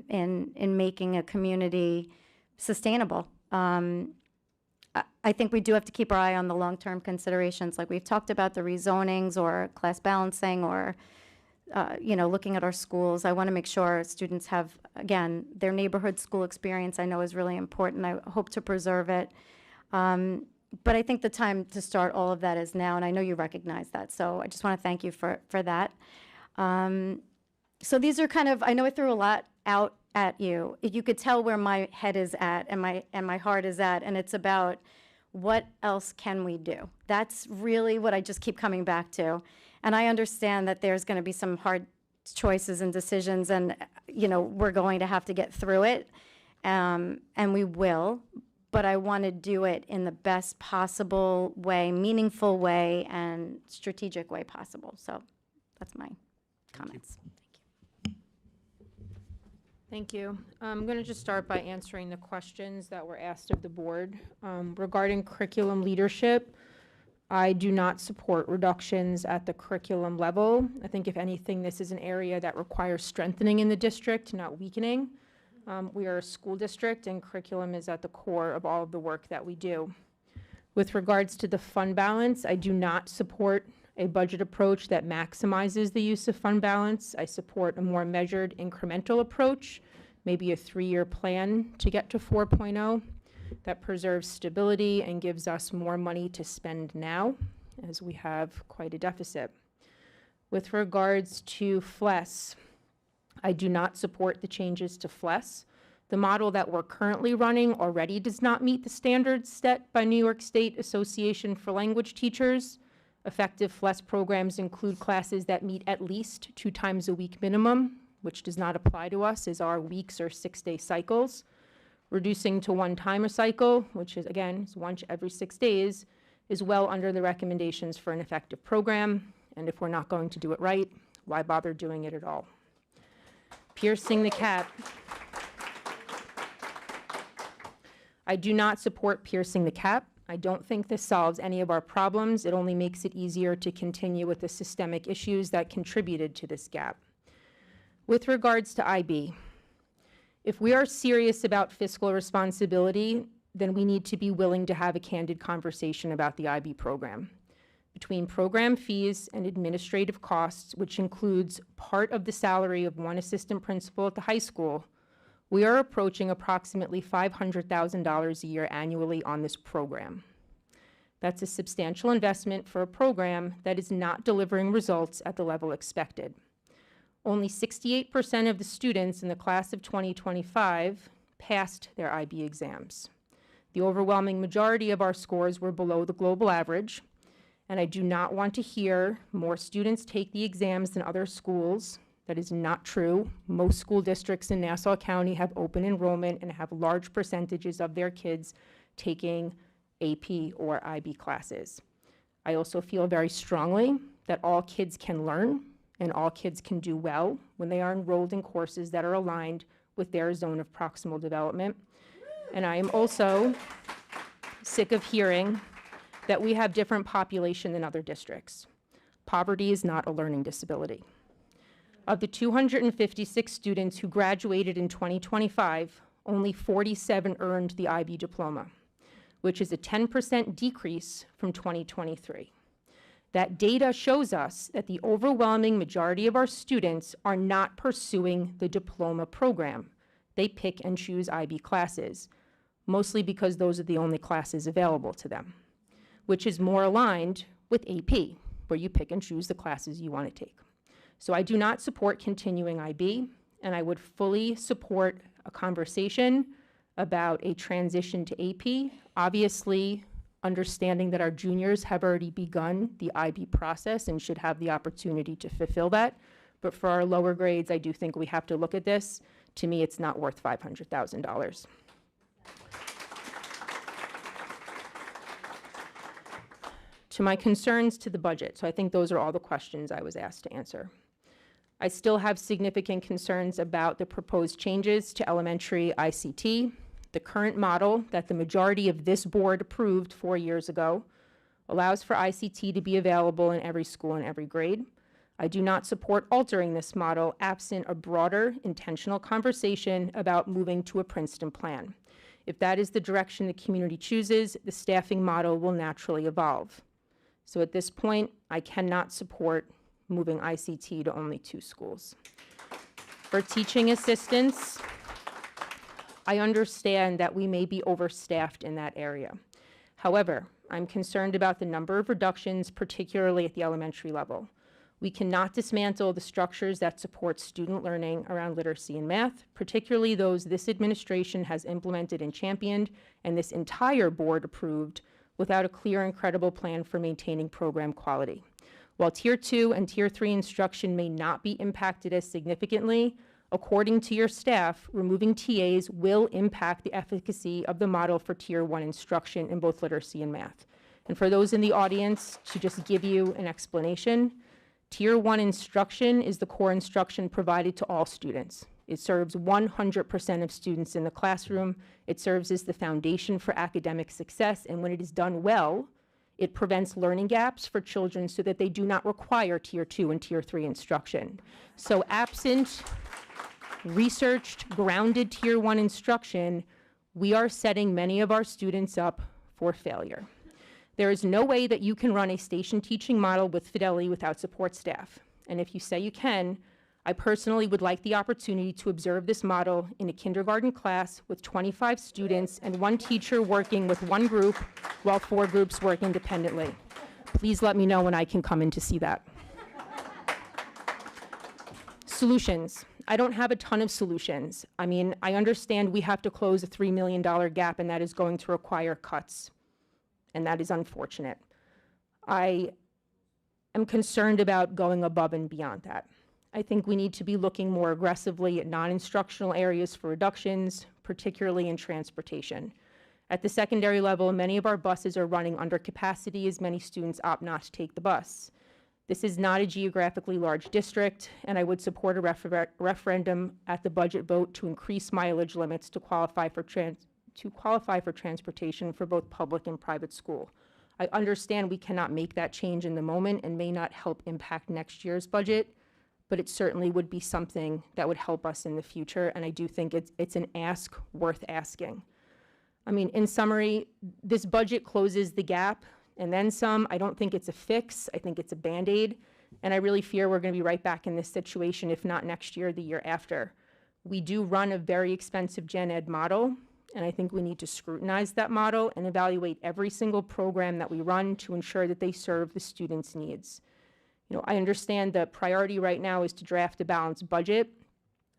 in making a community sustainable. I think we do have to keep our eye on the long-term considerations, like we've talked about the rezonings or class balancing or you know, looking at our schools. I want to make sure students have, again, their neighborhood school experience I know is really important. I hope to preserve it. But I think the time to start all of that is now, and I know you recognize that. So I just want to thank you for that. So these are kind of, I know I threw a lot out at you. You could tell where my head is at and my heart is at, and it's about what else can we do? That's really what I just keep coming back to. And I understand that there's going to be some hard choices and decisions, and you know, we're going to have to get through it, and we will. But I want to do it in the best possible way, meaningful way, and strategic way possible. So that's my comments. Thank you. I'm going to just start by answering the questions that were asked of the board. Regarding curriculum leadership, I do not support reductions at the curriculum level. I think if anything, this is an area that requires strengthening in the district, not weakening. We are a school district, and curriculum is at the core of all of the work that we do. With regards to the fund balance, I do not support a budget approach that maximizes the use of fund balance. I support a more measured incremental approach, maybe a 3-year plan to get to 4.0 that preserves stability and gives us more money to spend now, as we have quite a deficit. With regards to FLES, I do not support the changes to FLES. The model that we're currently running already does not meet the standards set by New York State Association for Language Teachers. Effective FLES programs include classes that meet at least 2 times a week minimum, which does not apply to us as our weeks or 6-day cycles. Reducing to 1 time a cycle, which is again is once every 6 days, is well under the recommendations for an effective program. And if we're not going to do it right, why bother doing it at all? Piercing the cap. I do not support piercing the cap. I don't think this solves any of our problems. It only makes it easier to continue with the systemic issues that contributed to this gap. With regards to IB, if we are serious about fiscal responsibility, then we need to be willing to have a candid conversation about the IB program. Between program fees and administrative costs, which includes part of the salary of 1 assistant principal at the high school, we are approaching approximately $500,000 a year annually on this program. That's a substantial investment for a program that is not delivering results at the level expected. Only 68% of the students in the class of 2025 passed their IB exams. The overwhelming majority of our scores were below the global average, and I do not want to hear more students take the exams than other schools. That is not true. Most school districts in Nassau County have open enrollment and have large percentages of their kids taking AP or IB classes. I also feel very strongly that all kids can learn and all kids can do well when they are enrolled in courses that are aligned with their zone of proximal development. And I am also sick of hearing that we have different population than other districts. Poverty is not a learning disability. Of the 256 students who graduated in 2025, only 47 earned the IB diploma, which is a 10% decrease from 2023. That data shows us that the overwhelming majority of our students are not pursuing the diploma program. They pick and choose IB classes, mostly because those are the only classes available to them, which is more aligned with AP, where you pick and choose the classes you want to take. So I do not support continuing IB, and I would fully support a conversation about a transition to AP, obviously understanding that our juniors have already begun the IB process and should have the opportunity to fulfill that. But for our lower grades, I do think we have to look at this. To me, it's not worth $500,000. To my concerns to the budget, so I think those are all the questions I was asked to answer. I still have significant concerns about the proposed changes to elementary ICT. The current model that the majority of this board approved 4 years ago allows for ICT to be available in every school and every grade. I do not support altering this model absent a broader, intentional conversation about moving to a Princeton plan. If that is the direction the community chooses, the staffing model will naturally evolve. So at this point, I cannot support moving ICT to only 2 schools. For teaching assistants, I understand that we may be overstaffed in that area. However, I'm concerned about the number of reductions, particularly at the elementary level. We cannot dismantle the structures that support student learning around literacy and math, particularly those this administration has implemented and championed, and this entire board approved, without a clear and credible plan for maintaining program quality. While Tier 2 and Tier 3 instruction may not be impacted as significantly, according to your staff, removing TAs will impact the efficacy of the model for Tier 1 instruction in both literacy and math. And for those in the audience, to just give you an explanation, Tier 1 instruction is the core instruction provided to all students. It serves 100% of students in the classroom. It serves as the foundation for academic success, and when it is done well, it prevents learning gaps for children so that they do not require Tier 2 and Tier 3 instruction. So absent researched, grounded Tier 1 instruction, we are setting many of our students up for failure. There is no way that you can run a station teaching model with fidelity without support staff. And if you say you can, I personally would like the opportunity to observe this model in a kindergarten class with 25 students and one teacher working with one group while 4 groups work independently. Please let me know when I can come in to see that. Solutions. I don't have a ton of solutions. I mean, I understand we have to close a $3 million gap, and that is going to require cuts, and that is unfortunate. I am concerned about going above and beyond that. I think we need to be looking more aggressively at non-instructional areas for reductions, particularly in transportation. At the secondary level, many of our buses are running under capacity as many students opt not to take the bus. This is not a geographically large district, and I would support a referendum at the budget vote to increase mileage limits to qualify for transportation for both public and private school. I understand we cannot make that change in the moment and may not help impact next year's budget, but it certainly would be something that would help us in the future, and I do think it's an ask worth asking. I mean, in summary, this budget closes the gap and then some. I don't think it's a fix. I think it's a Band-Aid, and I really fear we're going to be right back in this situation, if not next year, the year after. We do run a very expensive gen ed model, and I think we need to scrutinize that model and evaluate every single program that we run to ensure that they serve the students' needs. You know, I understand the priority right now is to draft a balanced budget,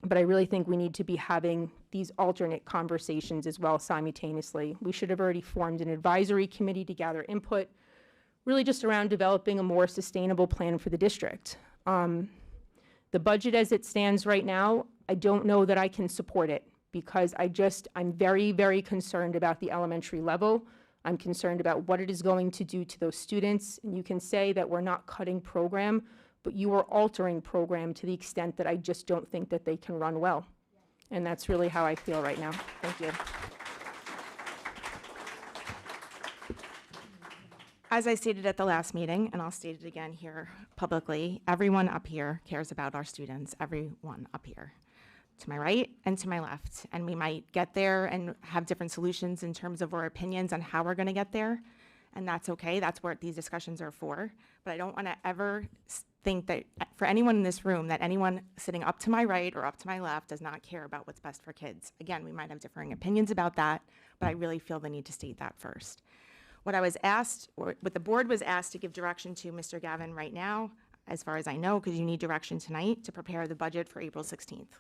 but I really think we need to be having these alternate conversations as well simultaneously. We should have already formed an advisory committee to gather input, really just around developing a more sustainable plan for the district. The budget as it stands right now, I don't know that I can support it because I'm very, very concerned about the elementary level. I'm concerned about what it is going to do to those students. And you can say that we're not cutting program, but you are altering program to the extent that I just don't think that they can run well. And that's really how I feel right now. Thank you. As I stated at the last meeting, and I'll state it again here publicly, everyone up here cares about our students, everyone up here, to my right and to my left. And we might get there and have different solutions in terms of our opinions on how we're going to get there. And that's okay. That's what these discussions are for. But I don't want to ever think that for anyone in this room, that anyone sitting up to my right or up to my left does not care about what's best for kids. Again, we might have differing opinions about that, but I really feel the need to state that first. What I was asked, or what the board was asked to give direction to Mr. Gavin right now, as far as I know, because you need direction tonight to prepare the budget for April 16th.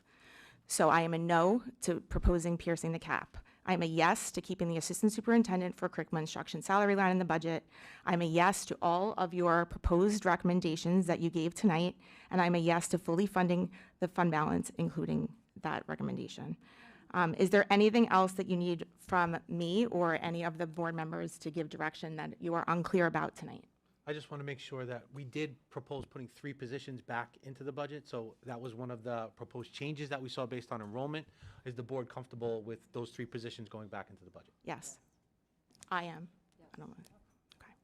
So I am a no to proposing piercing the cap. I'm a yes to keeping the assistant superintendent for curriculum instruction salary line in the budget. I'm a yes to all of your proposed recommendations that you gave tonight, and I'm a yes to fully funding the fund balance, including that recommendation. Is there anything else that you need from me or any of the board members to give direction that you are unclear about tonight? I just want to make sure that we did propose putting 3 positions back into the budget, so that was one of the proposed changes that we saw based on enrollment. Is the board comfortable with those 3 positions going back into the budget? Yes, I am. I don't want to. Okay.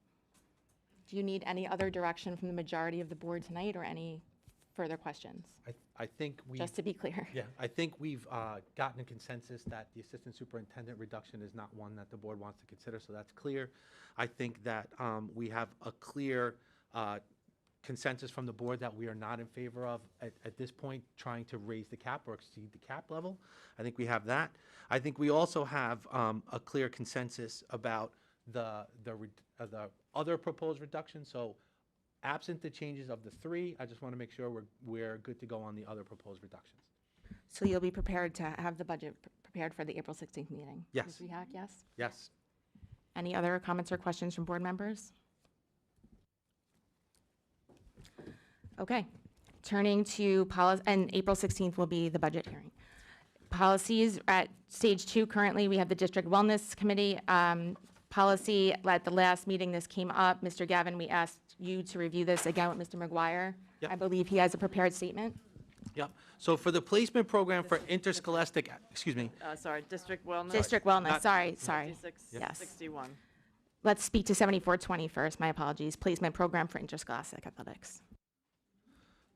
Do you need any other direction from the majority of the board tonight or any further questions? I think we. Just to be clear. Yeah, I think we've gotten a consensus that the assistant superintendent reduction is not one that the board wants to consider, so that's clear. I think that we have a clear consensus from the board that we are not in favor of, at this point, trying to raise the cap or exceed the cap level. I think we have that. I think we also have a clear consensus about the other proposed reductions. So absent the changes of the 3, I just want to make sure we're good to go on the other proposed reductions. So you'll be prepared to have the budget prepared for the April 16th meeting? Yes. Ms. Rehak, yes? Yes. Any other comments or questions from board members? Okay, turning to policy, and April 16th will be the budget hearing. Policies at stage 2 currently, we have the District Wellness Committee policy. At the last meeting, this came up. Mr. Gavin, we asked you to review this again with Mr. McGuire. Yep. I believe he has a prepared statement. Yep. So for the placement program for interscholastic, excuse me, Sorry, District Wellness. District Wellness, Not- sorry. 5661. Let's speak to 7420 first, my apologies. Placement program for interscholastic athletics.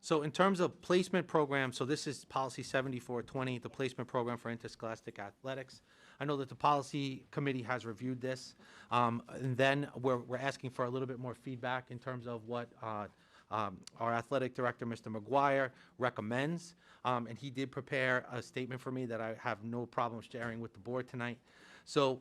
so in terms of placement program, so this is policy 7420, the placement program for interscholastic athletics. I know that the policy committee has reviewed this, and then we're asking for a little bit more feedback in terms of what our athletic director, Mr. McGuire, recommends. And he did prepare a statement for me that I have no problem sharing with the board tonight. So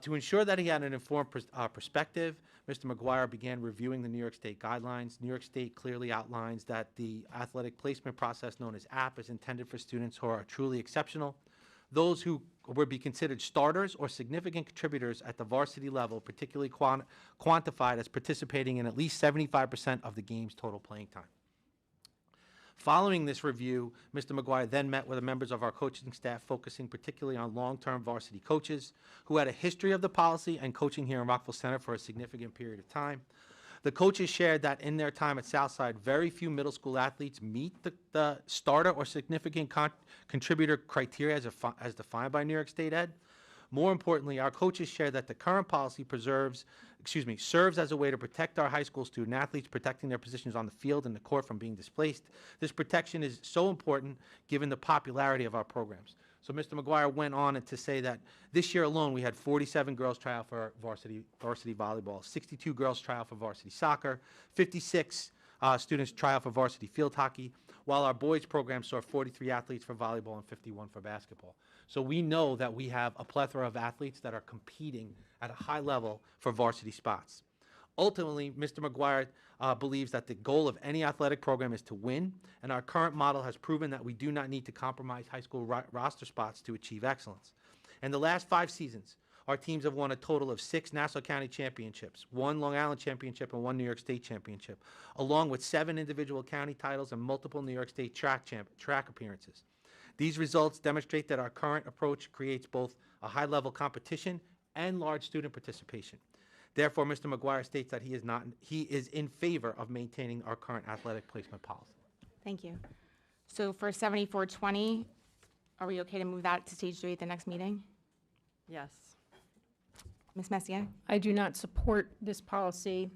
to ensure that he had an informed perspective, Mr. McGuire began reviewing the New York State guidelines. New York State clearly outlines that the athletic placement process known as AP is intended for students who are truly exceptional. Those who would be considered starters or significant contributors at the varsity level, particularly quantified as participating in at least 75% of the game's total playing time. Following this review, Mr. McGuire then met with the members of our coaching staff, focusing particularly on long-term varsity coaches who had a history of the policy and coaching here in Rockville Center for a significant period of time. The coaches shared that in their time at Southside, very few middle school athletes meet the starter or significant contributor criteria as defined by New York State Ed. More importantly, our coaches share that the current policy serves as a way to protect our high school student athletes, protecting their positions on the field and the court from being displaced. This protection is so important given the popularity of our programs. So Mr. McGuire went on to say that this year alone, we had 47 girls try out for varsity volleyball, 62 girls try out for varsity soccer, 56 students try out for varsity field hockey, while our boys program saw 43 athletes for volleyball and 51 for basketball. So we know that we have a plethora of athletes that are competing at a high level for varsity spots. Ultimately, Mr. McGuire believes that the goal of any athletic program is to win, and our current model has proven that we do not need to compromise high school roster spots to achieve excellence. In the last 5 seasons, our teams have won a total of 6 Nassau County championships, 1 Long Island championship, and 1 New York State championship, along with 7 individual county titles and multiple New York State track appearances. These results demonstrate that our current approach creates both a high-level competition and large student participation. Therefore, Mr. McGuire states that he is in favor of maintaining our current athletic placement policy. Thank you. So for 7420, are we okay to move that to stage 3 at the next meeting? Yes. Ms. Messier? I do not support this policy.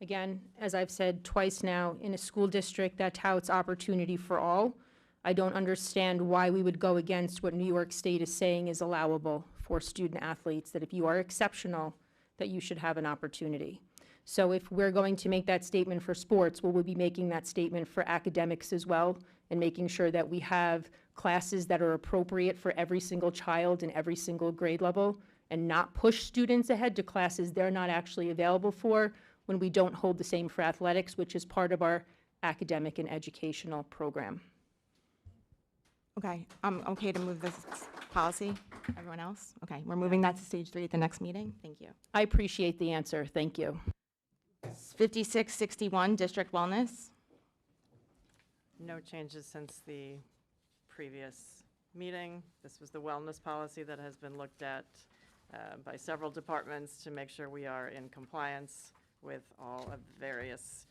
Again, as I've said twice now, in a school district that touts opportunity for all, I don't understand why we would go against what New York State is saying is allowable for student athletes, that if you are exceptional, that you should have an opportunity. So if we're going to make that statement for sports, will we be making that statement for academics as well, and making sure that we have classes that are appropriate for every single child in every single grade level, and not push students ahead to classes they're not actually available for when we don't hold the same for athletics, which is part of our academic and educational program. Okay, I'm okay to move this policy. Everyone else? Okay, we're moving that to stage 3 at the next meeting. Thank you. I appreciate the answer. Thank you. 5661, district wellness. No changes since the previous meeting. This was the wellness policy that has been looked at by several departments to make sure we are in compliance with all of the various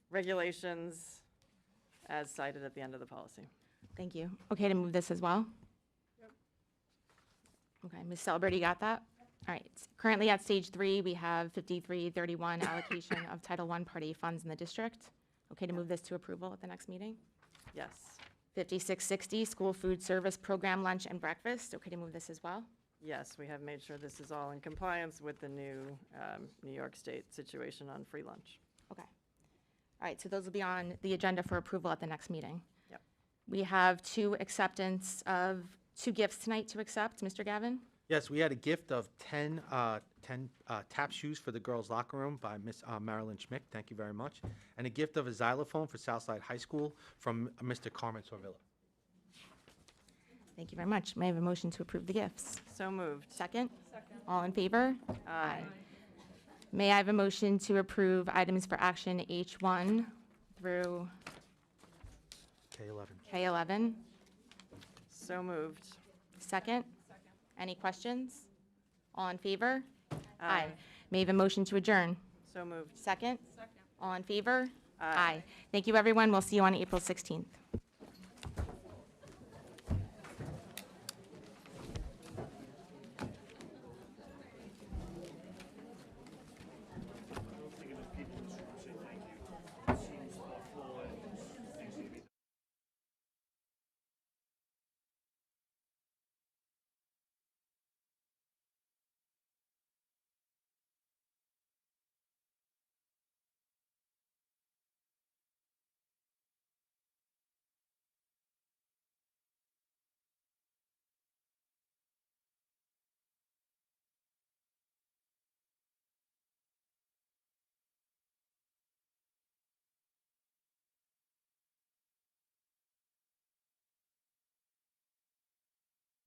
regulations as cited at the end of the policy. Thank you. Okay to move this as well? Yep. Okay, Ms. Celebrity, got that? All right. Currently at stage 3, we have 5331 allocation of Title I Part A funds in the district. Okay to move this to approval at the next meeting? Yes. 5660 school food service program lunch and breakfast. Okay to move this as well? Yes, we have made sure this is all in compliance with the new New York State situation on free lunch. Okay. All right, so those will be on the agenda for approval at the next meeting. Yep. We have 2 gifts tonight to accept. Mr. Gavin? Yes, we had a gift of 10 tap shoes for the girls' locker room by Miss Marilyn Schmick. Thank you very much. And a gift of a xylophone for Southside High School from Mr. Carmen Sorvilla. Thank you very much. May I have a motion to approve the gifts? So moved. Second? All in favor? Aye. May I have a motion to approve items for action H1 through K11. K11? So moved. Second? Any questions? All in favor? Aye. May I have a motion to adjourn? So moved. Second? All in favor? Aye. Thank you, everyone. We'll see you on April 16th.